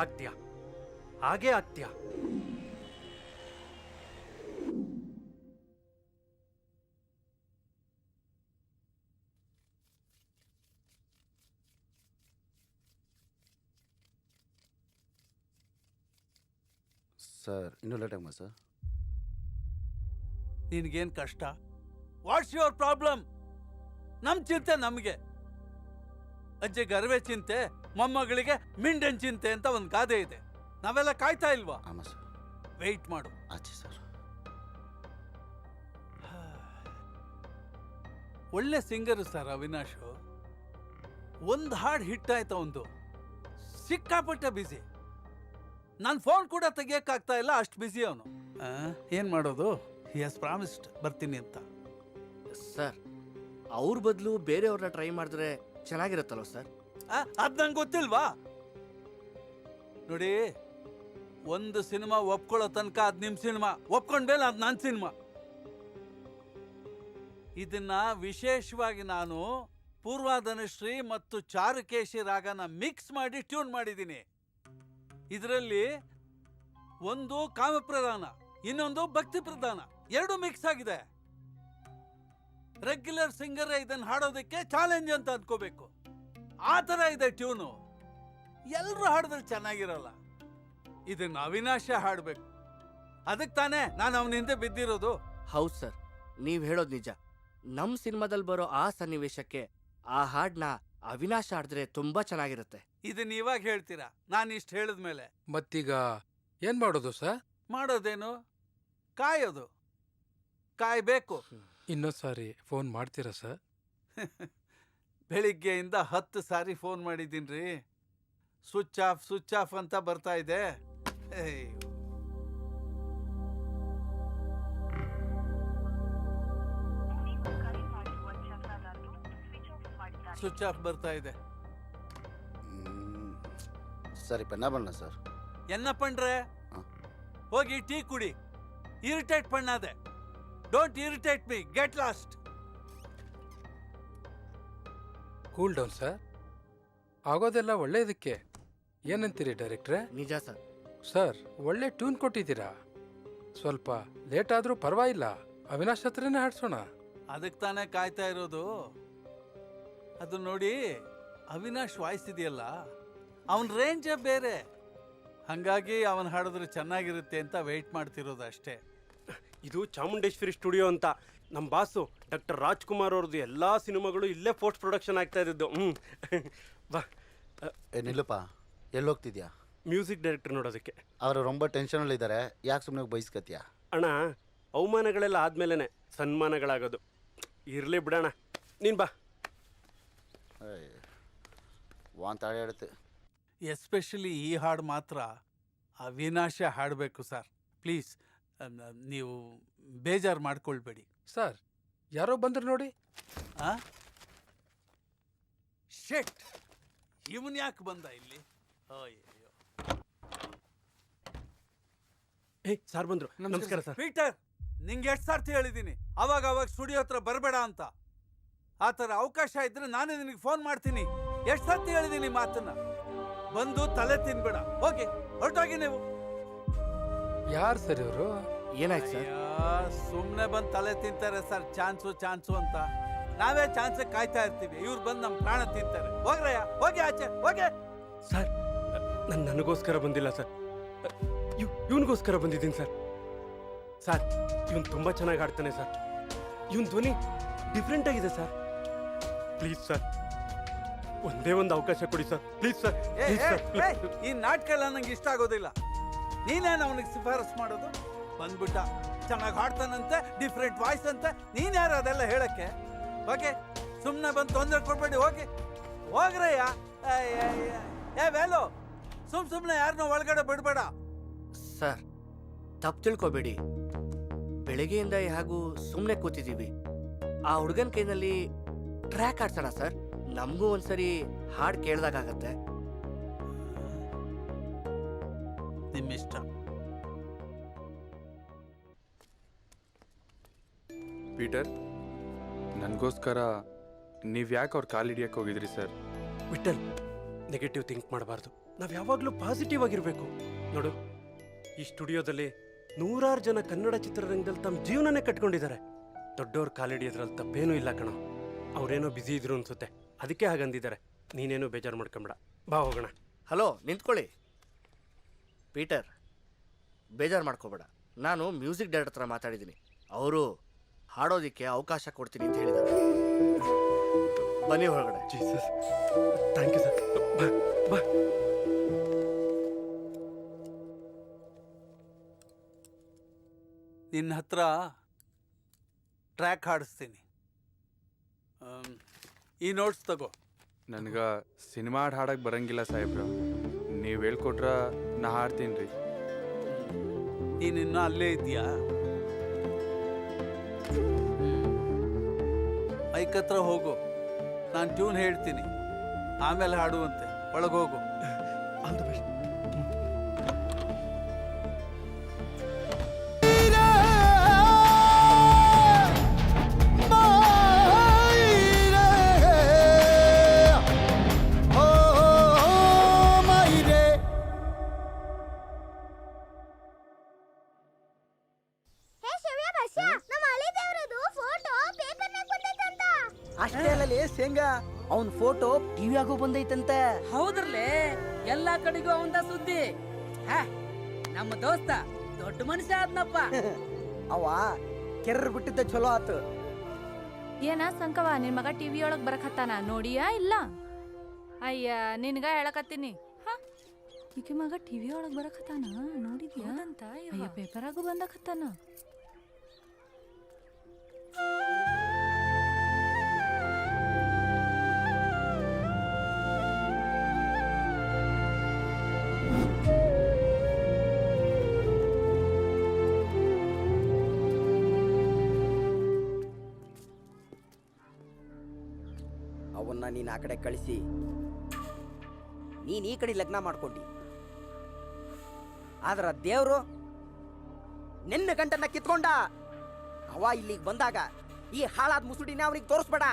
K: ಆಗ್ತೀಯಾ, ಹಾಗೇ ಆಗ್ತೀಯಾ.
T: ಸರ್, ಇನ್ನೂ ಲೇಟ್ ಆಗಮ್ಮ ಸರ್.
I: ನಿನಗೇನು ಕಷ್ಟ? What's your problem? ನಮ್ಮ ಚಿಂತೆ ನಮಗೆ. ಅಜ್ಜೆ ಗರ್ವೆ ಚಿಂತೆ, ಮೊಮ್ಮಗಳಿಗೆ ಮಿಂಡನ್ ಚಿಂತೆ ಅಂತ ಒಂದು ಗಾದೆ ಇದೆ. ನಾವೆಲ್ಲ ಕಾಯ್ತಾ ಇಲ್ವಾ?
T: ಆಮ ಸರ್.
I: ವೆಯ್ಟ್ ಮಾಡು.
T: ಆಚೆ ಸರ್.
I: ಒಳ್ಳೆ ಸಿಂಗರ್ ಸರ್ ಅವಿನಾಶ್. ಒಂದು ಹಾಡು ಹಿಟ್ ಆಯ್ತು, ಒಂದು ಸಿಕ್ಕಾಪಟ್ಟೆ ಬಿಸಿ. ನಾನು ಫೋನ್ ಕೂಡ ತೆಗಿಯಕ್ಕಾಗ್ತಾ ಇಲ್ಲ, ಅಷ್ಟು ಬಿಸಿ ಅವನು. ಏನು ಮಾಡೋದು? ಹಿ ಹ್ಯಾಸ್ ಪ್ರಾಮಿಸ್ಡ್ ಬರ್ತೀನಿ ಅಂತ.
R: ಸರ್, ಅವ್ರ ಬದಲು ಬೇರೆಯವ್ರನ್ನ ಟ್ರೈ ಮಾಡಿದ್ರೆ ಚೆನ್ನಾಗಿರುತ್ತಲ್ವ ಸರ್?
I: ಅದು ನಂಗೆ ಗೊತ್ತಿಲ್ವಾ? ನೋಡಿ, ಒಂದು ಸಿನಿಮಾ ಒಪ್ಕೊಳ್ಳೋ ತನಕ ಅದು ನಿಮ್ಮ ಸಿನಿಮಾ, ಒಪ್ಕೊಂಡ್ಮೇಲೆ ಅದು ನನ್ನ ಸಿನಿಮಾ. ಇದನ್ನ ವಿಶೇಷವಾಗಿ ನಾನು ಪೂರ್ವಾಧನಶ್ರೀ ಮತ್ತು ಚಾರುಕೇಶಿ ರಾಗನ ಮಿಕ್ಸ್ ಮಾಡಿ ಟ್ಯೂನ್ ಮಾಡಿದ್ದೀನಿ. ಇದರಲ್ಲಿ ಒಂದು ಕಾಮಪ್ರಧಾನ, ಇನ್ನೊಂದು ಭಕ್ತಿ ಪ್ರಧಾನ, ಎರಡು ಮಿಕ್ಸ್ ಆಗಿದೆ. ರೆಗ್ಯುಲರ್ ಸಿಂಗರ್ ಇದನ್ನ ಹಾಡೋದಕ್ಕೆ ಚಾಲೆಂಜ್ ಅಂತ ಅಂದ್ಕೋಬೇಕು. ಆ ಥರ ಇದೆ ಟ್ಯೂನು. ಎಲ್ಲರೂ ಹಾಡಿದ್ರೆ ಚೆನ್ನಾಗಿರಲ್ಲ. ಇದನ್ನ ಅವಿನಾಶ ಹಾಡಬೇಕು. ಅದಕ್ಕೆ ತಾನೇ ನಾನು ಅವನ ಹಿಂದೆ ಬಿದ್ದಿರೋದು.
R: ಹೌದು ಸರ್, ನೀವು ಹೇಳೋದು ನಿಜ. ನಮ್ಮ ಸಿನಿಮಾದಲ್ಲಿ ಬರೋ ಆ ಸನ್ನಿವೇಶಕ್ಕೆ ಆ ಹಾಡನ್ನ ಅವಿನಾಶ ಹಾಡಿದ್ರೆ ತುಂಬಾ ಚೆನ್ನಾಗಿರುತ್ತೆ.
I: ಇದನ್ನ ಇವಾಗ ಹೇಳ್ತೀರಾ, ನಾನು ಇಷ್ಟು ಹೇಳಿದ್ಮೇಲೆ?
P: ಮತ್ತೀಗ ಏನ್ ಮಾಡೋದು ಸರ್?
I: ಮಾಡೋದೇನು? ಕಾಯೋದು. ಕಾಯ್ಬೇಕು.
P: ಇನ್ನೊಂದು ಸಾರಿ ಫೋನ್ ಮಾಡ್ತೀರಾ ಸರ್?
I: ಬೆಳಿಗ್ಗೆಯಿಂದ 10 ಸಾರಿ ಫೋನ್ ಮಾಡಿದ್ದೀನ್ರಿ. ಸ್ವಿಚ್ ಆಫ್ ಅಂತ ಬರ್ತಾ ಇದೆ. ಸ್ವಿಚ್ ಆಫ್ ಬರ್ತಾ ಇದೆ.
G: ಸರ್ இப்போ என்ன பண்ணலாம் சார்?
I: என்ன பண்ற? ಹೋಗಿ ಟೀ ಕುಡಿ. ಇರಿಟೇಟ್ பண்ணாத. Don't irritate me. Get lost.
P: Cool down sir. ಆಗೋದೆಲ್ಲ ಒಳ್ಳೆಯದಕ್ಕೆ. ಏನಂತೀರಿ ಡೈರೆಕ್ಟ್ರೆ?
R: ನಿಜ ಸರ್.
P: ಸರ್ ಒಳ್ಳೆ ಟ್ಯೂನ್ ಕೊಟ್ಟಿದ್ದೀರಾ. ಸ್ವಲ್ಪ ಲೇಟ್ ಆದರೂ ಪರವಾಗಿಲ್ಲ, ಅವಿನಾಶ್ ಹತ್ರನೇ ಹಾಡ್ಸೋಣ.
I: ಅದಕ್ಕೆ ತಾನೇ ಕಾಯ್ತಾ ಇರೋದು. ಅದು ನೋಡಿ, ಅವಿನಾಶ್ ವಾಯ್ಸ್ ಇದೆಯಲ್ಲ, ಅವನ ರೇಂಜೇ ಬೇರೆ. ಹಂಗಾಗಿ ಅವನ್ ಹಾಡಿದ್ರೆ ಚೆನ್ನಾಗಿರುತ್ತೆ ಅಂತ ವೆಯ್ಟ್ ಮಾಡ್ತಿರೋದು ಅಷ್ಟೇ.
K: ಇದು ಚಾಮುಂಡೇಶ್ವರಿ ಸ್ಟುಡಿಯೋ ಅಂತ. ನಮ್ಮ ಬಾಸು ಡಾಕ್ಟರ್ ರಾಜ್ಕುಮಾರ್ ಅವ್ರದ್ದು ಎಲ್ಲ ಸಿನಿಮಾಗಳು ಇಲ್ಲೇ ಪೋಸ್ಟ್ ಪ್ರೊಡಕ್ಷನ್ ಆಗ್ತಾ ಇದ್ದದ್ದು. ಬಾ.
G: ನಿಲ್ಲಪ್ಪ, ಎಲ್ಲಿ ಹೋಗ್ತಿದ್ಯಾ?
K: ಮ್ಯೂಸಿಕ್ ಡೈರೆಕ್ಟರ್ ನೋಡೋದಕ್ಕೆ.
G: ಅವರು ரொம்ப ಟೆನ್ಷನಲ್ಲಿದ್ದಾರೆ, ಯಾಕೆ ಸುಮ್ಮನೆ ಬಯಸ್ಕತ್ಯಾ?
K: ಅಣ್ಣ, ಅವಮಾನಗಳೆಲ್ಲ ಆದ್ಮೇಲೆ ಸನ್ಮಾನಗಳಾಗೋದು. ಇರಲಿ ಬಿಡೋಣ, ನೀನು ಬಾ.
G: ವಾಂತಾಳೆ ಹೇಳುತ್ತೆ.
I: ಎಸ್ಪೆಷಲಿ ಈ ಹಾಡು ಮಾತ್ರ ಅವಿನಾಶ ಹಾಡಬೇಕು ಸರ್. ಪ್ಲೀಸ್, ನೀವು ಬೇಜಾರು ಮಾಡ್ಕೊಳ್ಬೇಡಿ.
P: ಸರ್ ಯಾರೋ ಬಂದ್ರು ನೋಡಿ.
I: ಶೆಟ್, ಇವನ್ ಯಾಕೆ ಬಂದ ಇಲ್ಲಿ?
K: ಸರ್ ಬಂದ್ರು. ನಮಸ್ಕಾರ ಸರ್.
I: ಪೀಟರ್, ನಿಂಗೆ ಎಷ್ಟು ಸರ್ತಿ ಹೇಳಿದ್ದೀನಿ ಅವಾಗ ಸ್ಟುಡಿಯೋ ಹತ್ರ ಬರಬೇಡ ಅಂತ. ಆ ಥರ ಅವಕಾಶ ಇದ್ರೆ ನಾನೇ ನಿನಗೆ ಫೋನ್ ಮಾಡ್ತೀನಿ. ಎಷ್ಟು ಸರ್ತಿ ಹೇಳಿದ್ದೀನಿ ಮಾತನ್ನ. ಬಂದು ತಲೆ ತಿನ್ಬೇಡ. ಹೋಗಿ, ಹೊರಟೋಗಿ ನೀವು.
P: ಯಾರು ಸರ್ ಇವರು?
R: ಏನಾಯ್ತು ಸರ್?
I: ಸುಮ್ಮನೆ ಬಂದು ತಲೆ ತಿಂತಾರೆ ಸರ್. ಚಾನ್ಸು ಅಂತ ನಾವೇ ಚಾನ್ಸ್ ಕಾಯ್ತಾ ಇರ್ತೀವಿ. ಇವ್ರು ಬಂದು ನಮ್ಮ ಪ್ರಾಣ ತಿಂತಾರೆ. ಹೋಗ್ರಯ್ಯ, ಹೋಗಿ ಆಚೆ ಹೋಗಿ.
K: ಸರ್, ನನಗೋಸ್ಕರ ಬಂದಿಲ್ಲ ಸರ್, ಇವನಿಗೋಸ್ಕರ ಬಂದಿದ್ದೀನಿ ಸರ್. ಸರ್, ಇವನು ತುಂಬ ಚೆನ್ನಾಗಿ ಹಾಡ್ತಾನೆ ಸರ್. ಇವನ್ ಧ್ವನಿ ಡಿಫ್ರೆಂಟ್ ಆಗಿದೆ ಸರ್. ಪ್ಲೀಸ್ ಸರ್, ಒಂದೇ ಒಂದು ಅವಕಾಶ ಕೊಡಿ ಸರ್. Please sir.
I: ಈ ನಾಟಕ ಎಲ್ಲ ನಂಗೆ ಇಷ್ಟ ಆಗೋದಿಲ್ಲ. ನೀನೇನು ಅವನಿಗೆ ಶಿಫಾರಸ್ ಮಾಡೋದು? ಬಂದ್ಬಿಟ್ಟ, ಚೆನ್ನಾಗಿ ಹಾಡ್ತಾನಂತೆ, ಡಿಫ್ರೆಂಟ್ ವಾಯ್ಸ್ ಅಂತ. ನೀನ್ಯಾರು ಅದೆಲ್ಲ ಹೇಳಕ್ಕೆ? ಓಕೆ, ಸುಮ್ಮನೆ ಬಂದು ತೊಂದರೆ ಕೊಡ್ಬೇಡಿ. ಹೋಗ್ರಯ್ಯ. ವೇಲು, ಸುಮ್ಮನೆ ಯಾರನ್ನೋ ಒಳಗಡೆ ಬಿಡ್ಬೇಡ.
R: ಸರ್, ತಪ್ಪು ತಿಳ್ಕೊಬೇಡಿ. ಬೆಳಗ್ಗೆಯಿಂದ ಹಾಗೂ ಸುಮ್ಮನೆ ಕೂತಿದ್ದೀವಿ. ಆ ಹುಡುಗನ ಕೈನಲ್ಲಿ ಟ್ರ್ಯಾಕ್ ಆಡ್ಸೋಣ ಸರ್. ನಮಗೂ ಒಂದ್ಸರಿ ಹಾಡು ಕೇಳ್ದಾಗತ್ತೆ.
I: ನಿಮ್ಮಿಷ್ಟ.
B: ಪೀಟರ್, ನನಗೋಸ್ಕರ ನೀವು ಯಾಕೆ ಅವ್ರ ಕಾಲಿಡಿಯಕ್ಕೆ ಹೋಗಿದ್ರಿ ಸರ್?
K: ವಿಠಲ್, ನೆಗೆಟಿವ್ ಥಿಂಕ್ ಮಾಡಬಾರ್ದು. ನಾವು ಯಾವಾಗಲೂ ಪಾಸಿಟಿವ್ ಆಗಿರಬೇಕು. ನೋಡು, ಈ ಸ್ಟುಡಿಯೋದಲ್ಲಿ 100 ಜನ ಕನ್ನಡ ಚಿತ್ರರಂಗದಲ್ಲಿ ತಮ್ಮ ಜೀವನನೇ ಕಟ್ಕೊಂಡಿದ್ದಾರೆ. ದೊಡ್ಡವ್ರ ಕಾಲಿಡಿಯೋದ್ರಲ್ಲಿ ತಪ್ಪೇನೂ ಇಲ್ಲ ಕಣೋ. ಅವರೇನೋ ಬ್ಯುಸಿ ಇದ್ರು ಅನ್ಸುತ್ತೆ, ಅದಕ್ಕೆ ಹಾಗಂದಿದ್ದಾರೆ. ನೀನೇನು ಬೇಜಾರು ಮಾಡ್ಕೊಂಬೇಡ, ಬಾ ಹೋಗೋಣ.
R: ಹಲೋ, ನಿಂತ್ಕೊಳ್ಳಿ. ಪೀಟರ್, ಬೇಜಾರು ಮಾಡ್ಕೋಬೇಡ. ನಾನು ಮ್ಯೂಸಿಕ್ ಡೈರೆಕ್ಟರ್ ಹತ್ರ ಮಾತಾಡಿದ್ದೀನಿ. ಅವರು ಹಾಡೋದಿಕ್ಕೆ ಅವಕಾಶ ಕೊಡ್ತೀನಿ ಅಂತ ಹೇಳಿದ್ದಾರೆ. ಬನ್ನಿ ಹೊರಗಡೆ.
K: Jesus, thank you sir. ಬಾ.
I: ನಿನ್ನ ಹತ್ರ ಟ್ರ್ಯಾಕ್ ಹಾಡಿಸ್ತೀನಿ. ಈ ನೋಟ್ಸ್ ತಗೋ.
B: ನನಗೆ ಸಿನಿಮಾ ಹಾಡಕ್ಕೆ ಬರಂಗಿಲ್ಲ ಸಾಹೇಬ್ರ. ನೀವು ಹೇಳ್ಕೊಟ್ರ ನಾ ಹಾಡ್ತೀನಿ ರೀ.
I: ನೀನಿನ್ನೂ ಅಲ್ಲೇ ಇದೆಯಾ? ಮೈಕ್ ಹತ್ರ ಹೋಗು. ನಾನು ಟ್ಯೂನ್ ಹೇಳ್ತೀನಿ, ಆಮೇಲೆ ಹಾಡುವಂತೆ. ಒಳಗೋಗು.
K: All the best.
C: ಅಷ್ಟೇ ಅಲ್ಲಲೇ ಶೇಂಗಾ, ಅವನ್ ಫೋಟೋ ಟಿವಿಯಾಗೂ ಬಂದೈತಂತೆ.
E: ಹೌದ್ರಲ್ಲೇ, ಎಲ್ಲಾ ಕಡೆಗೂ ಅವಂದ ಸುದ್ದಿ. ನಮ್ಮ ದೋಸ್ತ ದೊಡ್ಡ ಮನುಷ್ಯ ಆದ್ನಪ್ಪ.
C: ಅವ ಕೆರ್ರ ಬಿಟ್ಟಿದ್ದ ಚಲೋ ಆತು.
A: ಏನ ಸಂಕವ, ನಿನ್ ಮಗ ಟಿವಿ ಒಳಗ್ ಬರಕತ್ತಾನ ನೋಡಿಯಾ ಇಲ್ಲ? ಅಯ್ಯ, ನಿನ್ಗ ಹೇಳಕತ್ತೀನಿ. ಈಕೆ ಮಗ ಟಿವಿ ಒಳಗ್ ಬರಕತ್ತಾನ ನೋಡಿದ್ಯಾ ಅಂತ? ಅಯ್ಯ, ಪೇಪರಾಗೂ ಬಂದಕತ್ತಾನ.
C: ಅವನ್ನ ನೀನ್ ಆ ಕಡೆ ಕಳಿಸಿ ನೀನ್ ಈ ಕಡೆ ಲಗ್ನ ಮಾಡ್ಕೊಂಡಿ. ಆದ್ರ ದೇವ್ರು ನಿನ್ನ ಗಂಟನ್ನ ಕಿತ್ಕೊಂಡ. ಅವ ಇಲ್ಲಿಗೆ ಬಂದಾಗ ಈ ಹಾಳಾದ ಮುಸುಡಿನ ಅವನಿಗೆ ತೋರಿಸ್ಬೇಡ.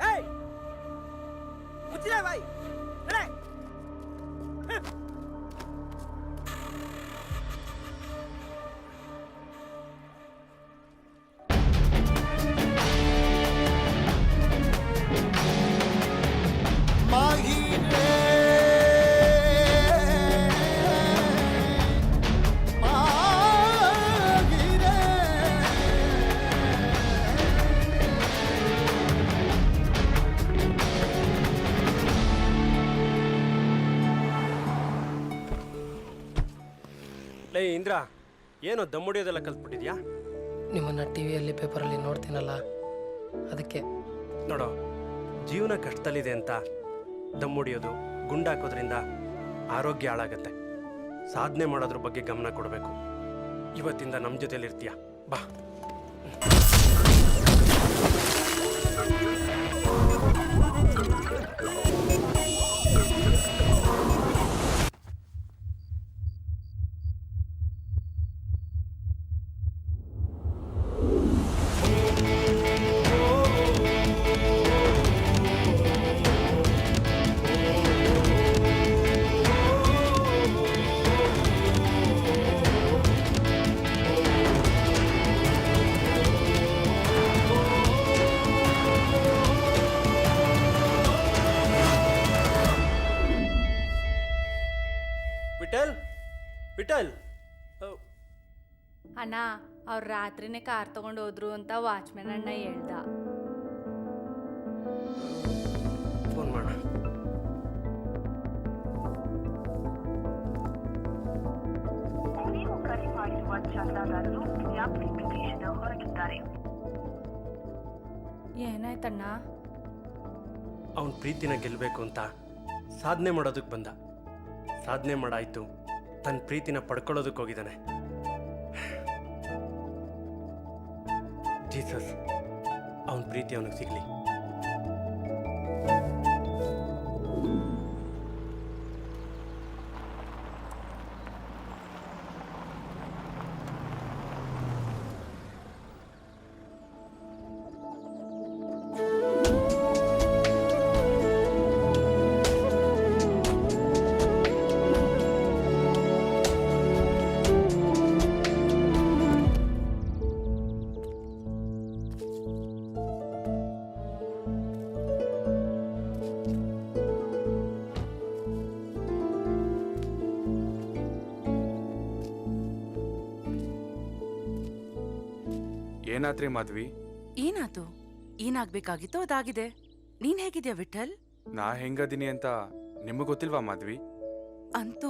C: ಏಯ್! ಮುಚ್ಚಿದೆ ಬಾಯ್. ನಡೆ.
K: ಲೇ ಇಂದ್ರ, ಏನೋ ದಮ್ಮುಡಿಯೋದೆಲ್ಲ ಕಲ್ತ್ಬಿಟ್ಟಿದ್ಯಾ?
V: ನಿಮ್ಮನ್ನ ಟಿವಿಯಲ್ಲಿ ಪೇಪರಲ್ಲಿ ನೋಡ್ತೀನಲ್ಲ, ಅದಕ್ಕೆ.
K: ನೋಡೋ, ಜೀವನ ಕಷ್ಟದಲ್ಲಿದೆ ಅಂತ ದಮ್ಮುಡಿಯೋದು, ಗುಂಡಾಕೋದ್ರಿಂದ ಆರೋಗ್ಯ ಹಾಳಾಗತ್ತೆ. ಸಾಧನೆ ಮಾಡೋದ್ರ ಬಗ್ಗೆ ಗಮನ ಕೊಡಬೇಕು. ಇವತ್ತಿಂದ ನಮ್ಮ ಜೊತೆಲಿರ್ತೀಯ, ಬಾ. ವಿಠಲ್, ವಿಠಲ್.
M: ಅಣ್ಣ, ಅವ್ರು ರಾತ್ರಿನೇ ಕಾರ್ ತಗೊಂಡು ಹೋದ್ರು ಅಂತ ವಾಚ್ಮ್ಯಾನ್ ಅಣ್ಣ ಹೇಳ್ದ.
K: ಫೋನ್ ಮಾಡ.
O: ನೀವು ಕರೆ ಮಾಡಿರುವ ಚಂದಾದಾರರು ವ್ಯಾಪ್ತಿ ಪ್ರದೇಶದ ಹೊರಗಿದ್ದಾರೆ.
M: ಏನಾಯ್ತಣ್ಣ?
K: ಅವನ ಪ್ರೀತಿನ ಗೆಲ್ಲಬೇಕು ಅಂತ ಸಾಧನೆ ಮಾಡೋದಕ್ಕೆ ಬಂದ. ಸಾಧನೆ ಮಾಡಾಯ್ತು, ತನ್ನ ಪ್ರೀತಿನ ಪಡ್ಕೊಳ್ಳೋದಕ್ಕೆ ಹೋಗಿದ್ದಾನೆ. ಜೀಸಸ್, ಅವನ ಪ್ರೀತಿ ಅವನಿಗೆ ಸಿಗಲಿ.
B: ಏನಾತ್ರಿ ಮಾಧವಿ?
N: ಏನಾತು? ಏನಾಗ್ಬೇಕಾಗಿತ್ತೋ ಅದಾಗಿದೆ. ನೀನ್ ಹೇಗಿದ್ಯಾ ವಿಠಲ್?
B: ನಾ ಹೆಂಗದೀನಿ ಅಂತ ನಿಮಗ್ ಗೊತ್ತಿಲ್ವಾ ಮಾಧವಿ?
N: ಅಂತೂ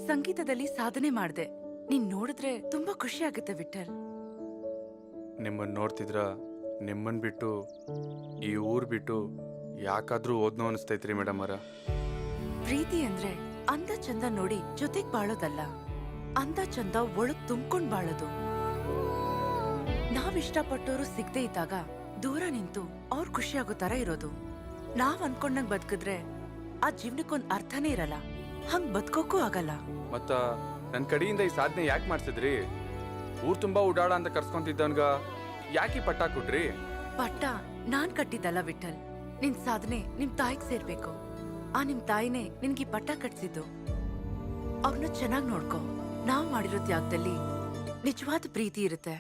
N: ಸಂಗೀತದಲ್ಲಿ ಸಾಧನೆ ಮಾಡ್ದೆ. ನೀನ್ ನೋಡಿದ್ರೆ ತುಂಬಾ ಖುಷಿ ಆಗುತ್ತೆ ವಿಠಲ್.
B: ನಿಮ್ಮನ್ ನೋಡ್ತಿದ್ರ ನಿಮ್ಮನ್ ಬಿಟ್ಟು ಈ ಊರ್ ಬಿಟ್ಟು ಯಾಕಾದ್ರೂ ಓದ್ನೋ ಅನಿಸ್ತೈತ್ರಿ ಮೇಡಮ್ ಅವರ.
N: ಪ್ರೀತಿ ಅಂದ್ರೆ ಅಂದ ಚಂದ ನೋಡಿ ಜೊತೆಗ್ ಬಾಳೋದಲ್ಲ, ಅಂದ ಚಂದ ಒಳಗ್ ತುಂಬ್ಕೊಂಡ್ ಬಾಳೋದು. ನಾವ್ ಇಷ್ಟಪಟ್ಟೋರು ಸಿಗದೆ ಇದ್ದಾಗ ದೂರ ನಿಂತು ಅವ್ರ ಖುಷಿ ಆಗೋ ತರ ಇರೋದು. ನಾವ್ ಅನ್ಕೊಂಡಂಗ್ ಬದುಕಿದ್ರೆ ಆ ಜೀವನಕ್ಕೊಂದ್ ಅರ್ಥನೇ ಇರಲ್ಲ, ಹಂಗ್ ಬದುಕೋಕ್ಕೂ ಆಗಲ್ಲ.
B: ಮತ್ತ ನನ್ ಕಡೆಯಿಂದ ಈ ಸಾಧನೆ ಯಾಕೆ ಮಾಡ್ಸಿದ್ರಿ? ಊರ್ ತುಂಬಾ ಉಡಾಳ ಅಂತ ಕರ್ಸ್ಕೊಂತಿದ್ದವನ್ಗ ಯಾಕೆ ಪಟ್ಟ ಕೊಟ್ರಿ?
N: ಪಟ್ಟ ನಾನ್ ಕಟ್ಟಿದ್ದಲ್ಲ ವಿಠಲ್. ನಿನ್ ಸಾಧನೆ ನಿಮ್ ತಾಯಿಗ್ ಸೇರ್ಬೇಕು. ಆ ನಿಮ್ ತಾಯಿನೇ ನಿನ್ಗೆ ಪಟ್ಟ ಕಟ್ಸಿದ್ದು. ಅವ್ರನ್ನ ಚೆನ್ನಾಗ್ ನೋಡ್ಕೊ. ನಾವ್ ಮಾಡಿರೋ ತ್ಯಾಗದಲ್ಲಿ ನಿಜವಾದ ಪ್ರೀತಿ ಇರುತ್ತೆ.